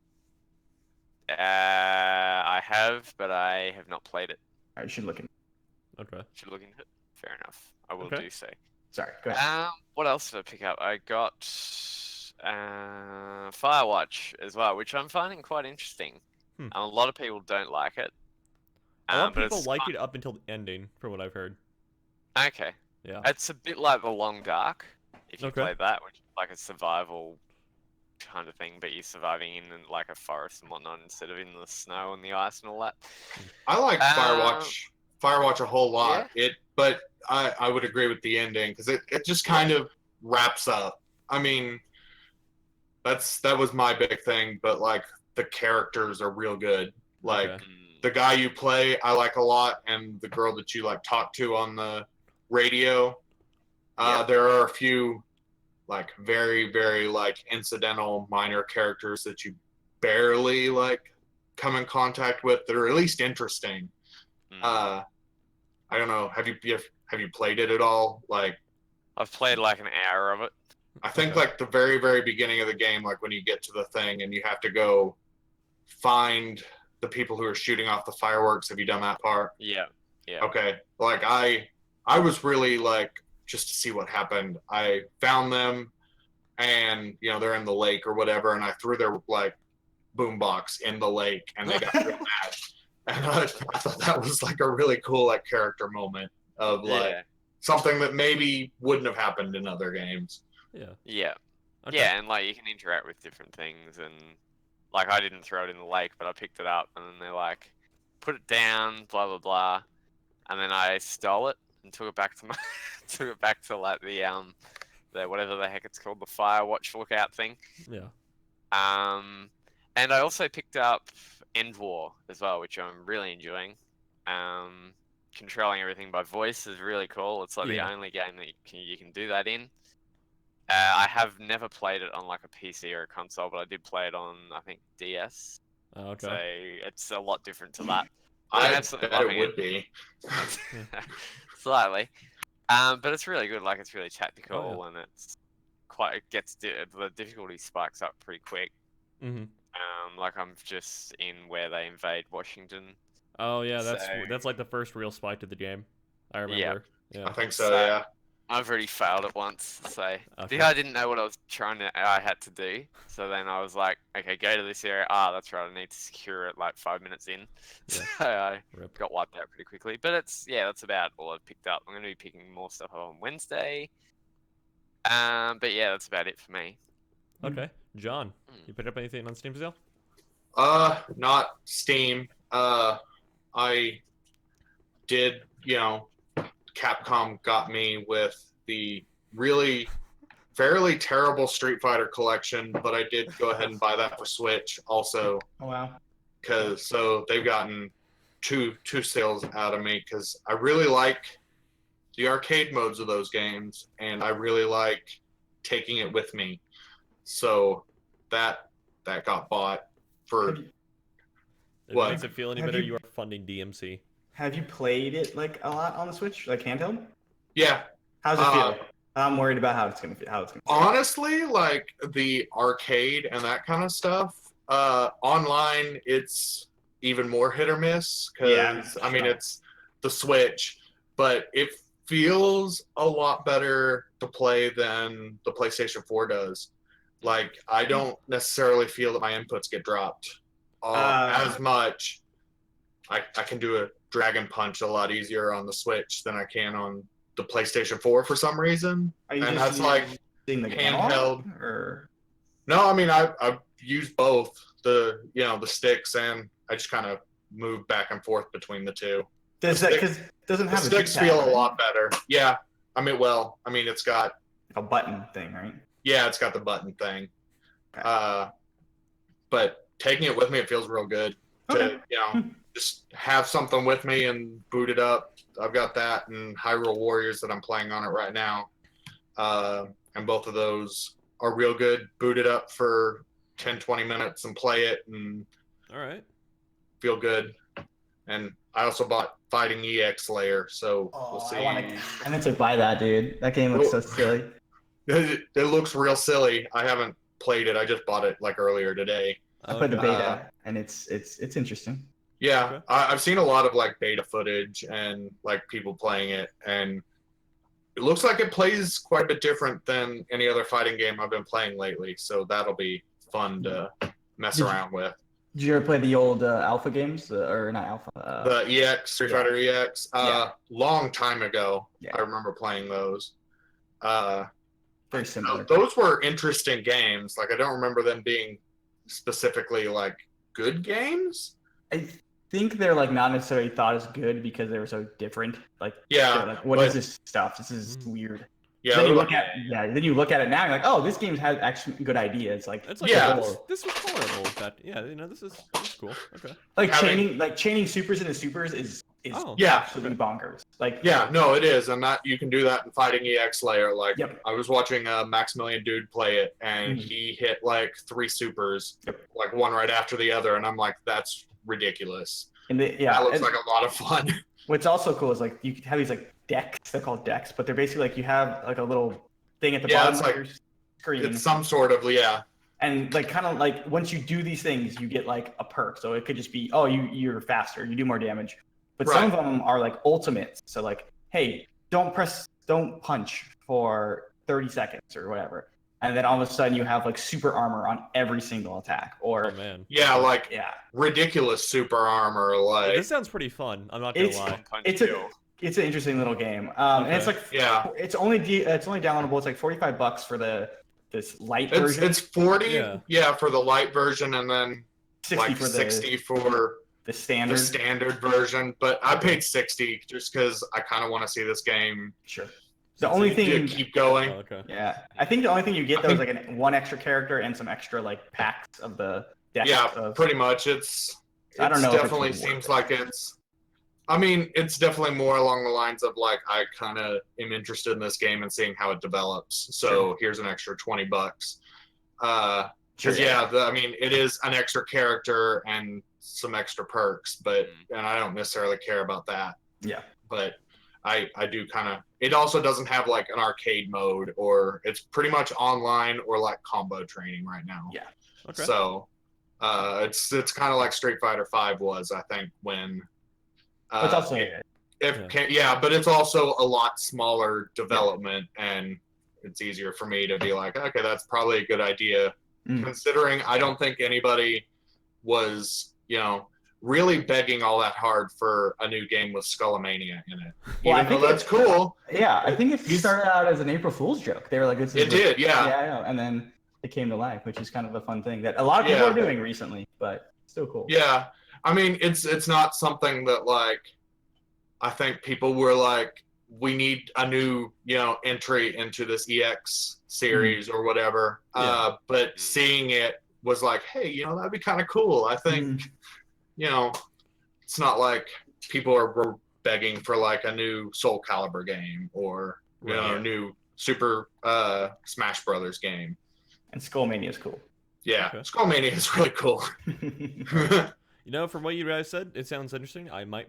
[SPEAKER 3] I have, but I have not played it.
[SPEAKER 2] I should look into
[SPEAKER 1] it. Okay.
[SPEAKER 3] Should look into it. Fair enough. I will do so.
[SPEAKER 2] Sorry, go ahead.
[SPEAKER 3] What else did I pick up? I got Firewatch as well, which I'm finding quite interesting. A lot of people don't like it.
[SPEAKER 1] A lot of people like it up until the ending, from what I've heard.
[SPEAKER 3] Okay.
[SPEAKER 1] Yeah.
[SPEAKER 3] It's a bit like The Long Dark, if you play that, which is like a survival kind of thing, but you're surviving in like a forest and whatnot instead of in the snow and the ice and all that.
[SPEAKER 4] I like Firewatch a whole lot. Yeah. But I would agree with the ending because it just kind of wraps up. I mean, that was my big thing, but like the characters are real good. Like the guy you play, I like a lot, and the girl that you like talk to on the radio. There are a few like very, very like incidental minor characters that you barely like come in contact with that are at least interesting. I don't know. Have you played it at all? Like,
[SPEAKER 3] I've played like an hour of it.
[SPEAKER 4] I think like the very, very beginning of the game, like when you get to the thing and you have to go find the people who are shooting off the fireworks. Have you done that part?
[SPEAKER 3] Yeah. Yeah.
[SPEAKER 4] Okay. Like I was really like, just to see what happened. I found them and, you know, they're in the lake or whatever. And I threw their like boombox in the lake and they got real mad. And I thought that was like a really cool like character moment of like something that maybe wouldn't have happened in other games.
[SPEAKER 3] Yeah.
[SPEAKER 1] Okay.
[SPEAKER 3] Yeah, and like you can interact with different things, and like I didn't throw it in the lake, but I picked it up, and then they're like, put it down, blah blah blah, and then I stole it and took it back to like the whatever the heck it's called, the Firewatch lookout thing.
[SPEAKER 1] Yeah.
[SPEAKER 3] And I also picked up End War as well, which I'm really enjoying. Controlling everything by voice is really cool. It's like the only game that you can do that in. I have never played it on like a PC or a console, but I did play it on, I think, DS.
[SPEAKER 1] Oh, okay.
[SPEAKER 3] So it's a lot different to that.
[SPEAKER 4] I absolutely bet it would be.
[SPEAKER 3] Slightly. But it's really good. Like, it's really tactical, and the difficulty spikes up pretty quick. Like, I'm just in where they invade Washington.
[SPEAKER 1] Oh, yeah, that's like the first real spike to the game. I remember. Yeah.
[SPEAKER 4] I think so, yeah.
[SPEAKER 3] I've already failed it once, so I didn't know what I had to do. So then I was like, okay, go to this area. That's right, I need to secure it like 5 minutes in. Yeah. So I got wiped out pretty quickly. But that's about all I've picked up. I'm going to be picking more stuff up on Wednesday. But yeah, that's about it for me.
[SPEAKER 1] Okay, John, you picked up anything on Steam sale?
[SPEAKER 4] Not Steam. I did, Capcom got me with the really fairly terrible Street Fighter collection, but I did go ahead and buy that for Switch also.
[SPEAKER 2] Oh, wow.
[SPEAKER 4] So they've gotten two sales out of me because I really like the arcade modes of those games, and I really like taking it with me. So that got bought for.
[SPEAKER 1] If
[SPEAKER 4] What?
[SPEAKER 1] it makes it feel any better, you are funding DMC.
[SPEAKER 2] Have you played it like a lot on the Switch, like handheld?
[SPEAKER 4] Yeah.
[SPEAKER 2] How's it feel? I'm worried about how it's gonna feel.
[SPEAKER 4] Honestly, like the arcade and that kind of stuff, online it's even more hit or miss because I mean it's the Switch, but it feels a lot better to play than the PlayStation 4 does. Like I don't necessarily feel that my inputs get dropped as much. I can do a Dragon Punch a lot easier on the Switch than I can on the PlayStation 4 for some reason.
[SPEAKER 2] And
[SPEAKER 4] that's like handheld.
[SPEAKER 2] Or
[SPEAKER 4] no, I mean I've used both the sticks, and I just kind of move back and forth between the two.
[SPEAKER 2] Does that because doesn't have
[SPEAKER 4] the sticks feel a lot better? Yeah, I mean it's got
[SPEAKER 2] a button thing, right?
[SPEAKER 4] Yeah, it's got the button thing. Okay. But taking it with me, it feels real good to just have something with me and boot it up. I've got that and Hyrule Warriors that I'm playing on it right now. And both of those are real good. Boot it up for 10, 20 minutes and play it and
[SPEAKER 1] all right,
[SPEAKER 2] feel good.
[SPEAKER 4] And I also bought Fighting EX Layer, so we'll see.
[SPEAKER 2] I meant to buy that, dude. That game looks so silly.
[SPEAKER 4] It looks real silly. I haven't played it. I just bought it like earlier today.
[SPEAKER 2] I played the beta, and it's interesting.
[SPEAKER 4] Yeah,
[SPEAKER 1] okay.
[SPEAKER 4] I've seen a lot of like beta footage and like people playing it, and it looks like it plays quite a bit different than any other fighting game I've been playing lately. So that'll be fun to mess around with.
[SPEAKER 2] Did you ever play the old Alpha games, or not Alpha?
[SPEAKER 4] The EX, Street Fighter EX, long time ago. Yeah. I remember playing those.
[SPEAKER 2] Very similar.
[SPEAKER 4] Those were interesting games. Like I don't remember them being specifically like good games.
[SPEAKER 2] I think they're like not necessarily thought as good because they were so different. Like like, what is this stuff? This is weird.
[SPEAKER 4] Yeah.
[SPEAKER 2] Then you look at then you look at it now. You're like, oh, this game has actually good ideas. Like,
[SPEAKER 1] this was horrible. This is cool. Okay.
[SPEAKER 2] Like chaining supers into supers is absolutely bonkers. Like
[SPEAKER 4] no, it is, and that you can do that in Fighting EX Layer. Like I was watching a Maximilian dude play it, and he hit like 3 supers, like one right after the other, and I'm like, that's ridiculous.
[SPEAKER 2] And
[SPEAKER 4] that looks like a lot of fun.
[SPEAKER 2] What's also cool is like you have these like decks. They're called decks, but they're basically like you have like a little thing at the bottom of your screen.
[SPEAKER 4] It's some sort of
[SPEAKER 2] And like kind of like once you do these things, you get like a perk. So it could just be you're faster, you do more damage. But some of them are like ultimates. So like, hey, don't punch for 30 seconds or whatever. And then all of a sudden you have like super armor on every single attack. Or
[SPEAKER 4] ridiculous super armor. Like
[SPEAKER 1] this sounds pretty fun. I'm not gonna lie.
[SPEAKER 2] It's an interesting little game. And it's like it's only downloadable. It's like $45 for this light version.
[SPEAKER 4] It's 40 for the light version, and then 60 for
[SPEAKER 2] the standard
[SPEAKER 4] version. But I paid 60 just because I kind of want to see this game.
[SPEAKER 2] Sure. The only thing
[SPEAKER 4] keep going.
[SPEAKER 1] Oh, okay.
[SPEAKER 2] Yeah, I think the only thing you get though is like one extra character and some extra like packs of the decks.
[SPEAKER 4] Yeah, pretty much. I don't know. Definitely seems like it's. I mean, it's definitely more along the lines of like I kind of am interested in this game and seeing how it develops. So here's an extra $20. I mean, it is an extra character and some extra perks, and I don't necessarily care about that.
[SPEAKER 2] Yeah,
[SPEAKER 4] but I do kind of. It also doesn't have like an arcade mode, or it's pretty much online or like combo training right now.
[SPEAKER 2] Yeah.
[SPEAKER 1] Okay.
[SPEAKER 4] So, it's kind of like Street Fighter V was, I think, when.
[SPEAKER 2] It's also
[SPEAKER 4] but it's also a lot smaller development, and it's easier for me to be like, okay, that's probably a good idea, considering I don't think anybody was, really begging all that hard for a new game with Skullomania in it.
[SPEAKER 2] Well, I think
[SPEAKER 4] that's cool.
[SPEAKER 2] Yeah, I think it started out as an April Fool's joke. They were like,
[SPEAKER 4] yeah,
[SPEAKER 2] and then it came to life, which is kind of a fun thing that a lot of people are doing recently, but still cool.
[SPEAKER 4] Yeah. I mean, it's not something that like I think people were like, we need a new entry into this EX series or whatever. But seeing it was like, hey, that'd be kind of cool. I think it's not like people were begging for like a new Soul Calibur game or a new Super Smash Brothers game.
[SPEAKER 2] And Skullmania is cool.
[SPEAKER 4] Yeah, okay. Skullmania is really cool.
[SPEAKER 1] You know, from what you guys said, it sounds interesting. I might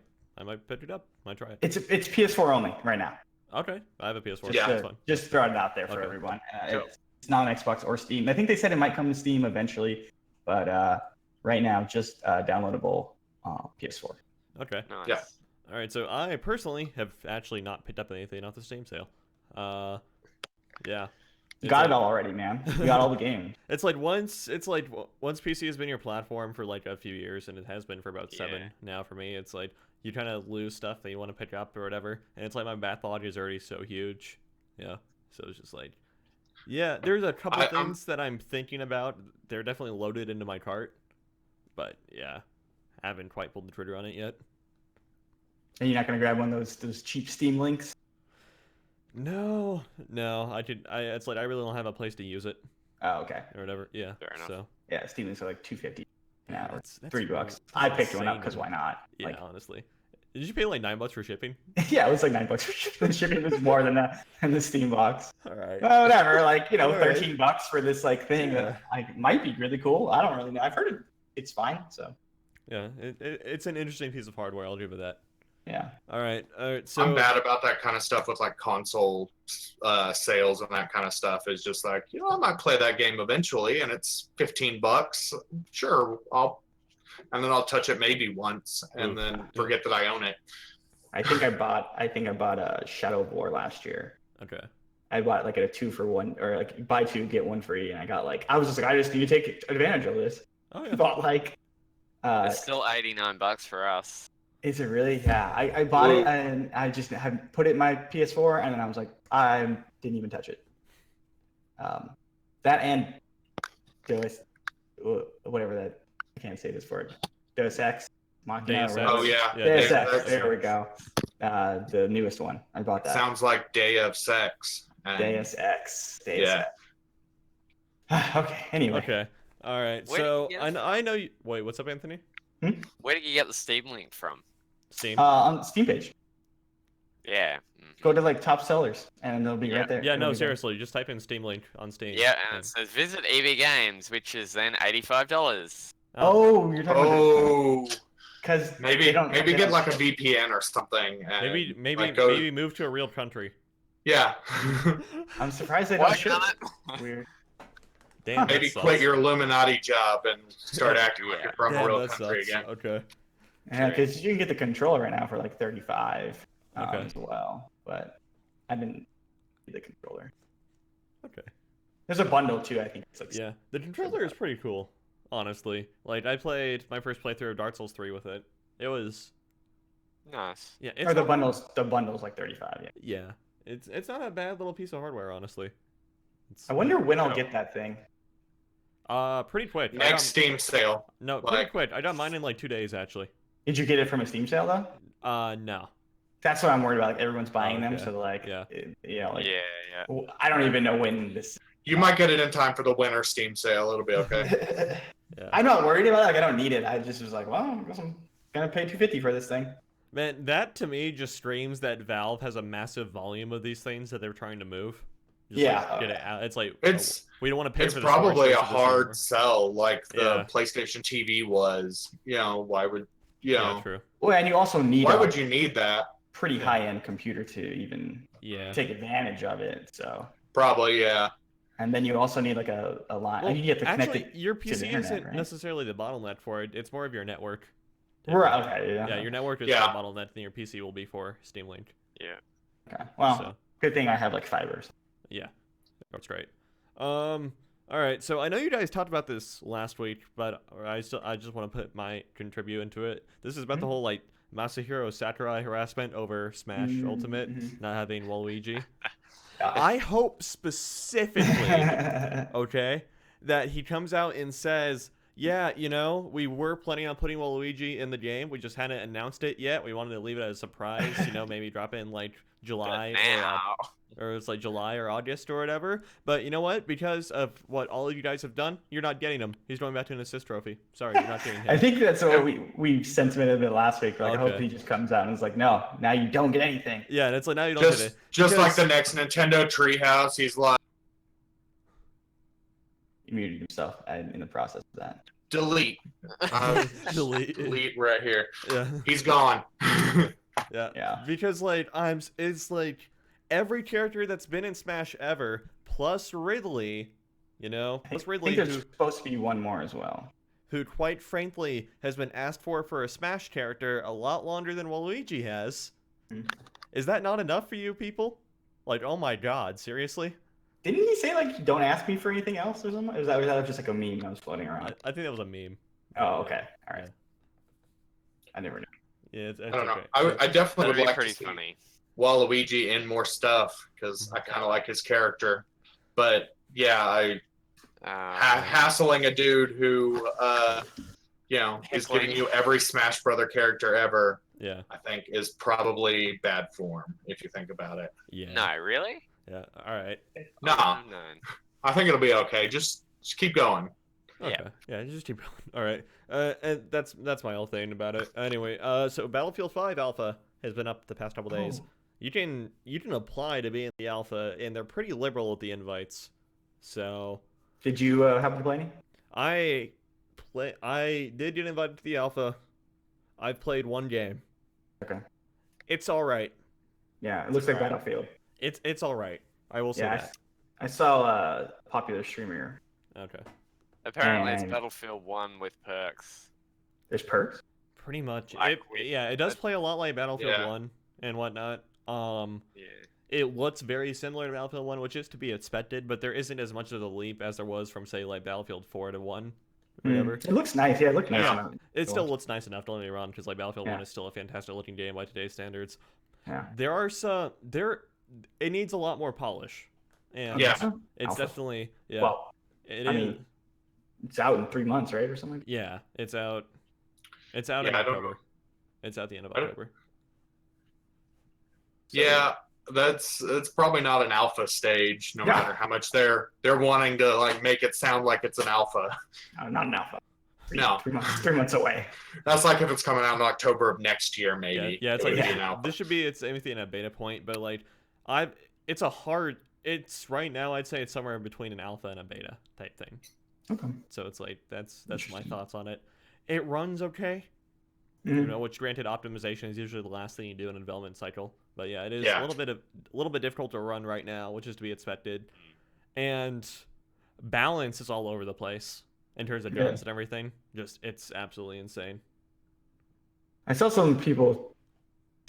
[SPEAKER 1] pick it up. Might try it.
[SPEAKER 2] It's PS4 only right now.
[SPEAKER 1] Okay, I have a PS4.
[SPEAKER 2] Yeah, just throwing it out there for everyone. It's not on Xbox or Steam. I think they said it might come to Steam eventually, but right now just downloadable PS4.
[SPEAKER 1] Okay.
[SPEAKER 3] Nice.
[SPEAKER 4] Yeah.
[SPEAKER 1] All right. So I personally have actually not picked up anything off the Steam sale. Yeah.
[SPEAKER 2] You got it all already, man. You got all the games.
[SPEAKER 1] It's like once PC has been your platform for like a few years, and it has been for about 7 now for me. It's like you kind of lose stuff that you want to pick up or whatever, and it's like my backlog is already so huge. Yeah. So it's just like, yeah, there's a couple things that I'm thinking about. They're definitely loaded into my cart, but yeah, I haven't quite pulled the trigger on it yet.
[SPEAKER 2] And you're not gonna grab one of those cheap Steam links?
[SPEAKER 1] No. It's like I really don't have a place to use it.
[SPEAKER 2] Oh, okay.
[SPEAKER 1] Or whatever. Yeah.
[SPEAKER 3] Fair enough.
[SPEAKER 1] So.
[SPEAKER 2] Yeah, Steam links are like $2.50 now.
[SPEAKER 1] That's
[SPEAKER 2] $3. I picked one up because why not?
[SPEAKER 1] Yeah,
[SPEAKER 2] like,
[SPEAKER 1] honestly. Did you pay like $9 for shipping?
[SPEAKER 2] Yeah, it was like $9 for shipping. The shipping was more than the Steam box.
[SPEAKER 1] All right.
[SPEAKER 2] Well, whatever. Like, you know, $13 for this like thing that like might be really cool. I don't really know. I've heard it's fine. So.
[SPEAKER 1] Yeah, it's an interesting piece of hardware. I'll give it that.
[SPEAKER 2] Yeah.
[SPEAKER 1] All right. So
[SPEAKER 4] I'm bad about that kind of stuff with like console sales and that kind of stuff. Is just like, I might play that game eventually, and it's $15. Sure, and then I'll touch it maybe once, and then forget that I own it.
[SPEAKER 2] I think I bought a Shadow of War last year.
[SPEAKER 1] Okay.
[SPEAKER 2] I bought like a 2-for-1, or like buy 2 get 1 free, and I was just like, I just need to take advantage of this.
[SPEAKER 1] Oh yeah.
[SPEAKER 2] Bought like.
[SPEAKER 3] It's still $89 for us.
[SPEAKER 2] Is it really? Yeah, I bought it and I just had put it in my PS4, and then I was like, I didn't even touch it. That and whatever that, I can't say this word. Deus Ex Machina.
[SPEAKER 4] Oh yeah.
[SPEAKER 2] Deus Ex. There we go. The newest one. I bought that.
[SPEAKER 4] Sounds like Day of Sex.
[SPEAKER 2] Deus Ex.
[SPEAKER 4] Yeah.
[SPEAKER 2] Okay. Anyway.
[SPEAKER 1] Okay. All right. So I know you. Wait, what's up, Anthony?
[SPEAKER 3] Where did you get the Steam link from?
[SPEAKER 1] Steam.
[SPEAKER 2] On the Steam page.
[SPEAKER 3] Yeah.
[SPEAKER 2] Go to like top sellers, and they'll be right there.
[SPEAKER 1] Yeah, no, seriously, just type in Steam link on Steam.
[SPEAKER 3] Yeah, and it says visit EB Games, which is then $85.
[SPEAKER 2] Oh, you're talking about because
[SPEAKER 4] maybe get like a VPN or something. And
[SPEAKER 1] maybe move to a real country.
[SPEAKER 4] Yeah.
[SPEAKER 2] I'm surprised they don't ship. Weird.
[SPEAKER 1] Damn,
[SPEAKER 4] maybe quit your Illuminati job and start acting like you're from a real country again.
[SPEAKER 1] Okay.
[SPEAKER 2] Yeah, because you can get the controller right now for like $35 as well, but I didn't get the controller.
[SPEAKER 1] Okay.
[SPEAKER 2] There's a bundle too, I think. It's like
[SPEAKER 1] the controller is pretty cool, honestly. Like I played my first playthrough of Dark Souls 3 with it. It was
[SPEAKER 3] nice.
[SPEAKER 1] Yeah,
[SPEAKER 2] or the bundle's like $35.
[SPEAKER 1] Yeah. It's not a bad little piece of hardware, honestly.
[SPEAKER 2] I wonder when I'll get that thing.
[SPEAKER 1] Pretty quick.
[SPEAKER 4] Next Steam sale.
[SPEAKER 1] No, pretty quick. I got mine in like 2 days, actually.
[SPEAKER 2] Did you get it from a Steam sale though?
[SPEAKER 1] No.
[SPEAKER 2] That's what I'm worried about. Like everyone's buying them, so like, I don't even know when this.
[SPEAKER 4] You might get it in time for the winter Steam sale. It'll be okay.
[SPEAKER 2] I'm not worried about it. Like I don't need it. I just was like, well, I'm gonna pay $250 for this thing.
[SPEAKER 1] Man, that to me just screams that Valve has a massive volume of these things that they're trying to move. Just get it out. It's like we don't want to pay for.
[SPEAKER 4] It's probably a hard sell, like the PlayStation TV was. Why would
[SPEAKER 1] true.
[SPEAKER 2] Well, and you also need.
[SPEAKER 4] Why would you need that?
[SPEAKER 2] Pretty high-end computer to even take advantage of it. So
[SPEAKER 4] probably
[SPEAKER 2] And then you also need like a line.
[SPEAKER 1] Well,
[SPEAKER 2] you have to connect
[SPEAKER 1] actually, your PC
[SPEAKER 2] to the internet,
[SPEAKER 1] isn't
[SPEAKER 2] right?
[SPEAKER 1] necessarily the bottleneck for it. It's more of your network.
[SPEAKER 2] Right. Okay.
[SPEAKER 1] Yeah, your network is the bottleneck, and your PC will be for Steam Link.
[SPEAKER 3] Yeah.
[SPEAKER 2] Okay. Well, good thing I have like fibers.
[SPEAKER 1] Yeah, that's great. All right. So I know you guys talked about this last week, but I just want to put my contribute into it. This is about the whole like Masahiro Sakurai harassment over Smash Ultimate not having Waluigi. I hope specifically, that he comes out and says, Yeah, you know, we were planning on putting Waluigi in the game. We just hadn't announced it yet. We wanted to leave it as a surprise. You know, maybe drop it in like July or it's like July or August or whatever. But you know what? Because of what all of you guys have done, you're not getting him. He's going back to an assist trophy. Sorry, you're not getting him.
[SPEAKER 2] I think that's what we sentimented it last week. Like,
[SPEAKER 1] Okay.
[SPEAKER 2] I hope he just comes out and is like, no, now you don't get anything.
[SPEAKER 1] Yeah, and it's like now you don't get it.
[SPEAKER 4] Just like the next Nintendo Treehouse, he's like,
[SPEAKER 2] he muted himself in the process of that.
[SPEAKER 4] Delete. Delete right here.
[SPEAKER 1] Yeah.
[SPEAKER 4] He's gone.
[SPEAKER 1] Yeah. Because like it's like every character that's been in Smash ever, plus Ridley, you know, plus Ridley.
[SPEAKER 2] I think there's supposed to be one more as well.
[SPEAKER 1] Who quite frankly has been asked for a Smash character a lot longer than Waluigi has. Mm-hmm. Is that not enough for you people? Like, oh my god, seriously?
[SPEAKER 2] Didn't he say, like, don't ask me for anything else or something? Or was that just like a meme that was floating around?
[SPEAKER 1] I think that was a meme.
[SPEAKER 2] Oh, okay. All right. Yeah. I never knew.
[SPEAKER 1] Yeah, it's
[SPEAKER 4] I don't
[SPEAKER 1] okay.
[SPEAKER 4] know. I definitely would like
[SPEAKER 3] pretty
[SPEAKER 4] to see
[SPEAKER 3] funny.
[SPEAKER 4] Waluigi in more stuff because I kind of like his character. But, yeah, hassling a dude who, you know, is giving you every Smash Brother character ever, I think is probably bad form if you think about it.
[SPEAKER 1] Yeah.
[SPEAKER 3] No, really?
[SPEAKER 1] Yeah. All right.
[SPEAKER 4] No. I think it'll be okay. Just keep going.
[SPEAKER 1] Okay. Yeah, just keep going. All right. And that's my whole thing about it. Anyway, so Battlefield 5 Alpha has been up the past couple days. You can apply to be in the alpha, and they're pretty liberal with the invites. So.
[SPEAKER 2] Did you happen to play any?
[SPEAKER 1] I did get invited to the alpha. I've played one game.
[SPEAKER 2] Okay.
[SPEAKER 1] It's all right.
[SPEAKER 2] Yeah, it looks like Battlefield.
[SPEAKER 1] It's all right. I will say that.
[SPEAKER 2] I saw a popular streamer.
[SPEAKER 1] Okay.
[SPEAKER 3] Apparently, it's Battlefield 1 with perks.
[SPEAKER 2] There's perks?
[SPEAKER 1] Pretty much. It does play a lot like Battlefield 1 and whatnot. It looks very similar to Battlefield 1, which is to be expected, but there isn't as much of a leap as there was from, say, like Battlefield 4 to 1. Whatever.
[SPEAKER 2] It looks nice. Yeah, it looks nice.
[SPEAKER 1] Yeah. It still looks nice enough, don't get me wrong, because like Battlefield 1 is still a fantastic looking game by today's standards.
[SPEAKER 2] Yeah.
[SPEAKER 1] There are it needs a lot more polish. And it's definitely
[SPEAKER 2] Well, I mean, it's out in 3 months, right, or something?
[SPEAKER 1] Yeah, it's out. It's out in October. It's out the end of October.
[SPEAKER 4] Yeah, that's probably not an alpha stage, no matter how much they're wanting to like make it sound like it's an alpha.
[SPEAKER 2] No, not an alpha.
[SPEAKER 4] No,
[SPEAKER 2] 3 months away.
[SPEAKER 4] That's like if it's coming out in October of next year, maybe.
[SPEAKER 1] Yeah, it's like this should be anything a beta point, but like it's right now I'd say it's somewhere in between an alpha and a beta type thing.
[SPEAKER 2] Okay.
[SPEAKER 1] So it's like that's my thoughts on it. It runs okay.
[SPEAKER 2] Mm-hmm.
[SPEAKER 1] You know, which granted optimization is usually the last thing you do in a development cycle. But yeah, it is a little bit difficult to run right now, which is to be expected. And balance is all over the place in terms of guns and everything. It's absolutely insane.
[SPEAKER 2] I saw some people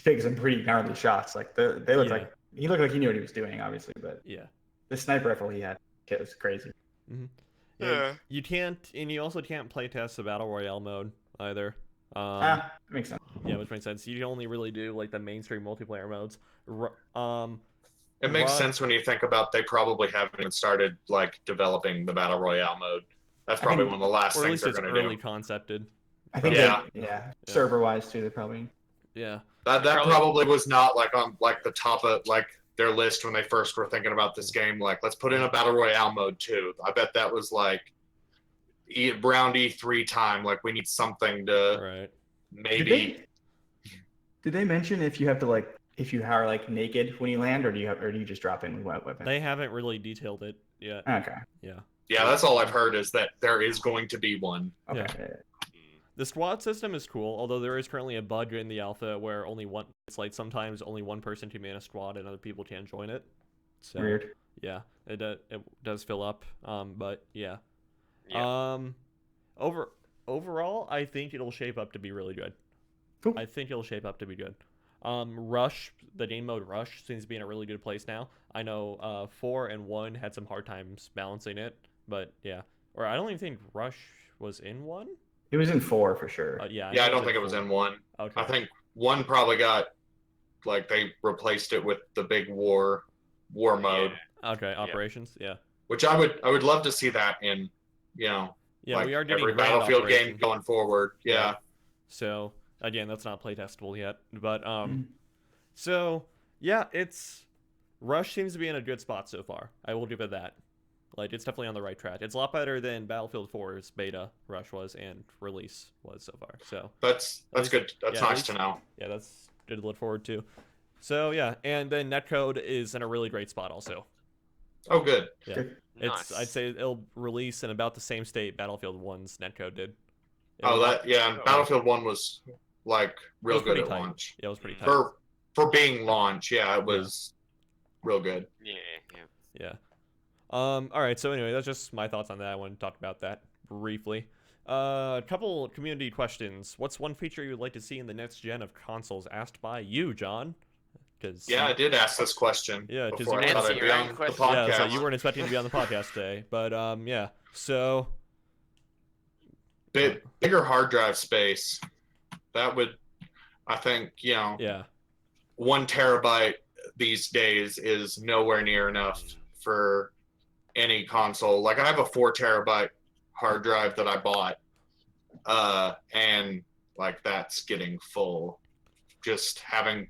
[SPEAKER 2] take some pretty gnarly shots. Like they look like he looked like he knew what he was doing, obviously, but the sniper rifle he had was crazy.
[SPEAKER 1] Mm-hmm. Yeah, you can't, and you also can't playtest the battle royale mode either.
[SPEAKER 2] Makes sense.
[SPEAKER 1] Yeah, which makes sense. You can only really do like the mainstream multiplayer modes.
[SPEAKER 4] It makes sense when you think about they probably haven't even started like developing the battle royale mode. That's probably one of the last things they're going to do.
[SPEAKER 1] Early concepted.
[SPEAKER 2] I think server wise too. They probably.
[SPEAKER 1] Yeah.
[SPEAKER 4] That probably was not like on like the top of like their list when they first were thinking about this game. Like, let's put in a battle royale mode too. I bet that was like around E3 time. Like, we need something to maybe.
[SPEAKER 2] Did they mention if you have to like if you are like naked when you land, or do you just drop in with weapons?
[SPEAKER 1] They haven't really detailed it yet.
[SPEAKER 2] Okay.
[SPEAKER 1] Yeah.
[SPEAKER 4] Yeah, that's all I've heard is that there is going to be one.
[SPEAKER 2] Okay.
[SPEAKER 1] Yeah. The squad system is cool, although there is currently a bug in the alpha where it's like sometimes only one person can man a squad and other people can't join it. So,
[SPEAKER 2] weird.
[SPEAKER 1] Yeah, it does fill up. But yeah. Overall, I think it'll shape up to be really good.
[SPEAKER 2] Cool.
[SPEAKER 1] I think it'll shape up to be good. Rush, the game mode Rush seems to be in a really good place now. I know 4 and 1 had some hard times balancing it, but yeah. Or I don't even think Rush was in 1.
[SPEAKER 2] It was in 4 for sure.
[SPEAKER 4] I don't think it was in 1.
[SPEAKER 1] Okay.
[SPEAKER 4] I think 1 probably got like they replaced it with the big war mode.
[SPEAKER 1] Okay, operations, yeah.
[SPEAKER 4] Which I would love to see that in,
[SPEAKER 1] Yeah,
[SPEAKER 4] like
[SPEAKER 1] we are getting
[SPEAKER 4] every
[SPEAKER 1] raid
[SPEAKER 4] Battlefield
[SPEAKER 1] operation.
[SPEAKER 4] game going forward. Yeah.
[SPEAKER 1] So again, that's not play testable yet, but
[SPEAKER 2] Mm-hmm.
[SPEAKER 1] so yeah, Rush seems to be in a good spot so far. I will give it that. Like, it's definitely on the right track. It's a lot better than Battlefield 4's beta Rush was and release was so far. So
[SPEAKER 4] That's good. That's nice to know.
[SPEAKER 1] Yeah, that's good to look forward to. So yeah, and then Netcode is in a really great spot also.
[SPEAKER 4] Oh, good.
[SPEAKER 1] Yeah,
[SPEAKER 2] Good.
[SPEAKER 1] it's I'd say it'll release in about the same state Battlefield 1's Netcode did.
[SPEAKER 4] Battlefield 1 was like real good at
[SPEAKER 1] tight.
[SPEAKER 4] launch.
[SPEAKER 1] Yeah, it was pretty tight.
[SPEAKER 4] For being launch, yeah, it was real good.
[SPEAKER 1] Yeah. All right. So anyway, that's just my thoughts on that. I want to talk about that briefly. A couple community questions. What's one feature you'd like to see in the next gen of consoles? Asked by you, John.
[SPEAKER 4] Yeah, I did ask this question.
[SPEAKER 1] Yeah, because
[SPEAKER 4] before I thought I'd be on the podcast.
[SPEAKER 1] Yeah, so you weren't expecting to be on the podcast today, but yeah. So
[SPEAKER 4] bigger hard drive space. That would, I think,
[SPEAKER 1] Yeah.
[SPEAKER 4] 1 terabyte these days is nowhere near enough for any console. Like, I have a 4 terabyte hard drive that I bought, and like that's getting full. Just having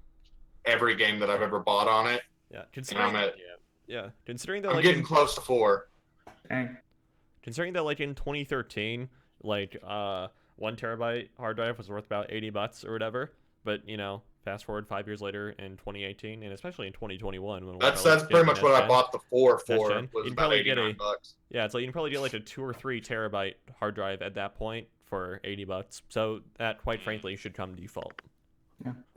[SPEAKER 4] every game that I've ever bought on it.
[SPEAKER 1] Yeah.
[SPEAKER 4] Considering
[SPEAKER 1] that
[SPEAKER 4] I'm
[SPEAKER 1] like
[SPEAKER 4] getting close to 4.
[SPEAKER 1] Considering that like in 2013, like 1 terabyte hard drive was worth about $80 or whatever, but fast forward 5 years later in 2018, and especially in 2021, when
[SPEAKER 4] that's pretty much what I bought the 4 for. Was
[SPEAKER 1] you'd
[SPEAKER 4] about
[SPEAKER 1] probably get
[SPEAKER 4] $89.
[SPEAKER 1] Yeah, so you can probably get like a 2 or 3 terabyte hard drive at that point for $80. So that, quite frankly, should come default.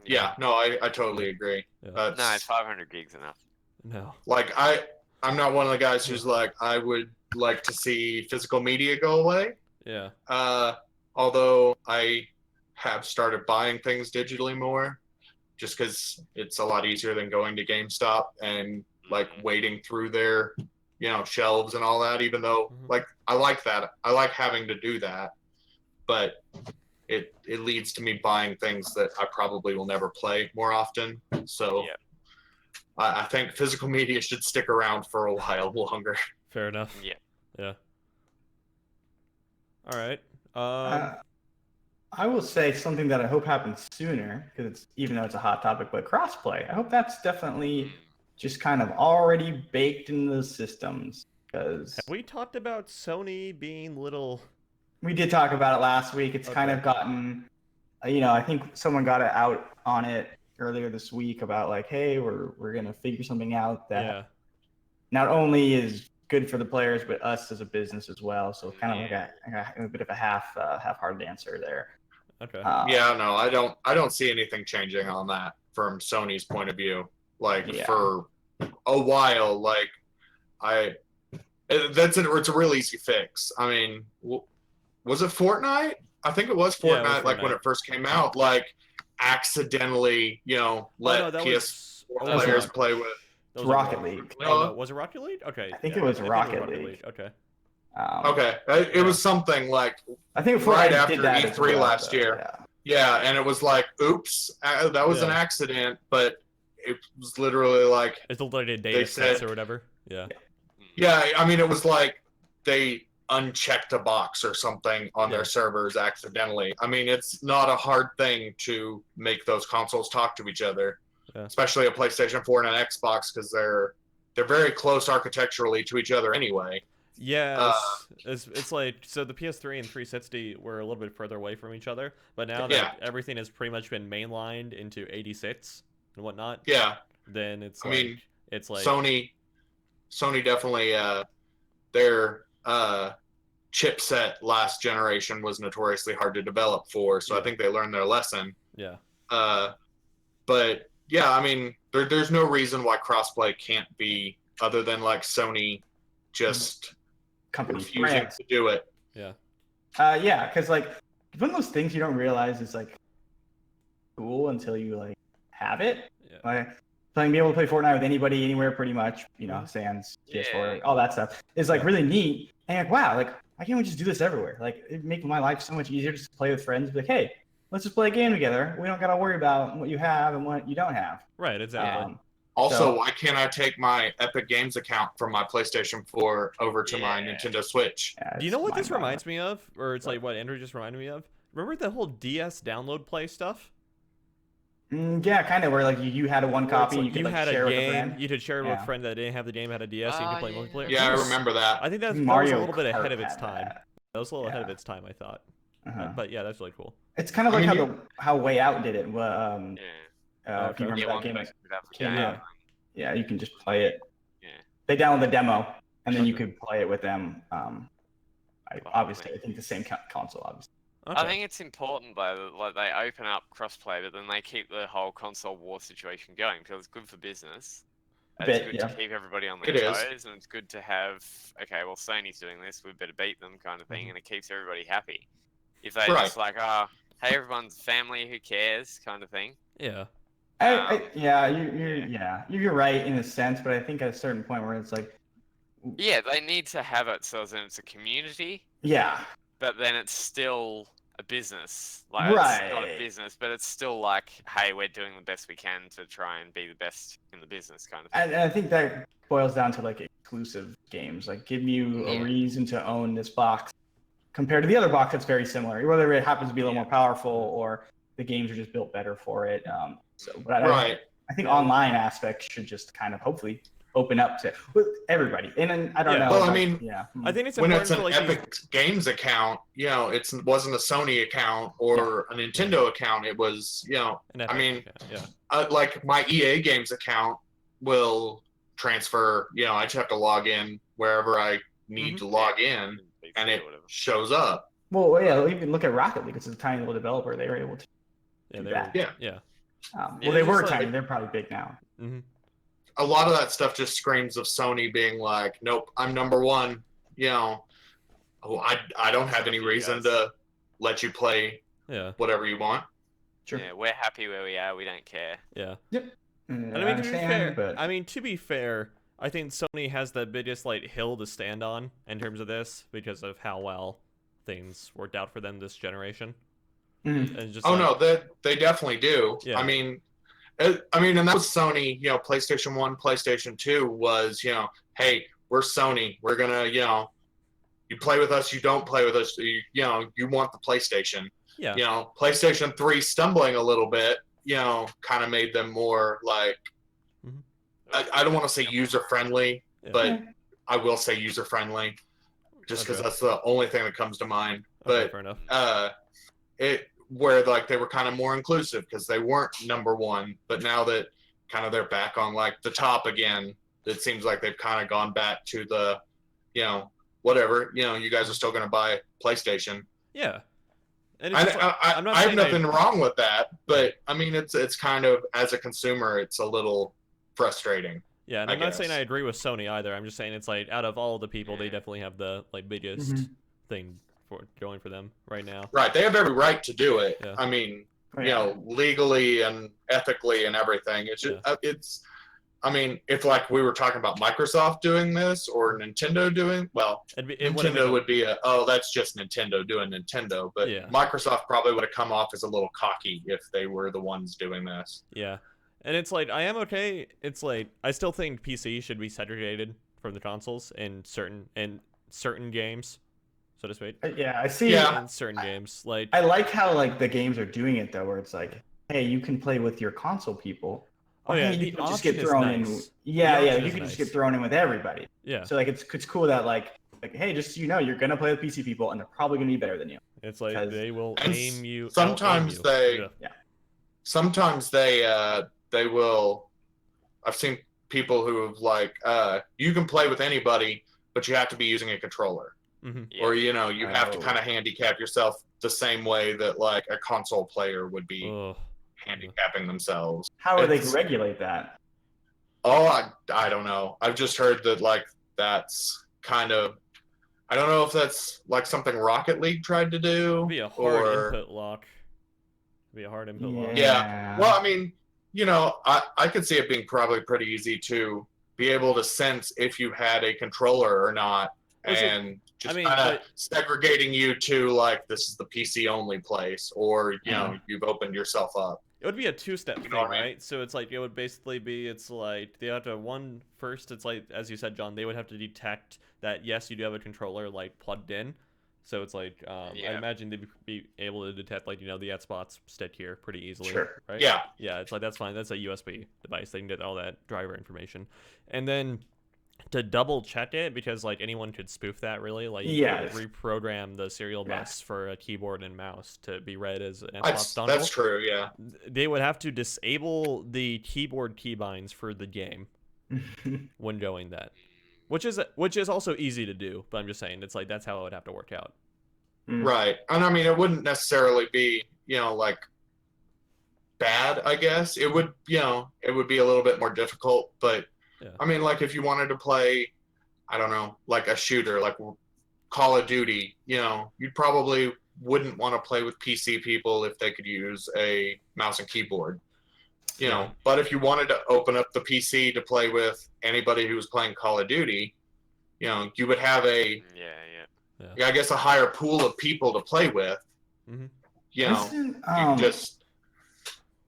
[SPEAKER 4] Yeah, no, I totally agree.
[SPEAKER 1] Yeah.
[SPEAKER 3] No, it's 500 gigs enough.
[SPEAKER 1] No.
[SPEAKER 4] Like, I'm not one of the guys who's like, I would like to see physical media go away.
[SPEAKER 1] Yeah.
[SPEAKER 4] Although I have started buying things digitally more, just because it's a lot easier than going to GameStop and like wading through their, shelves and all that. Even though, like, I like that. I like having to do that, but it leads to me buying things that I probably will never play more often. So I think physical media should stick around for a while longer.
[SPEAKER 1] Fair enough. Yeah. All right.
[SPEAKER 2] I will say something that I hope happens sooner, because it's, even though it's a hot topic, but crossplay. I hope that's definitely just kind of already baked into the systems. Because
[SPEAKER 1] have we talked about Sony being little?
[SPEAKER 2] We did talk about it last week. It's kind of gotten, I think someone got it out on it earlier this week about like, hey, we're gonna figure something out that not only is good for the players, but us as a business as well. So kind of like a bit of a half-hearted answer there.
[SPEAKER 1] Okay.
[SPEAKER 4] No, I don't see anything changing on that from Sony's point of view. Like for a while, like it's a real easy fix. I mean, was it Fortnite? I think it was Fortnite.
[SPEAKER 1] Yeah, it was Fortnite.
[SPEAKER 4] Like when it first came out, like accidentally, let PS4 players play with.
[SPEAKER 2] Rocket League.
[SPEAKER 1] Oh, no, was it Rocket League? Okay.
[SPEAKER 2] I think it was Rocket League.
[SPEAKER 1] Okay.
[SPEAKER 4] It was something like
[SPEAKER 2] I think
[SPEAKER 4] right after E3 last year. Yeah, and it was like, oops, that was an accident, but it was literally like
[SPEAKER 1] it's like a data set or whatever. Yeah.
[SPEAKER 4] Yeah, I mean, it was like they unchecked a box or something on their servers accidentally. I mean, it's not a hard thing to make those consoles talk to each other. Especially a PlayStation 4 and an Xbox, because they're very close architecturally to each other anyway.
[SPEAKER 1] Yeah, it's like, so the PS3 and 360 were a little bit further away from each other, but now that everything has pretty much been mainlined into 86 and whatnot, then it's like
[SPEAKER 4] Sony definitely their chipset last generation was notoriously hard to develop for, so I think they learned their lesson. But yeah, I mean, there's no reason why crossplay can't be, other than like Sony just refusing to do it.
[SPEAKER 2] Because like one of those things you don't realize is like cool until you like have it. Like being able to play Fortnite with anybody, anywhere, pretty much. Sans, PS4, all that stuff is like really neat. And like, wow, like why can't we just do this everywhere? Like it make my life so much easier just to play with friends. Be like, hey, let's just play a game together. We don't got to worry about what you have and what you don't have.
[SPEAKER 1] Right, exactly.
[SPEAKER 4] Also, why can't I take my Epic Games account from my PlayStation 4 over to my Nintendo Switch?
[SPEAKER 2] Yeah,
[SPEAKER 1] do you know what this reminds me of? Or it's like what Andrew just reminded me of? Remember the whole DS download play stuff?
[SPEAKER 2] Yeah, kind of, where like you had one copy and you could like
[SPEAKER 1] had
[SPEAKER 2] share
[SPEAKER 1] a
[SPEAKER 2] with a
[SPEAKER 1] game,
[SPEAKER 2] friend.
[SPEAKER 1] you could share it with a friend that didn't have the game, had a DS, and you could play multiplayer.
[SPEAKER 4] Yeah, I remember that.
[SPEAKER 1] I think that was a
[SPEAKER 2] Mario
[SPEAKER 1] little bit ahead
[SPEAKER 2] Kart
[SPEAKER 1] of its
[SPEAKER 2] had
[SPEAKER 1] time.
[SPEAKER 2] that.
[SPEAKER 1] That was a little ahead of its time, I thought. But yeah, that's really cool.
[SPEAKER 2] It's kind of like how Way Out did it. If you remember that game came out. Yeah, you can just play it.
[SPEAKER 3] Yeah.
[SPEAKER 2] They download the demo, and then you could play it with them. Obviously, I think the same console, obviously.
[SPEAKER 3] Okay. I think it's important though, like they open up crossplay, but then they keep the whole console war situation going because it's good for business. It's good to keep everybody on their toes, and it's good to have, okay, well, Sony's doing this, we better beat them, kind of thing, and it keeps everybody happy. If they just like, hey, everyone's family, who cares, kind of thing.
[SPEAKER 1] Yeah.
[SPEAKER 2] You're right in a sense, but I think at a certain point where it's like,
[SPEAKER 3] yeah, they need to have it so that it's a community.
[SPEAKER 2] Yeah.
[SPEAKER 3] But then it's still a business. Like, it's not a business, but it's still like, hey, we're doing the best we can to try and be the best in the business, kind of thing.
[SPEAKER 2] And I think that boils down to like exclusive games, like give you a reason to own this box compared to the other box that's very similar, whether it happens to be a little more powerful or the games are just built better for it. But I think online aspects should just kind of hopefully open up to everybody. And then I don't know.
[SPEAKER 4] Well, I mean,
[SPEAKER 1] I think it's
[SPEAKER 4] when
[SPEAKER 1] important
[SPEAKER 4] it's an
[SPEAKER 1] for, like,
[SPEAKER 4] Epic Games account, it wasn't a Sony account or a Nintendo account. It was, I mean, like my EA Games account will transfer. I just have to log in wherever I need to log in, and it shows up.
[SPEAKER 2] Well, yeah, even look at Rocket League. It's a tiny little developer. They were able to do that. Well, they were tiny. They're probably big now.
[SPEAKER 4] A lot of that stuff just screams of Sony being like, nope, I'm number one. I don't have any reason to let you play whatever you want.
[SPEAKER 3] Sure. Yeah, we're happy where we are. We don't care.
[SPEAKER 1] Yeah.
[SPEAKER 2] Yep.
[SPEAKER 1] And to be fair, I think Sony has the biggest hill to stand on in terms of this because of how well things worked out for them this generation. And just
[SPEAKER 4] no, they definitely do. Yeah. I mean, and that was Sony, PlayStation 1, PlayStation 2 was, hey, we're Sony. We're going to, you play with us, you don't play with us, you want the PlayStation.
[SPEAKER 1] Yeah.
[SPEAKER 4] PlayStation 3 stumbling a little bit, kind of made them more like, I don't want to say user-friendly, but I will say user-friendly just because that's the only thing that comes to mind. But
[SPEAKER 1] fair enough.
[SPEAKER 4] Where they were kind of more inclusive because they weren't number one, but now that kind of they're back on the top again, it seems like they've kind of gone back to the, whatever, you guys are still going to buy PlayStation.
[SPEAKER 1] Yeah. And
[SPEAKER 4] I have nothing wrong with that, but I mean, it's kind of, as a consumer, it's a little frustrating.
[SPEAKER 1] Yeah, and I'm not saying I agree with Sony either. I'm just saying it's out of all the people, they definitely have the biggest thing for going for them right now.
[SPEAKER 4] Right, they have every right to do it.
[SPEAKER 1] Yeah.
[SPEAKER 4] I mean, legally and ethically and everything. It's just, I mean, if we were talking about Microsoft doing this or Nintendo doing, Nintendo would be that's just Nintendo doing Nintendo. But Microsoft probably would have come off as a little cocky if they were the ones doing this.
[SPEAKER 1] Yeah, and it's I am okay. It's I still think PC should be segregated from the consoles in certain games. So to speak.
[SPEAKER 2] Yeah, I see.
[SPEAKER 1] In certain games,
[SPEAKER 2] I like how the games are doing it though, where it's hey, you can play with your console people. You can just get thrown in. Yeah, you can just get thrown in with everybody.
[SPEAKER 1] Yeah.
[SPEAKER 2] So it's cool that hey, just so you know, you're gonna play with PC people, and they're probably gonna be better than you.
[SPEAKER 1] It's they will aim you.
[SPEAKER 4] Sometimes Sometimes they will. I've seen people who have you can play with anybody, but you have to be using a controller. Or you have to kind of handicap yourself the same way that a console player would be handicapping themselves.
[SPEAKER 2] How are they to regulate that?
[SPEAKER 4] I don't know. I've just heard that that's kind of, I don't know if that's something Rocket League tried to do.
[SPEAKER 1] It'd be a hard input lock. Lock.
[SPEAKER 4] Yeah. Well, I mean, I could see it being probably pretty easy to be able to sense if you had a controller or not. And just kind of segregating you to this is the PC only place, or you've opened yourself up.
[SPEAKER 1] It would be a two-step thing, right? So it's like it would basically be it's like they have to first. It's like as you said, John. They would have to detect that yes, you do have a controller like plugged in. So it's like I imagine they'd be able to detect like the Xbox stick here pretty easily, right?
[SPEAKER 4] Yeah.
[SPEAKER 1] Yeah, it's like that's fine. That's a USB device. They can get all that driver information, and then to double check it because like anyone could spoof that really like you could reprogram the serial bus for a keyboard and mouse to be read as an Xbox dongle.
[SPEAKER 4] That's true, yeah.
[SPEAKER 1] They would have to disable the keyboard keybinds for the game when going that, which is also easy to do, but I'm just saying it's like that's how it would have to work out.
[SPEAKER 4] Right. And I mean it wouldn't necessarily be like bad, I guess. It would it would be a little bit more difficult, but I mean, like if you wanted to play, I don't know, like a shooter, like Call of Duty, you probably wouldn't want to play with PC people if they could use a mouse and keyboard, know. But if you wanted to open up the PC to play with anybody who was playing Call of Duty, you would have I guess a higher pool of people to play with.
[SPEAKER 2] Isn't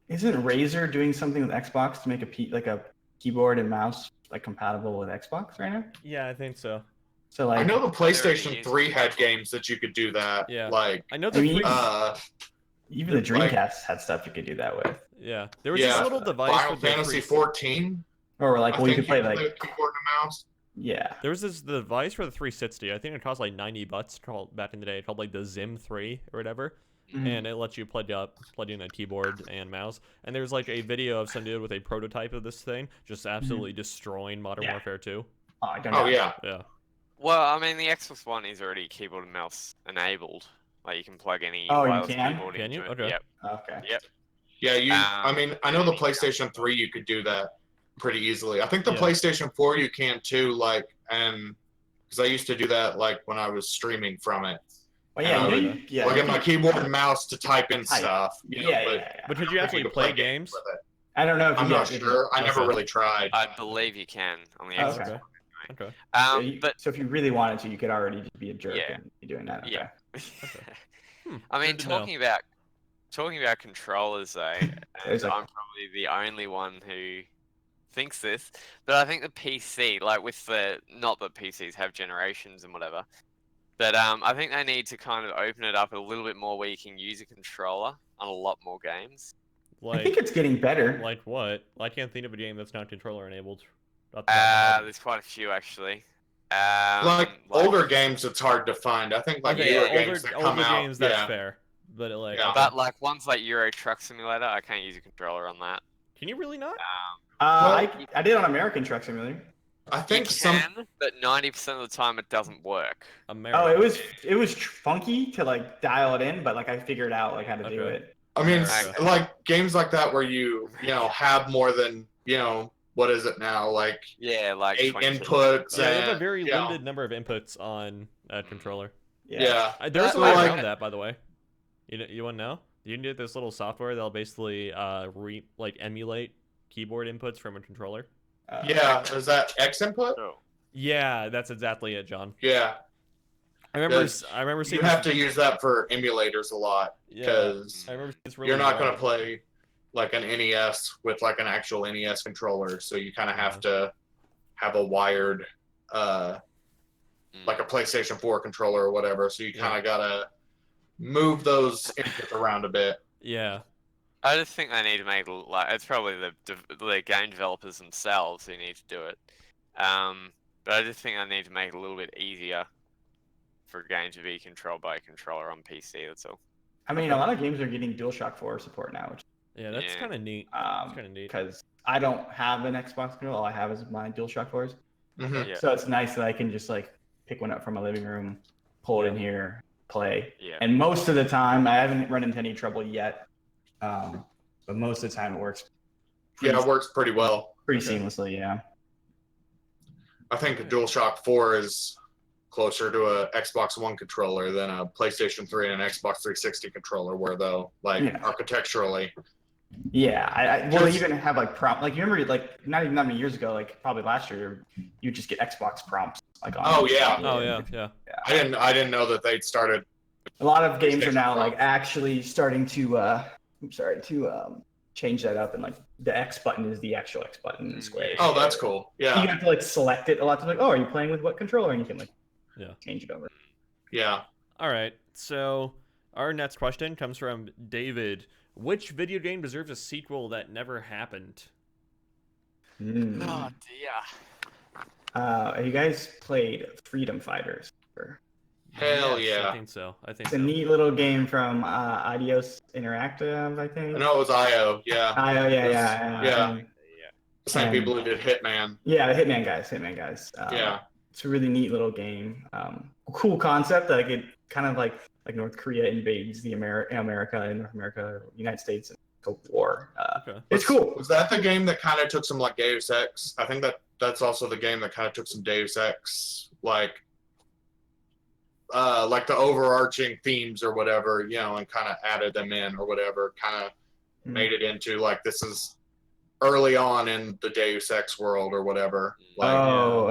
[SPEAKER 2] Razer doing something with Xbox to make a keyboard and mouse like compatible with Xbox right now?
[SPEAKER 1] Yeah, I think so.
[SPEAKER 2] So like
[SPEAKER 4] I know the PlayStation 3 had games that you could do that.
[SPEAKER 1] Yeah.
[SPEAKER 4] Like
[SPEAKER 1] I know
[SPEAKER 2] even the Dreamcast had stuff you could do that with.
[SPEAKER 1] Yeah. There was this little device
[SPEAKER 4] Final Fantasy 14.
[SPEAKER 2] Or like you could play like
[SPEAKER 4] keyboard and mouse.
[SPEAKER 2] Yeah.
[SPEAKER 1] There was this device for the 360. I think it cost like $90 called back in the day, called like the Zim 3 or whatever. And it lets you plug in a keyboard and mouse. And there's like a video of some dude with a prototype of this thing just absolutely destroying Modern Warfare 2.
[SPEAKER 4] Yeah.
[SPEAKER 3] Well, I mean, the Xbox One is already keyboard and mouse enabled. Like you can plug any wireless keyboard into it.
[SPEAKER 1] Okay.
[SPEAKER 3] Yep.
[SPEAKER 2] Okay.
[SPEAKER 3] Yep.
[SPEAKER 4] Yeah, I mean, I know the PlayStation 3 you could do that pretty easily. I think the PlayStation 4 you can too, like, and because I used to do that like when I was streaming from it.
[SPEAKER 2] Well,
[SPEAKER 4] I'll get my keyboard and mouse to type in stuff.
[SPEAKER 1] But could you actually play games?
[SPEAKER 2] I don't know. If
[SPEAKER 4] I'm not sure. I never really tried.
[SPEAKER 3] I believe you can on the Xbox.
[SPEAKER 1] Okay.
[SPEAKER 3] But
[SPEAKER 2] so if you really wanted to, you could already just be a jerk and be doing that. Okay.
[SPEAKER 3] Yeah. I mean, talking about controllers though, and I'm probably the only one who thinks this, but I think the PC, like with not that PCs have generations and whatever. But I think they need to kind of open it up a little bit more where you can use a controller on a lot more games.
[SPEAKER 2] I think it's getting better.
[SPEAKER 1] Like what? I can't think of a game that's not controller enabled.
[SPEAKER 3] There's quite a few actually.
[SPEAKER 4] Like older games, it's hard to find. I think like newer games that come out.
[SPEAKER 1] Games, that's fair. But
[SPEAKER 3] but like ones like Euro Truck Simulator, I can't use a controller on that.
[SPEAKER 1] Can you really not?
[SPEAKER 2] I did on American Truck Simulator.
[SPEAKER 4] I think
[SPEAKER 3] but 90% of the time it doesn't work.
[SPEAKER 2] It was funky to like dial it in, but like I figured out like how to do it.
[SPEAKER 4] I mean, like games like that where you have more than what is it now? Like
[SPEAKER 3] 8
[SPEAKER 4] inputs.
[SPEAKER 1] Yeah, you have a very limited number of inputs on a controller.
[SPEAKER 4] Yeah.
[SPEAKER 1] There's a way around that, by the way. You want to know? You can get this little software that'll basically emulate keyboard inputs from a controller.
[SPEAKER 4] Is that X input?
[SPEAKER 1] Yeah, that's exactly it, John.
[SPEAKER 4] Yeah.
[SPEAKER 1] I remember seeing.
[SPEAKER 4] You have to use that for emulators a lot because you're not going to play like an NES with like an actual NES controller, so you kind of have to have a wired, like a PlayStation 4 controller or whatever. So you kind of gotta move those inputs around a bit.
[SPEAKER 1] Yeah.
[SPEAKER 3] I just think they need to make it's probably the game developers themselves who need to do it. But I just think they need to make it a little bit easier for a game to be controlled by a controller on PC. That's all.
[SPEAKER 2] I mean, a lot of games are getting DualShock 4 support now, which
[SPEAKER 1] that's kind of neat.
[SPEAKER 2] Because I don't have an Xbox controller. All I have is my DualShock 4s.
[SPEAKER 4] Mm-hmm.
[SPEAKER 2] So it's nice that I can just like pick one up from my living room, pull it in here, play. And most of the time, I haven't run into any trouble yet. But most of the time it works.
[SPEAKER 4] It works pretty well.
[SPEAKER 2] Pretty seamlessly, yeah.
[SPEAKER 4] I think a DualShock 4 is closer to a Xbox One controller than a PlayStation 3 and an Xbox 360 controller were, though, architecturally.
[SPEAKER 2] Yeah, I even have like prompt. Like you remember, like not even that many years ago, like probably last year, you just get Xbox prompts. Like on
[SPEAKER 1] yeah.
[SPEAKER 4] I didn't know that they'd started.
[SPEAKER 2] A lot of games are now like actually starting to changed that up, and like the X button is the actual X button in Square.
[SPEAKER 4] Oh, that's cool. Yeah.
[SPEAKER 2] You have to like select it a lot to like, oh, are you playing with what controller? And you can like change it over.
[SPEAKER 4] Yeah.
[SPEAKER 1] All right. So our next question comes from David. Which video game deserves a sequel that never happened?
[SPEAKER 3] Oh dear.
[SPEAKER 2] Have you guys played Freedom Fighters?
[SPEAKER 4] Hell
[SPEAKER 1] Yes,
[SPEAKER 4] yeah.
[SPEAKER 1] I think so.
[SPEAKER 2] It's a neat little game from Adios Interactive, I think.
[SPEAKER 4] No, it was IO. Yeah.
[SPEAKER 2] IO, yeah.
[SPEAKER 4] Same people who did Hitman.
[SPEAKER 2] Yeah, the Hitman guys.
[SPEAKER 4] Yeah.
[SPEAKER 2] It's a really neat little game. Cool concept. Like it kind of like North Korea invades the America and North America, United States, and Cold War.
[SPEAKER 1] Okay.
[SPEAKER 2] It's cool.
[SPEAKER 4] Was that the game that kind of took some like Deus Ex? I think that's also the game that kind of took some Deus Ex like the overarching themes or whatever, and kind of added them in or whatever, kind of made it into like this is early on in the Deus Ex world or whatever. Like,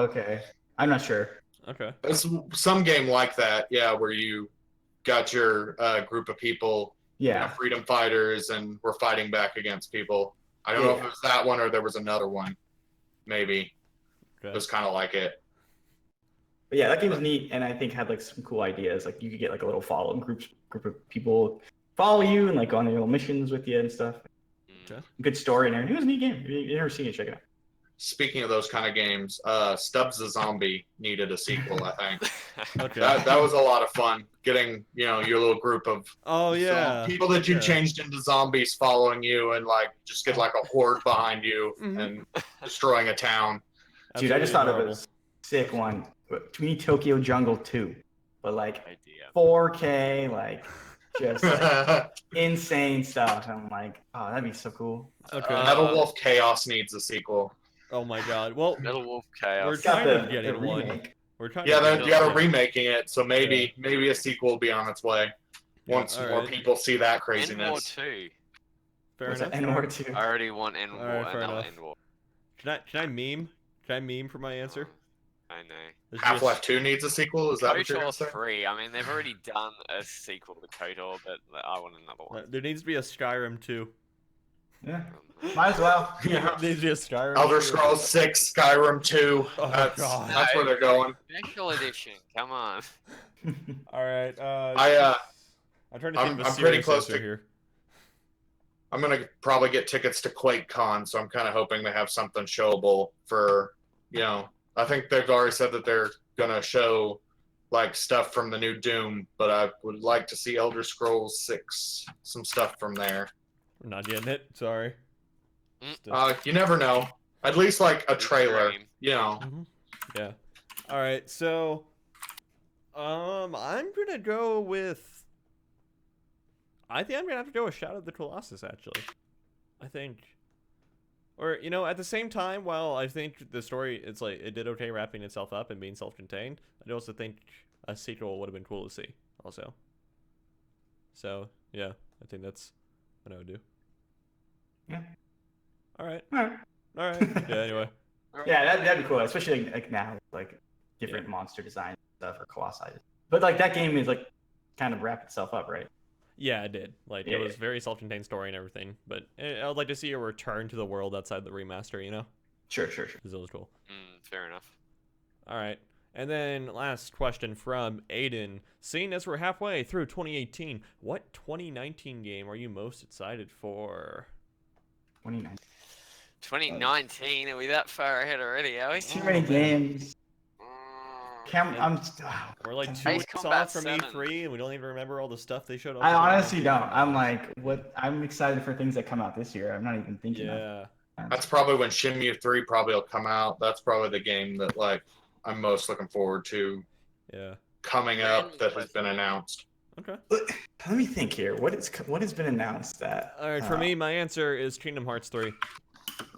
[SPEAKER 2] okay. I'm not sure.
[SPEAKER 1] Okay.
[SPEAKER 4] It's some game like that, where you got your group of people, freedom fighters, and we're fighting back against people. I don't know if it was that one or there was another one. Maybe. Okay. It was kind of like it.
[SPEAKER 2] But yeah, that game was neat, and I think had like some cool ideas. Like you could get like a little group of people follow you and like go on their little missions with you and stuff.
[SPEAKER 1] Okay.
[SPEAKER 2] Good story and everything. It was a neat game. If you've never seen it, check it out.
[SPEAKER 4] Speaking of those kind of games, Stubbs the Zombie needed a sequel, I think.
[SPEAKER 1] Okay.
[SPEAKER 4] That was a lot of fun. Getting, your little group of people that you changed into zombies following you and like just get like a horde behind you and destroying a town.
[SPEAKER 2] Dude, I just thought of a sick one. We need Tokyo Jungle 2. But like 4K, like just like, insane stuff. I'm like, oh, that'd be so cool.
[SPEAKER 1] Okay.
[SPEAKER 4] Metal Wolf Chaos needs a sequel.
[SPEAKER 1] Oh my god. Well,
[SPEAKER 3] Metal Wolf Chaos.
[SPEAKER 1] We're kind of getting one. We're trying
[SPEAKER 4] they're remaking it, so maybe a sequel will be on its way once more people see that craziness.
[SPEAKER 3] N-War 2.
[SPEAKER 1] Fair enough.
[SPEAKER 2] N-War 2.
[SPEAKER 3] I already want N-War. N-War.
[SPEAKER 1] Can I meme? Can I meme for my answer?
[SPEAKER 3] I know.
[SPEAKER 4] Half-Life 2 needs a sequel? Is that what you're saying?
[SPEAKER 3] 3. I mean, they've already done a sequel to KOTOR, but I want another one.
[SPEAKER 1] There needs to be a Skyrim 2.
[SPEAKER 2] Yeah. Might as well.
[SPEAKER 1] There needs to be a Skyrim
[SPEAKER 4] Elder Scrolls 6, Skyrim 2.
[SPEAKER 1] Oh,
[SPEAKER 4] that's where they're going.
[SPEAKER 3] Special edition. Come on.
[SPEAKER 1] All right. I'm trying to think of a
[SPEAKER 4] pretty close to
[SPEAKER 1] here.
[SPEAKER 4] I'm gonna probably get tickets to QuakeCon, so I'm kind of hoping they have something showable for, I think they've already said that they're gonna show like stuff from the new Doom, but I would like to see Elder Scrolls 6, some stuff from there.
[SPEAKER 1] We're not getting it. Sorry.
[SPEAKER 4] You never know. At least like a trailer,
[SPEAKER 1] Yeah. All right. So, I'm gonna go with. I think I'm gonna have to go with Shadow of the Colossus. Actually, I think. Or at the same time, while I think the story, it's like it did okay wrapping itself up and being self-contained, I also think a sequel would have been cool to see. Also. So yeah, I think that's what I would do.
[SPEAKER 2] Yeah.
[SPEAKER 1] All right. Yeah. Anyway.
[SPEAKER 2] Yeah, that'd be cool, especially like now, like different monster design stuff or colossi. But like that game is like kind of wrapped itself up, right?
[SPEAKER 1] Yeah, it did. Like it was very self-contained story and everything. But I would like to see a return to the world outside the remaster.
[SPEAKER 2] Sure.
[SPEAKER 1] Because it was cool.
[SPEAKER 3] Fair enough.
[SPEAKER 1] All right. And then last question from Aiden. Seeing as we're halfway through 2018, what 2019 game are you most excited for?
[SPEAKER 3] 2019? Are we that far ahead already, are we?
[SPEAKER 2] Too many games.
[SPEAKER 1] We're like 2 weeks off from E3 and we don't even remember all the stuff they showed off.
[SPEAKER 2] I honestly don't. I'm like, what? I'm excited for things that come out this year. I'm not even thinking of.
[SPEAKER 4] That's probably when Shenmue 3 probably will come out. That's probably the game that like I'm most looking forward to.
[SPEAKER 1] Yeah.
[SPEAKER 4] Coming up that has been announced.
[SPEAKER 1] Okay.
[SPEAKER 2] Let me think here. What has been announced that?
[SPEAKER 1] All right, for me, my answer is Kingdom Hearts 3.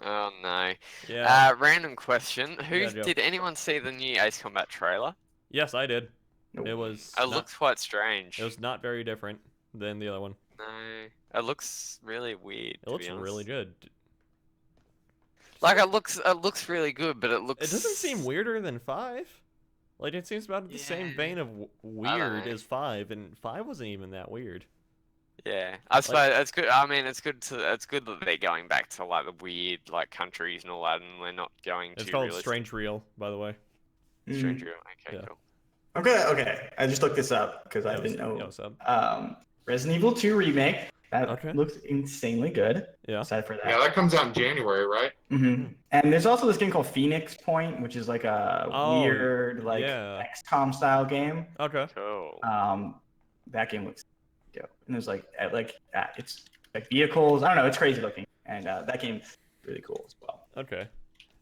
[SPEAKER 3] Oh no.
[SPEAKER 1] Yeah.
[SPEAKER 3] Random question. Did anyone see the new Ace Combat trailer?
[SPEAKER 1] Yes, I did.
[SPEAKER 2] Nope.
[SPEAKER 1] It was.
[SPEAKER 3] It looks quite strange.
[SPEAKER 1] It was not very different than the other one.
[SPEAKER 3] No, it looks really weird.
[SPEAKER 1] It looks really good.
[SPEAKER 3] Like it looks really good, but it looks.
[SPEAKER 1] It doesn't seem weirder than 5. Like it seems about the same vein of weird as 5, and 5 wasn't even that weird.
[SPEAKER 3] Yeah, I suppose it's good. I mean, it's good that they're going back to like the weird like countries and all that, and we're not going
[SPEAKER 1] It's
[SPEAKER 3] too
[SPEAKER 1] called
[SPEAKER 3] realistic.
[SPEAKER 1] Strange Real, by the way.
[SPEAKER 3] Strange Real. Okay,
[SPEAKER 1] Yeah.
[SPEAKER 3] cool.
[SPEAKER 2] Okay. I just looked this up because I didn't know.
[SPEAKER 1] What's up?
[SPEAKER 2] Resident Evil 2 remake. That looks insanely good.
[SPEAKER 1] Yeah.
[SPEAKER 2] Aside for that.
[SPEAKER 4] Yeah, that comes out in January, right?
[SPEAKER 2] Mm-hmm. And there's also this game called Phoenix Point, which is like a weird like XCOM style game.
[SPEAKER 1] Okay.
[SPEAKER 3] Cool.
[SPEAKER 2] That game looks dope. And there's it's like vehicles. I don't know. It's crazy looking, and that game's really cool as well.
[SPEAKER 1] Okay.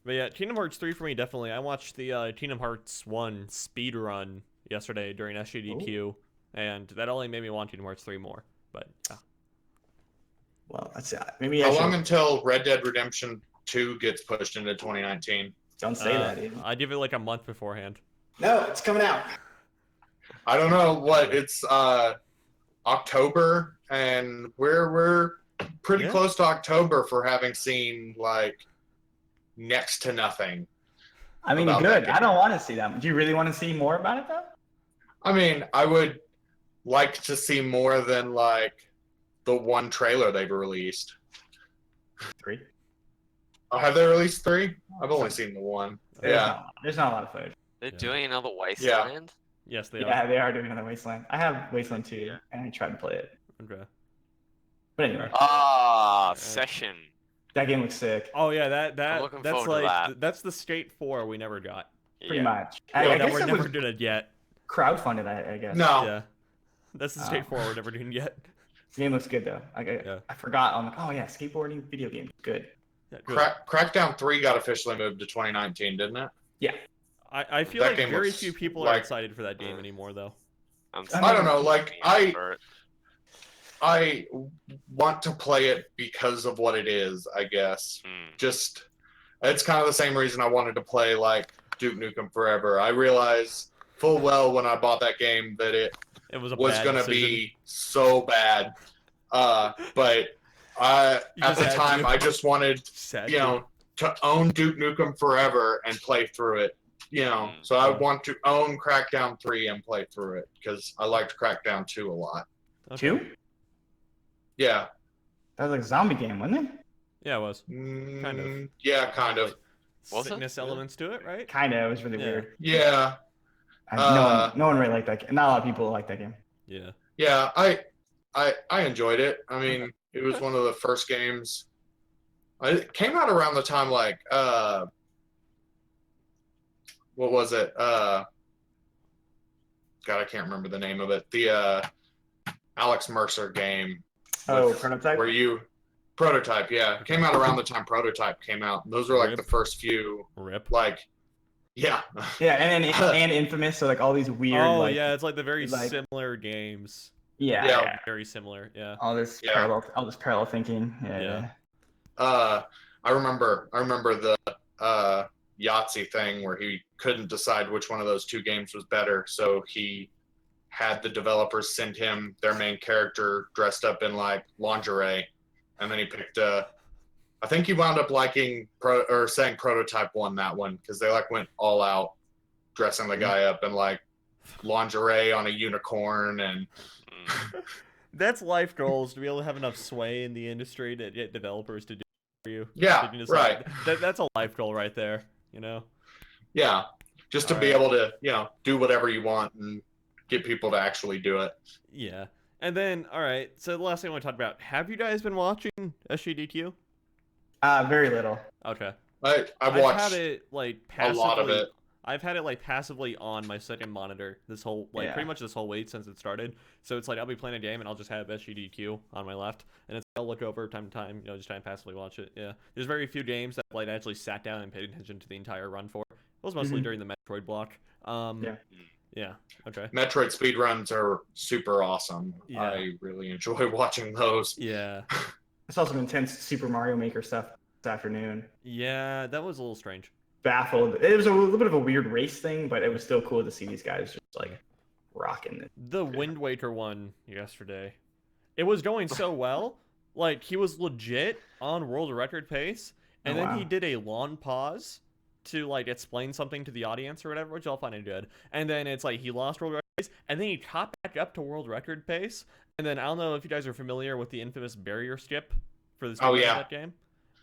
[SPEAKER 1] But yeah, Kingdom Hearts 3 for me, definitely. I watched the Kingdom Hearts 1 speed run yesterday during SGDQ, and that only made me want Kingdom Hearts 3 more. But yeah.
[SPEAKER 2] Well, that's maybe.
[SPEAKER 4] How long until Red Dead Redemption 2 gets pushed into 2019?
[SPEAKER 2] Don't say that, Ian.
[SPEAKER 1] I'd give it like a month beforehand.
[SPEAKER 2] No, it's coming out.
[SPEAKER 4] I don't know what it's October, and we're pretty close to October for having seen like next to nothing.
[SPEAKER 2] I mean, good. I don't want to see that. Do you really want to see more about it though?
[SPEAKER 4] I mean, I would like to see more than like the one trailer they've released.
[SPEAKER 2] 3.
[SPEAKER 4] Oh, have they released 3? I've only seen the one.
[SPEAKER 2] There's not a lot of footage.
[SPEAKER 3] They're doing another Wasteland?
[SPEAKER 1] Yes, they are.
[SPEAKER 2] Yeah, they are doing another Wasteland. I have Wasteland 2, and I tried to play it.
[SPEAKER 1] Okay.
[SPEAKER 2] But anyway.
[SPEAKER 3] Session.
[SPEAKER 2] That game looks sick.
[SPEAKER 1] Oh yeah, that's like that's the Skate 4 we never got.
[SPEAKER 2] Pretty much.
[SPEAKER 1] I guess we're never doing it yet.
[SPEAKER 2] Crowdfunded, I guess.
[SPEAKER 4] No.
[SPEAKER 1] Yeah. That's the Skate 4 we're never doing yet.
[SPEAKER 2] The game looks good though. I forgot. I'm like, oh yeah, skateboarding video game, good.
[SPEAKER 1] Yeah, good.
[SPEAKER 4] Crackdown 3 got officially moved to 2019, didn't it?
[SPEAKER 2] Yeah.
[SPEAKER 1] I feel like very few people are excited for that game anymore though.
[SPEAKER 4] I don't know. Like I want to play it because of what it is, I guess. Just it's kind of the same reason I wanted to play like Duke Nukem Forever. I realized full well when I bought that game that it was going to be so bad. But at the time, I just wanted, to own Duke Nukem Forever and play through it. So I want to own Crackdown 3 and play through it because I liked Crackdown 2 a lot.
[SPEAKER 2] 2?
[SPEAKER 4] Yeah.
[SPEAKER 2] That was like a zombie game, wasn't it?
[SPEAKER 1] Yeah, it was. Kind of.
[SPEAKER 4] Yeah, kind of.
[SPEAKER 1] Sickness elements to it, right?
[SPEAKER 2] Kind of. It was really weird.
[SPEAKER 4] Yeah.
[SPEAKER 2] No one really liked that game. Not a lot of people liked that game.
[SPEAKER 1] Yeah.
[SPEAKER 4] Yeah, I enjoyed it. I mean, it was one of the first games. It came out around the time like what was it? God, I can't remember the name of it. The Alex Mercer game.
[SPEAKER 2] Oh, Prototype?
[SPEAKER 4] Prototype, yeah. It came out around the time Prototype came out. Those were like the first few. Like, yeah.
[SPEAKER 2] Yeah, and Infamous, so like all these weird.
[SPEAKER 1] Oh, yeah, it's like the very similar games.
[SPEAKER 2] Yeah.
[SPEAKER 1] Very similar, yeah.
[SPEAKER 2] All this parallel thinking. Yeah.
[SPEAKER 4] I remember the Yahtzee thing where he couldn't decide which one of those two games was better, so he had the developers send him their main character dressed up in like lingerie, and then he picked I think he wound up liking saying Prototype won that one because they like went all out dressing the guy up in like lingerie on a unicorn and
[SPEAKER 1] that's life goals, to be able to have enough sway in the industry to get developers to do for you.
[SPEAKER 4] Yeah, right.
[SPEAKER 1] That's a life goal right there,
[SPEAKER 4] Yeah, just to be able to, do whatever you want and get people to actually do it.
[SPEAKER 1] Yeah. And then, all right, so the last thing I want to talk about, have you guys been watching SGDQ?
[SPEAKER 2] Very little.
[SPEAKER 1] Okay.
[SPEAKER 4] I've watched
[SPEAKER 1] had it, like, passively,
[SPEAKER 4] a lot of it.
[SPEAKER 1] I've had it, like, passively on my second monitor pretty much this whole wait since it started. So it's like I'll be playing a game and I'll just have SGDQ on my left, and it's I'll look over time to time, just try and passively watch it. Yeah. There's very few games that like actually sat down and paid attention to the entire run for. It was mostly during the Metroid block. Yeah. Okay.
[SPEAKER 4] Metroid speedruns are super awesome.
[SPEAKER 1] Yeah.
[SPEAKER 4] I really enjoy watching those.
[SPEAKER 1] Yeah.
[SPEAKER 2] I saw some intense Super Mario Maker stuff this afternoon.
[SPEAKER 1] Yeah, that was a little strange.
[SPEAKER 2] Baffled. It was a little bit of a weird race thing, but it was still cool to see these guys just like rocking it.
[SPEAKER 1] The Wind Waker one yesterday. It was going so well. Like, he was legit on world record pace, and then he did a long pause to like explain something to the audience or whatever, which I'll find it good. And then it's like he lost world record pace, and then he caught back up to world record pace, And then I don't know if you guys are familiar with the infamous barrier skip for the that game.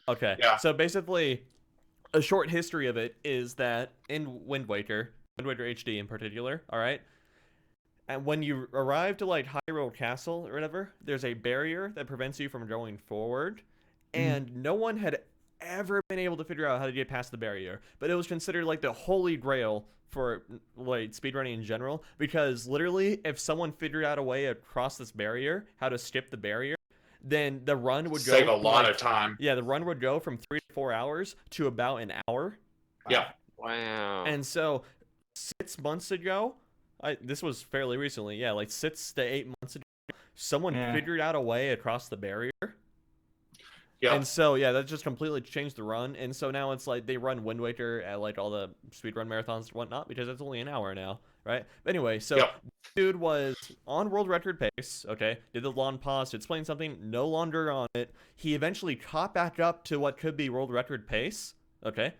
[SPEAKER 1] Okay.
[SPEAKER 4] Yeah.
[SPEAKER 1] So basically, a short history of it is that in Wind Waker HD in particular, all right, and when you arrive to like Hyrule Castle or whatever, there's a barrier that prevents you from going forward, and no one had ever been able to figure out how to get past the barrier. But it was considered like the holy grail for like speedrunning in general, because literally, if someone figured out a way across this barrier, how to skip the barrier, then the run would
[SPEAKER 4] save a lot of time.
[SPEAKER 1] Yeah, the run would go from 3 to 4 hours to about an hour.
[SPEAKER 4] Yeah.
[SPEAKER 3] Wow.
[SPEAKER 1] And so 6 months ago, this was fairly recently, yeah, like 6 to 8 months ago, someone figured out a way across the barrier.
[SPEAKER 4] Yeah.
[SPEAKER 1] And so, yeah, that just completely changed the run. And so now it's like they run Wind Waker at like all the speedrun marathons and whatnot because it's only an hour now, right? But anyway, so dude was on world record pace, okay, did the long pause to explain something, no longer on it. He eventually caught back up to what could be world record pace, okay?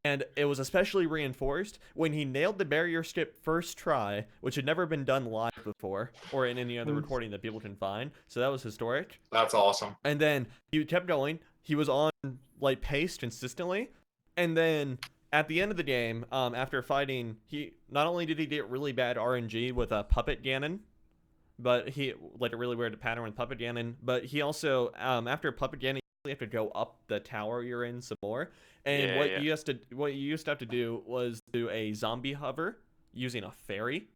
[SPEAKER 1] And it was especially reinforced when he nailed the barrier skip first try, which had never been done live before or in any other recording that people can find. So that was historic.
[SPEAKER 4] That's awesome.
[SPEAKER 1] And then he kept going. He was on like pace consistently. And then at the end of the game, after fighting, he not only did he get really bad RNG with a Puppet Ganon, but he like a really weird pattern with Puppet Ganon, but he also after Puppet Ganon, you have to go up the tower you're in some more. And what you used to have to do was do a zombie hover using a fairy.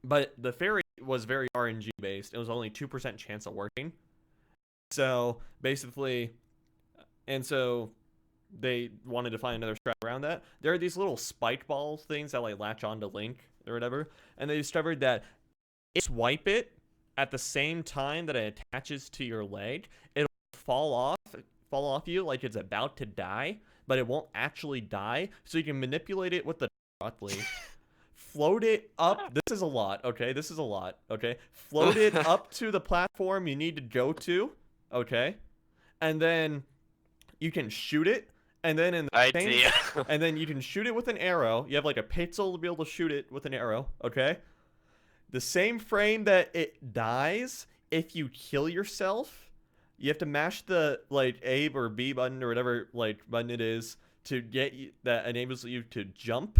[SPEAKER 1] But the fairy was very RNG based. It was only 2% chance of working. So basically, and so they wanted to find another strat around that. There are these little spike ball things that like latch onto Link or whatever. And they discovered that if you swipe it at the same time that it attaches to your leg, it'll fall off you like it's about to die, but it won't actually die. So you can manipulate it with the correctly, float it up. This is a lot, okay? This is a lot, okay? Float it up to the platform you need to go to, okay? And then you can shoot it, and then in the and then you can shoot it with an arrow. You have like a pixel to be able to shoot it with an arrow, okay? The same frame that it dies, if you kill yourself, you have to mash the like A or B button or whatever like button it is to get that enables you to jump.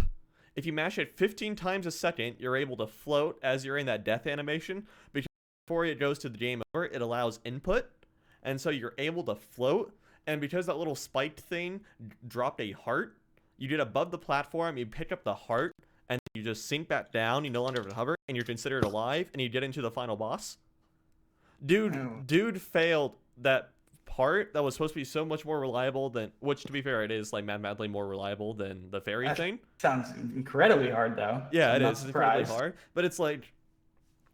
[SPEAKER 1] If you mash it 15 times a second, you're able to float as you're in that death animation. Because before it goes to the game over, it allows input, and so you're able to float. And because that little spiked thing dropped a heart, you get above the platform, you pick up the heart, and you just sink back down. You no longer have to hover, and you're considered alive, and you get into the final boss. Dude failed that part that was supposed to be so much more reliable than, which to be fair, it is like madly more reliable than the fairy thing.
[SPEAKER 2] Sounds incredibly hard though.
[SPEAKER 1] Yeah, it is. It's incredibly hard, but it's like,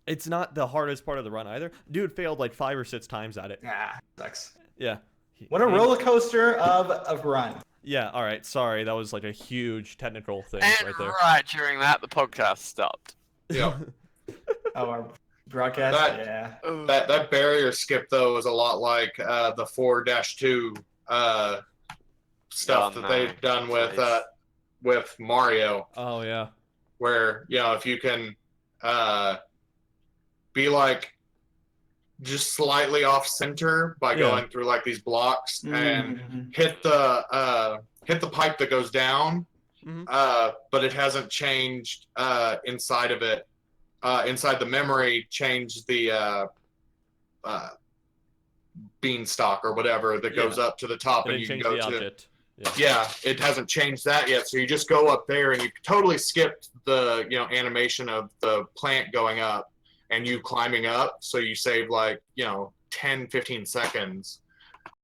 [SPEAKER 1] it's not the hardest part of the run either. Dude failed like 5 or 6 times at it.
[SPEAKER 2] Sucks.
[SPEAKER 1] Yeah.
[SPEAKER 2] What a roller coaster of a run.
[SPEAKER 1] Yeah, all right. Sorry, that was like a huge technical thing right there.
[SPEAKER 3] Right during that, the podcast stopped.
[SPEAKER 4] Yeah.
[SPEAKER 2] Our broadcast.
[SPEAKER 4] That barrier skip though was a lot like the 4-2 stuff that they've done with Mario.
[SPEAKER 1] Oh yeah.
[SPEAKER 4] Where if you can be like just slightly off center by going through like these blocks and hit the pipe that goes down, but it hasn't changed inside of it. Inside the memory, change the beanstalk or whatever that goes up to the top, and you can go to. It hasn't changed that yet. So you just go up there, and you totally skipped the animation of the plant going up and you climbing up. So you save like 10-15 seconds